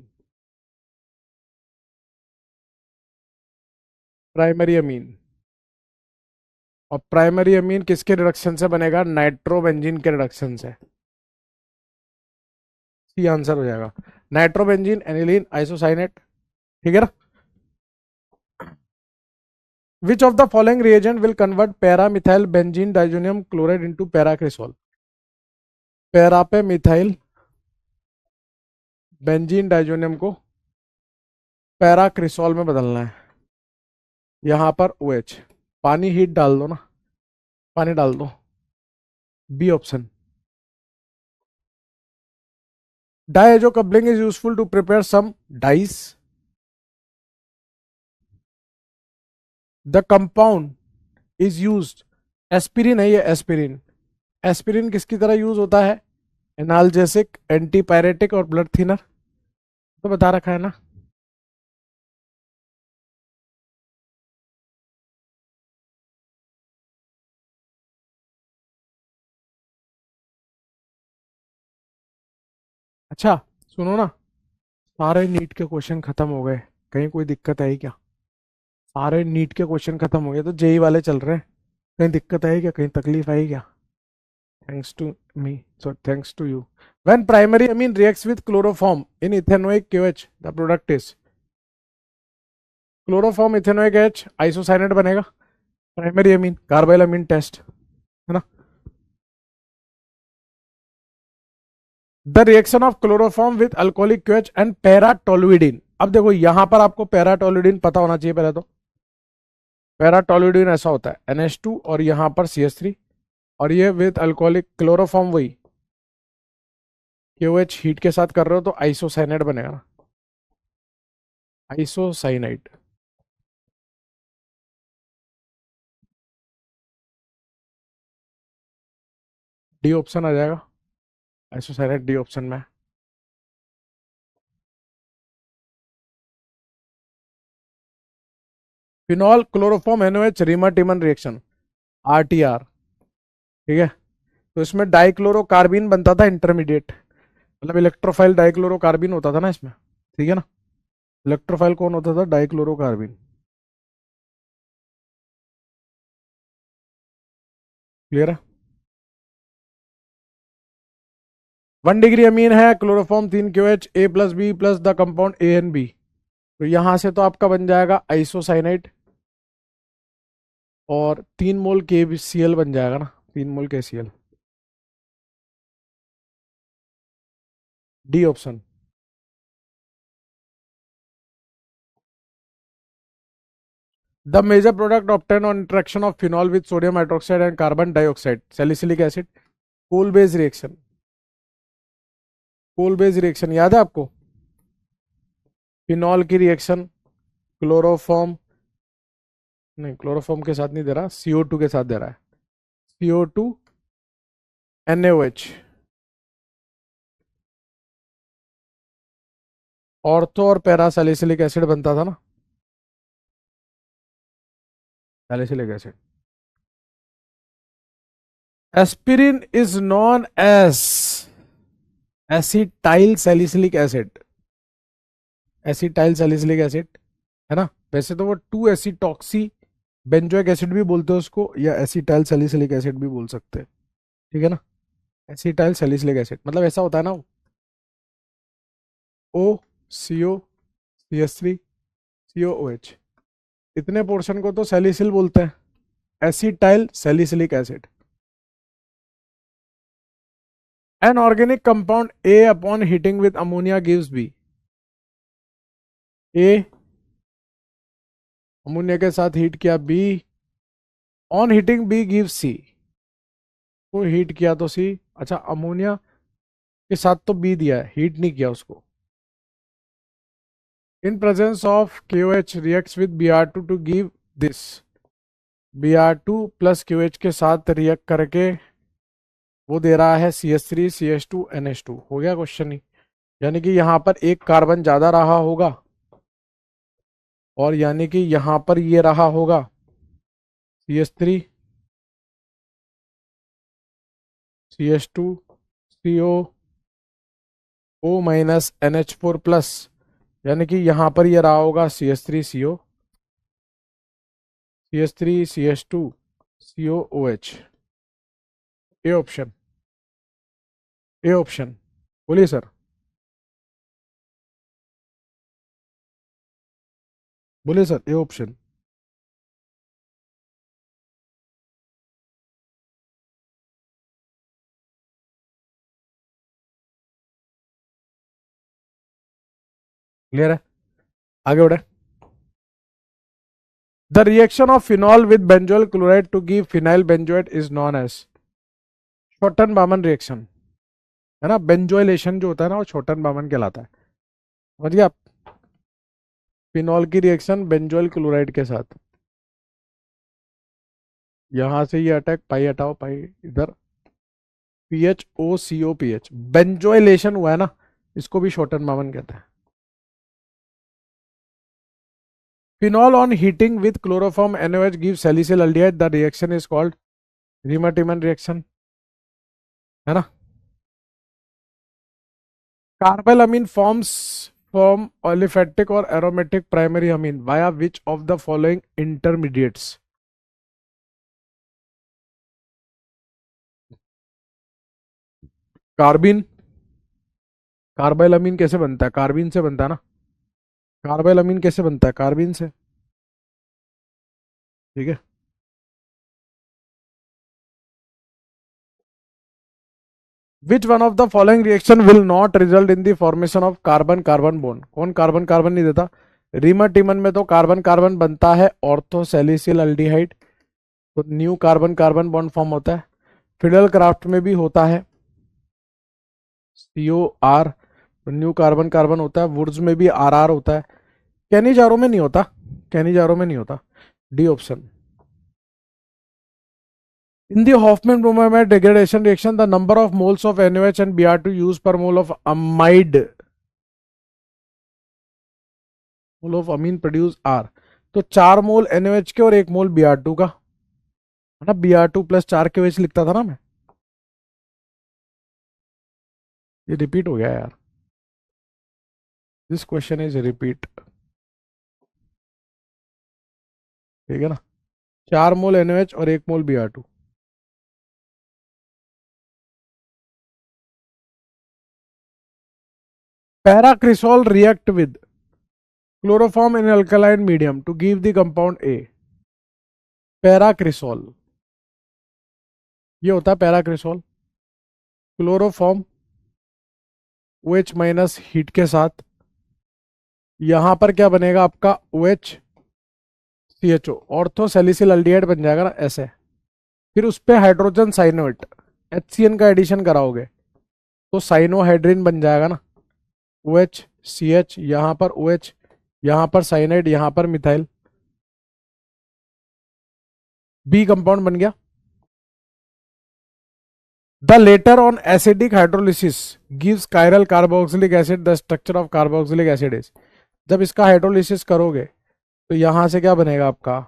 प्राइमरी अमीन। और प्राइमरी अमीन किसके रिडक्शन से बनेगा, नाइट्रोबेंजीन के रिडक्शन से। सी आंसर हो जाएगा, नाइट्रोबेंजीन एनिलीन आइसोसाइनेट। ठीक है ना? Which of the following reagent will convert para methyl benzene diazonium chloride into paracresol. Para पे मिथाइल बेंजीन डाइजोनियम को पैराक्रिसोल में बदलना है। यहां पर OH, पानी हीट डाल दो ना, पानी डाल दो, B option. Diazo coupling is useful to prepare some dyes. The compound is used, aspirin है ये, एस्पिरिन। एस्पिरिन किसकी तरह यूज होता है, एनाल्जेसिक, एंटीपायरेटिक और ब्लड थिनर, तो बता रखा है ना। अच्छा सुनो ना, सारे नीट के क्वेश्चन खत्म हो गए, कहीं कोई दिक्कत आई क्या? सारे नीट के क्वेश्चन खत्म हो गए, तो जेई वाले चल रहे हैं, कहीं दिक्कत आई क्या, कहीं तकलीफ आई क्या? Thanks to me, so thanks to you. When primary amine reacts with chloroform in ethanoic KOH the product is, chloroform ethanoic H isocyanate बनेगा, primary amine carbyl amine test, है ना। The reaction of chloroform with alcoholic क्वेच and paratoluidine. अब देखो यहां पर आपको पैराटोलुइडिन पता होना चाहिए पहले तो। पैराटोलुइडिन ऐसा होता है NH2 और यहां पर CH3, और ये विद अल्कोहलिक क्लोरोफॉर्म वही KOH हीट के साथ कर रहे हो तो आइसोसाइनाइड बनेगा ना, आइसोसाइनाइड। डी ऑप्शन आ जाएगा, आइसोसाइनाइड डी ऑप्शन में। Phenol chloroform NOH Reimer Tiemann reaction, RTR। ठीक है, तो इसमें डाइक्लोरोकार्बिन बनता था इंटरमीडिएट, मतलब इलेक्ट्रोफाइल डाइक्लोरोकार्बिन होता था ना इसमें। ठीक है ना, इलेक्ट्रोफाइल कौन होता था, डाइक्लोरोकार्बिन। क्लियर है? 1 डिग्री अमीन है, chloroform 3 KOH, A plus B plus the compound ANB, तो यहां से तो आपका बन जाएगा आइसोसाइनाइड, और 3 मोल KCl बन जाएगा ना, 3 mole KCl। D option. The major product obtain on interaction of phenol with sodium hydroxide and carbon dioxide salicylic acid. Kolbe's reaction. Kolbe's reaction याद है आपको? फिनॉल की रिएक्शन क्लोरोफॉर्म, नहीं chloroform के साथ नहीं दे रहा, CO2 के साथ दे रहा है। CO2 NaOH। ऑर्थो और पैरा सैलिसिलिक एसिड बनता था ना, salicylic acid. Aspirin is known as acetyl salicylic acid. Acetyl salicylic acid है ना, वैसे तो वो 2 एसिटॉक्सी बेंजोइक एसिड भी बोलते हैं उसको, या एसिटाइल सैलिसिलिक एसिड भी बोल सकते हैं, ठीक है ना। एसिटाइल सैलिसिलिक एसिड मतलब ऐसा होता है ना, O CO CH3 COOH, इतने पोर्शन को तो सैलिसिल बोलते हैं, acetyl salicylic acid. N organic compound A upon heating with ammonia gives B। A ammonia के साथ हीट किया, B on heating B gives C। को हीट किया तो C, अच्छा अमोनिया के साथ तो B दिया है, हीट नहीं किया उसको। In presence of KOH reacts with Br2 to give this. Br2 plus QH के साथ रिएक्ट करके वो दे रहा है CH3CH2NH2। हो गया क्वेश्चन ही, यानी कि यहां पर एक कार्बन ज्यादा रहा होगा, और यानी कि यहां पर ये रहा होगा CH3CH2CO माइनस NH4 प्लस, यानी कि यहां पर ये रहा होगा CH3COCH। A option, A option, बोलिए सर, बोलिए सर, ए ऑप्शन। क्लियर है, आगे बढ़े। The reaction of phenol with benzoyl chloride to give phenyl benzoate is known as Schotten Baumann reaction, है ना। बेंजोइलेशन जो होता है ना वो छोटन बामन कहलाता है, समझिए आप। फिनॉल की रिएक्शन बेंजोइल क्लोराइड के साथ, यहां से ये अटैक, पाई हटाओ, पाई इधर, PHOCOPH बेंजोइलेशन हुआ है ना, इसको भी छोटन बामन कहते हैं। Phenol on heating with chloroform NaOH give salicyl aldehyde, the reaction is called Reimer Tiemann reaction, है ना। Carbyl amine forms form aliphatic और aromatic primary amine via which of the following intermediates. Carbene, carbyl amine कैसे बनता है? कार्बिन से बनता है ना। कार्बाइल अमीन कैसे बनता है? कार्बिन से, ठीक है। विच one of the following reaction will not result in the formation of carbon carbon bond? कौन कार्बन कार्बन नहीं देता? रीमा टीमन में तो कार्बन कार्बन बनता है ऑर्थो सैलिसिल अल्डिहाइड, तो new carbon carbon bond form होता है। फिडेल क्राफ्ट में भी होता है COR, तो न्यू कार्बन कार्बन होता है। वुड्स में भी RR होता है। कैनिजारो में नहीं होता, कैनिजारो में नहीं होता, D option. In the Hoffman-Bromomer degradation reaction, the number of moles of NaOH and Br2 used per mole of amide, mole of amine produce R। तो 4 मोल NaOH के और 1 मोल Br2 का, है ना। Br2 प्लस 4 KOH लिखता था ना मैं, ये रिपीट हो गया यार, दिस क्वेश्चन इज रिपीट, ठीक है ना। 4 मोल NaOH और 1 mole Br2। Paracresol react with chloroform in alkaline medium to give the compound A। Paracresol, ये होता है paracresol. Chloroform O H minus heat के साथ, यहां पर क्या बनेगा आपका O H C H O, ortho salicyl aldehyde बन जाएगा ना ऐसे। फिर उस पे hydrogen cyanide H C N का एडिशन कराओगे तो साइनोहाइड्रिन बन जाएगा ना, ओ एच सी एच, यहाँ पर ओ एच, यहाँ पर साइनाइड, यहाँ पर मिथाइल, बी कंपाउंड बन गया। The later on acidic hydrolysis gives chiral carboxylic acid, the structure of carboxylic acid is. जब इसका हाइड्रोलिसिस करोगे तो यहां से क्या बनेगा आपका,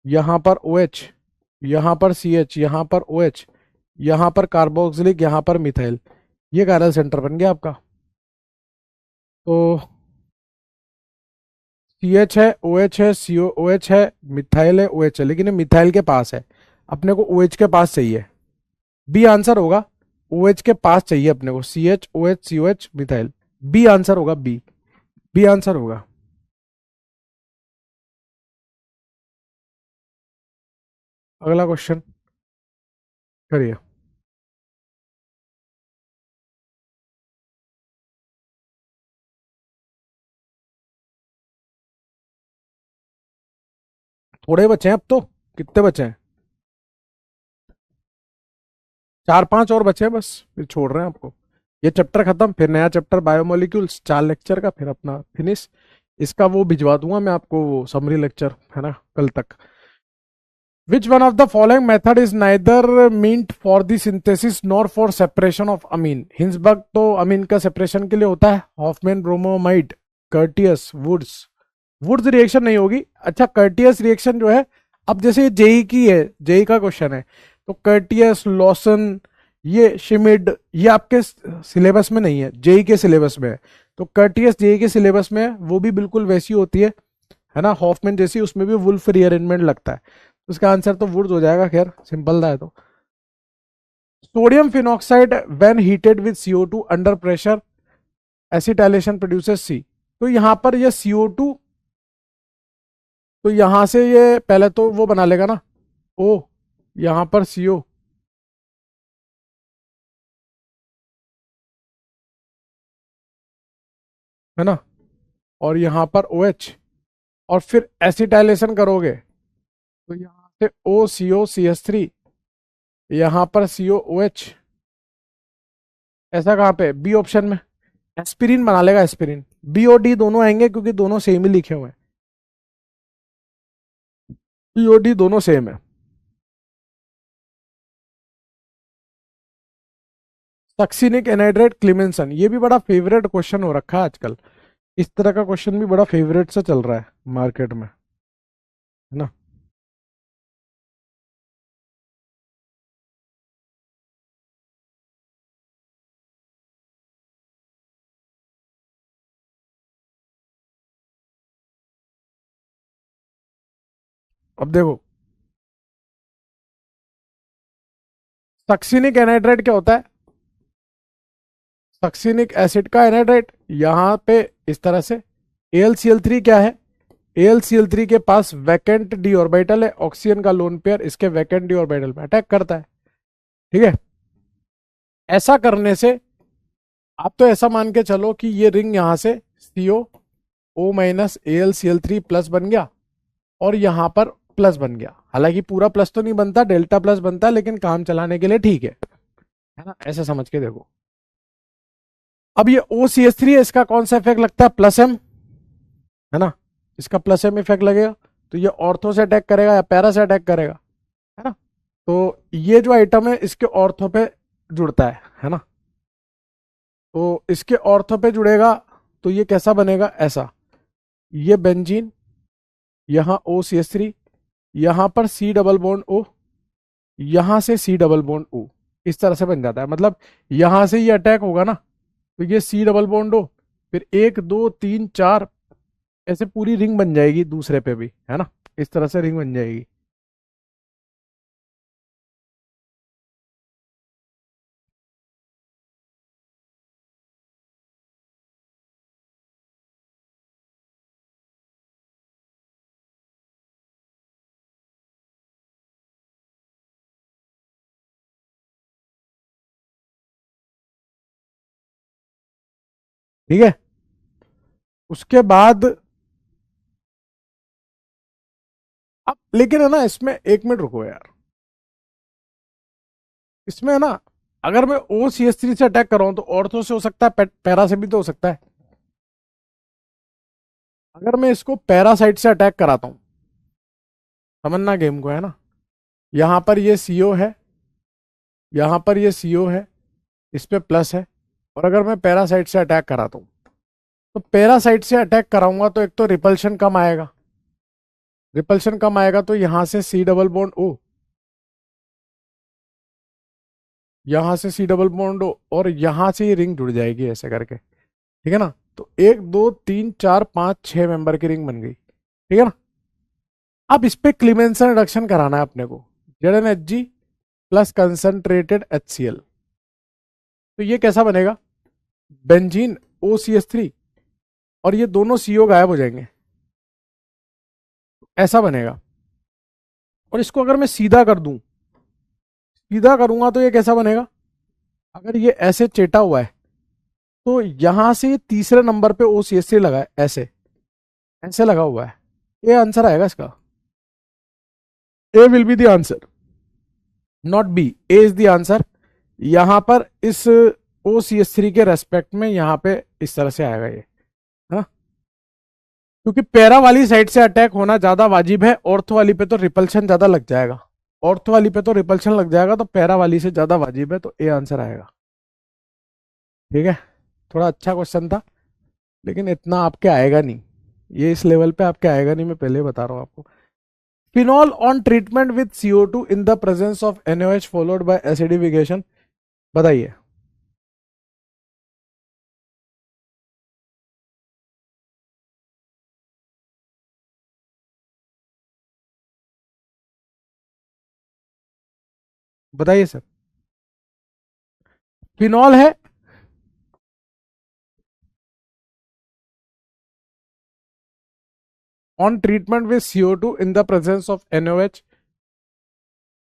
यहाँ पर ओ एच, यहाँ पर सी एच, यहाँ पर ओ एच, यहाँ पर कार्बोक्सिलिक, यहाँ पर मिथाइल, ये कायरल सेंटर बन गया आपका। तो सी एच है, ओ एच है, सी ओ एच है, मिथाइल है, ओ एच है, लेकिन ये मिथाइल के पास है, अपने को ओ एच के पास चाहिए। बी आंसर होगा, ओ एच के पास चाहिए अपने को, C H O H C O H methyl, B answer होगा, बी, बी आंसर होगा। अगला क्वेश्चन करिए। थोड़े बचे हैं अब तो, कितने बचे हैं, चार पांच और बचे हैं बस, फिर छोड़ रहे हैं आपको। ये चैप्टर खत्म, फिर नया चैप्टर बायोमोलिक्यूल्स, 4 लेक्चर का, फिर अपना फिनिश। इसका वो भिजवा दूंगा मैं आपको, वो समरी लेक्चर है ना, कल तक। Which one of the following method is neither meant for the synthesis nor for separation of amine? Hinsberg तो अमीन का सेपरेशन के लिए होता है, Hofmann bromamide, Curtius, Wurtz. Wurtz reaction नहीं होगी। अच्छा, कर्टियस रिएक्शन जो है, अब जैसे ये जेई की है, जेई का क्वेश्चन है, तो कर्टियस, लॉसन, ये शिमिड, ये आपके सिलेबस में नहीं है, जेई के सिलेबस में है। तो कर्टियस जेई के सिलेबस में है, वो भी बिल्कुल वैसी होती है ना, हॉफमैन जैसी, उसमें भी वुल्फ रीअरेंजमेंट लगता है। उसका आंसर तो वुड्स हो जाएगा, खैर सिंपल था है तो। Sodium phenoxide when heated with CO2 under pressure acetylation produces C. तो यहां पर ये CO2, तो यहां से ये पहले तो वो बना लेगा ना ओ, यहां पर CO, है ना, और यहां पर OH, और फिर एसिटाइलेशन करोगे तो यहां से OCO CH3, यहां पर COOH, ऐसा कहां पे, बी ऑप्शन में एस्पिरिन बना लेगा, एस्पिरिन। बी और डी दोनों आएंगे क्योंकि दोनों सेम ही लिखे हुए हैं, बी और डी दोनों सेम है। सक्सिनिक एनहाइड्रेट क्लिमेंसन, ये भी बड़ा फेवरेट क्वेश्चन हो रखा है आजकल, इस तरह का क्वेश्चन भी बड़ा फेवरेट से चल रहा है मार्केट में, है ना। अब देखो, सक्सिनिक एनहाइड्रेट क्या होता है, सक्सिनिक एसिड का एनहाइड्रेट, यहाँ पे इस तरह से। AlCl3 क्या है, AlCl3 के पास वैकेंट डी ऑर्बिटल है, ऑक्सीजन का लोन पेयर इसके वैकेंट डी ऑर्बिटल में अटैक करता है, ठीक है। ऐसा करने से आप तो ऐसा मान के चलो कि ये रिंग यहां से CO O minus AlCl3 plus बन गया, और यहां पर प्लस बन गया, हालांकि पूरा प्लस तो नहीं बनता, डेल्टा प्लस बनता है, लेकिन काम चलाने के लिए ठीक है ना, ऐसे समझ के देखो। अब ये OCH3 है, इसका कौन सा इफेक्ट लगता है, प्लस एम, है ना, इसका प्लस एम इफेक्ट लगेगा, तो ये ऑर्थो से अटैक करेगा या पैरा से अटैक करेगा, है ना। तो ये जो आइटम है इसके ऑर्थो पे जुड़ता है ना, तो इसके ऑर्थो पे जुड़ेगा, तो ये कैसा बनेगा, ऐसा, ये बेंजीन, यहाँ OCH3, यहाँ पर C डबल बॉन्ड O, यहां से C डबल बॉन्ड O, इस तरह से बन जाता है, मतलब यहां से ये अटैक होगा ना, तो ये C डबल बॉन्ड O, फिर 1 2 3 4, ऐसे पूरी रिंग बन जाएगी दूसरे पे भी, है ना, इस तरह से रिंग बन जाएगी। ठीक है। उसके बाद अब लेकिन है ना, इसमें 1 मिनट रुको यार, इसमें है ना, अगर मैं ओ सी एस थ्री से अटैक कर रहा हूं तो ऑर्थो से हो सकता है, पैरा से भी तो हो सकता है। अगर मैं इसको पैरा साइड से अटैक कराता हूं, समझना गेम को, है ना, यहां पर ये सीओ है, यहां पर ये सीओ है, इस पे प्लस है, और अगर मैं पैरा साइड से अटैक कराता हूं, तो पैरा साइड से अटैक कराऊंगा तो एक तो रिपल्शन कम आएगा, रिपल्शन कम आएगा तो यहां से सी डबल बॉन्ड ओ, यहां से सी डबल बॉन्ड ओ, और यहां से ये रिंग जुड़ जाएगी ऐसे करके, ठीक है ना। तो 1 2 3 4 5 6 मेंबर की रिंग बन गई, ठीक है ना। अब इस पे क्लीमेंसन रिडक्शन कराना है अपने को, ZnHg प्लस कंसंट्रेटेड HCl। तो ये कैसा बनेगा, बेंजीन OCH3, और ये दोनों CO गायब हो जाएंगे, ऐसा बनेगा। और इसको अगर मैं सीधा कर दूं, सीधा करूंगा तो ये कैसा बनेगा, अगर ये ऐसे चेटा हुआ है तो यहां से ये तीसरे नंबर पे OCH3 लगा है, ऐसे ऐसे लगा हुआ है, ये आंसर आएगा इसका। A will be the answer, not B, A is the answer. यहां पर इस OCH3 के रेस्पेक्ट में यहां पे इस तरह से आएगा ये, हाँ, क्योंकि पैरा वाली साइड से अटैक होना ज्यादा वाजिब है, ऑर्थो वाली पे तो रिपल्शन ज्यादा लग जाएगा, ऑर्थो वाली पे तो रिपल्शन लग जाएगा, तो पैरा वाली से ज्यादा वाजिब है, तो ए आंसर आएगा। ठीक है, थोड़ा अच्छा क्वेश्चन था, लेकिन इतना आपके आएगा नहीं, ये इस लेवल पे आपके आएगा नहीं, मैं पहले बता रहा हूं आपको। Phenol on treatment with CO2 in the presence of NaOH followed by acidification, बताइए। बताइए सर, फिनॉल है, on treatment with CO2 in the presence of NaOH,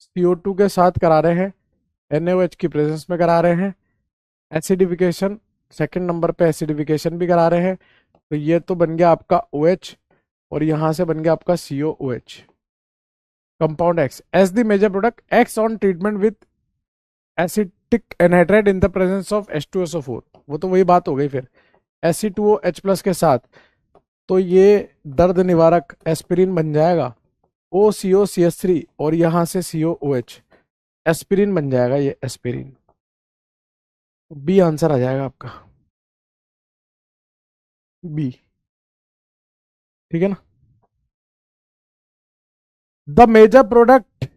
CO2 के साथ करा रहे हैं, NaOH की प्रेजेंस में करा रहे हैं, एसिडिफिकेशन, सेकंड नंबर पे एसिडिफिकेशन भी करा रहे हैं, तो ये तो बन गया आपका OH, और यहां से बन गया आपका COOH, compound X as the major product, X on treatment with acetic anhydride in the presence of H2SO4, वो तो वही बात हो गई फिर, Fe2OH प्लस के साथ, तो ये दर्द निवारक एस्पिरिन बन जाएगा, OCOCH3, और यहां से COOH, एस्पिरिन बन जाएगा ये एस्पिरिन, बी आंसर आ जाएगा आपका, बी, ठीक है ना। The major product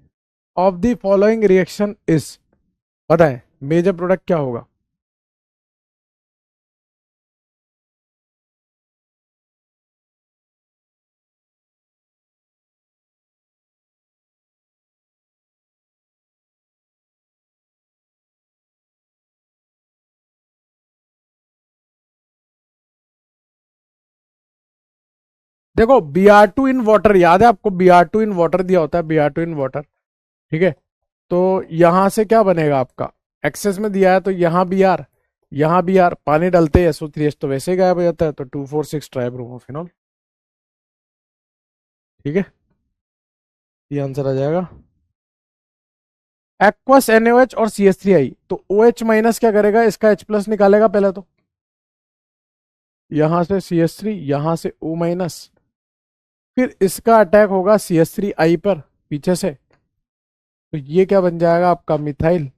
of the following reaction is, बताएं मेजर प्रोडक्ट क्या होगा। देखो Br2 इन वाटर, याद है आपको Br2 इन वाटर दिया होता है, Br2 इन वाटर, ठीक है। तो यहां से क्या बनेगा आपका, एक्सेस में दिया है तो यहाँ Br, यहाँ Br, पानी डालते हैं SO3H तो वैसे ही गायब हो जाता है, तो 2,4,6 ट्राइब्रोमोफिनॉल, ठीक है, ये आंसर आ जाएगा। एक्वस NaOH और CH3I, तो OH माइनस क्या करेगा, इसका H प्लस निकालेगा पहले, तो यहां से CH3, यहां से O माइनस, फिर इसका अटैक होगा CH3I पर पीछे से, तो ये क्या बन जाएगा आपका मिथाइल,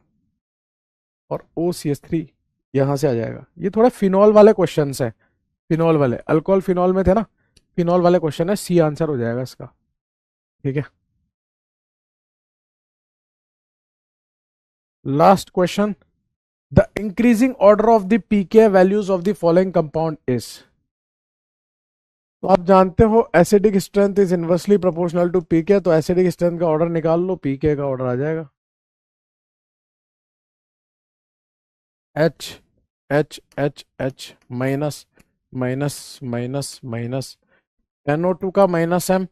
और OCH3 यहां से आ जाएगा। ये थोड़ा फिनॉल वाले क्वेश्चन है, फिनॉल वाले, अल्कोहल फिनॉल में थे ना, फिनॉल वाले क्वेश्चन है, सी आंसर हो जाएगा इसका, ठीक है। Last question, the increasing order of the pK values of the following compound is, तो आप जानते हो acidic strength is inversely proportional to pK, तो एसिडिक स्ट्रेंथ का ऑर्डर निकाल लो, पीके का ऑर्डर आ जाएगा H H H H minus minus minus minus, NO2 का माइनस M,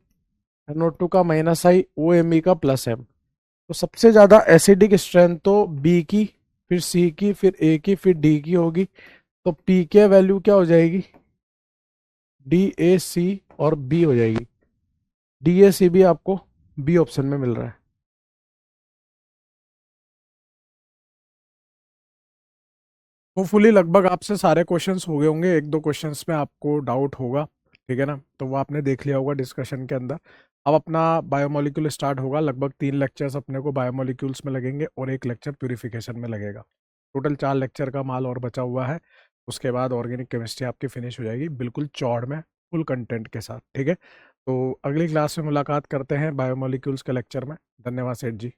NO2 का माइनस I, OMe का प्लस M। तो सबसे ज्यादा एसिडिक स्ट्रेंथ तो B की, फिर C की, फिर A की, फिर D की होगी, तो पी के वैल्यू क्या हो जाएगी, डी ए सी और बी हो जाएगी। डी ए सी भी आपको बी ऑप्शन में मिल रहा है। होपफुली लगभग आपसे सारे क्वेश्चंस हो गए होंगे, एक दो क्वेश्चंस में आपको डाउट होगा, ठीक है ना, तो वो आपने देख लिया होगा डिस्कशन के अंदर। अब अपना बायोमोलिक्यूल स्टार्ट होगा, लगभग 3 लेक्चर्स अपने को बायोमोलिक्यूल्स में लगेंगे और 1 लेक्चर प्यूरिफिकेशन में लगेगा। टोटल 4 लेक्चर का माल और बचा हुआ है। उसके बाद ऑर्गेनिक केमिस्ट्री आपकी फिनिश हो जाएगी बिल्कुल चौड़ में, फुल कंटेंट के साथ, ठीक है। तो अगली क्लास में मुलाकात करते हैं बायोमोलिक्यूल्स के लेक्चर में। धन्यवाद सेठ जी।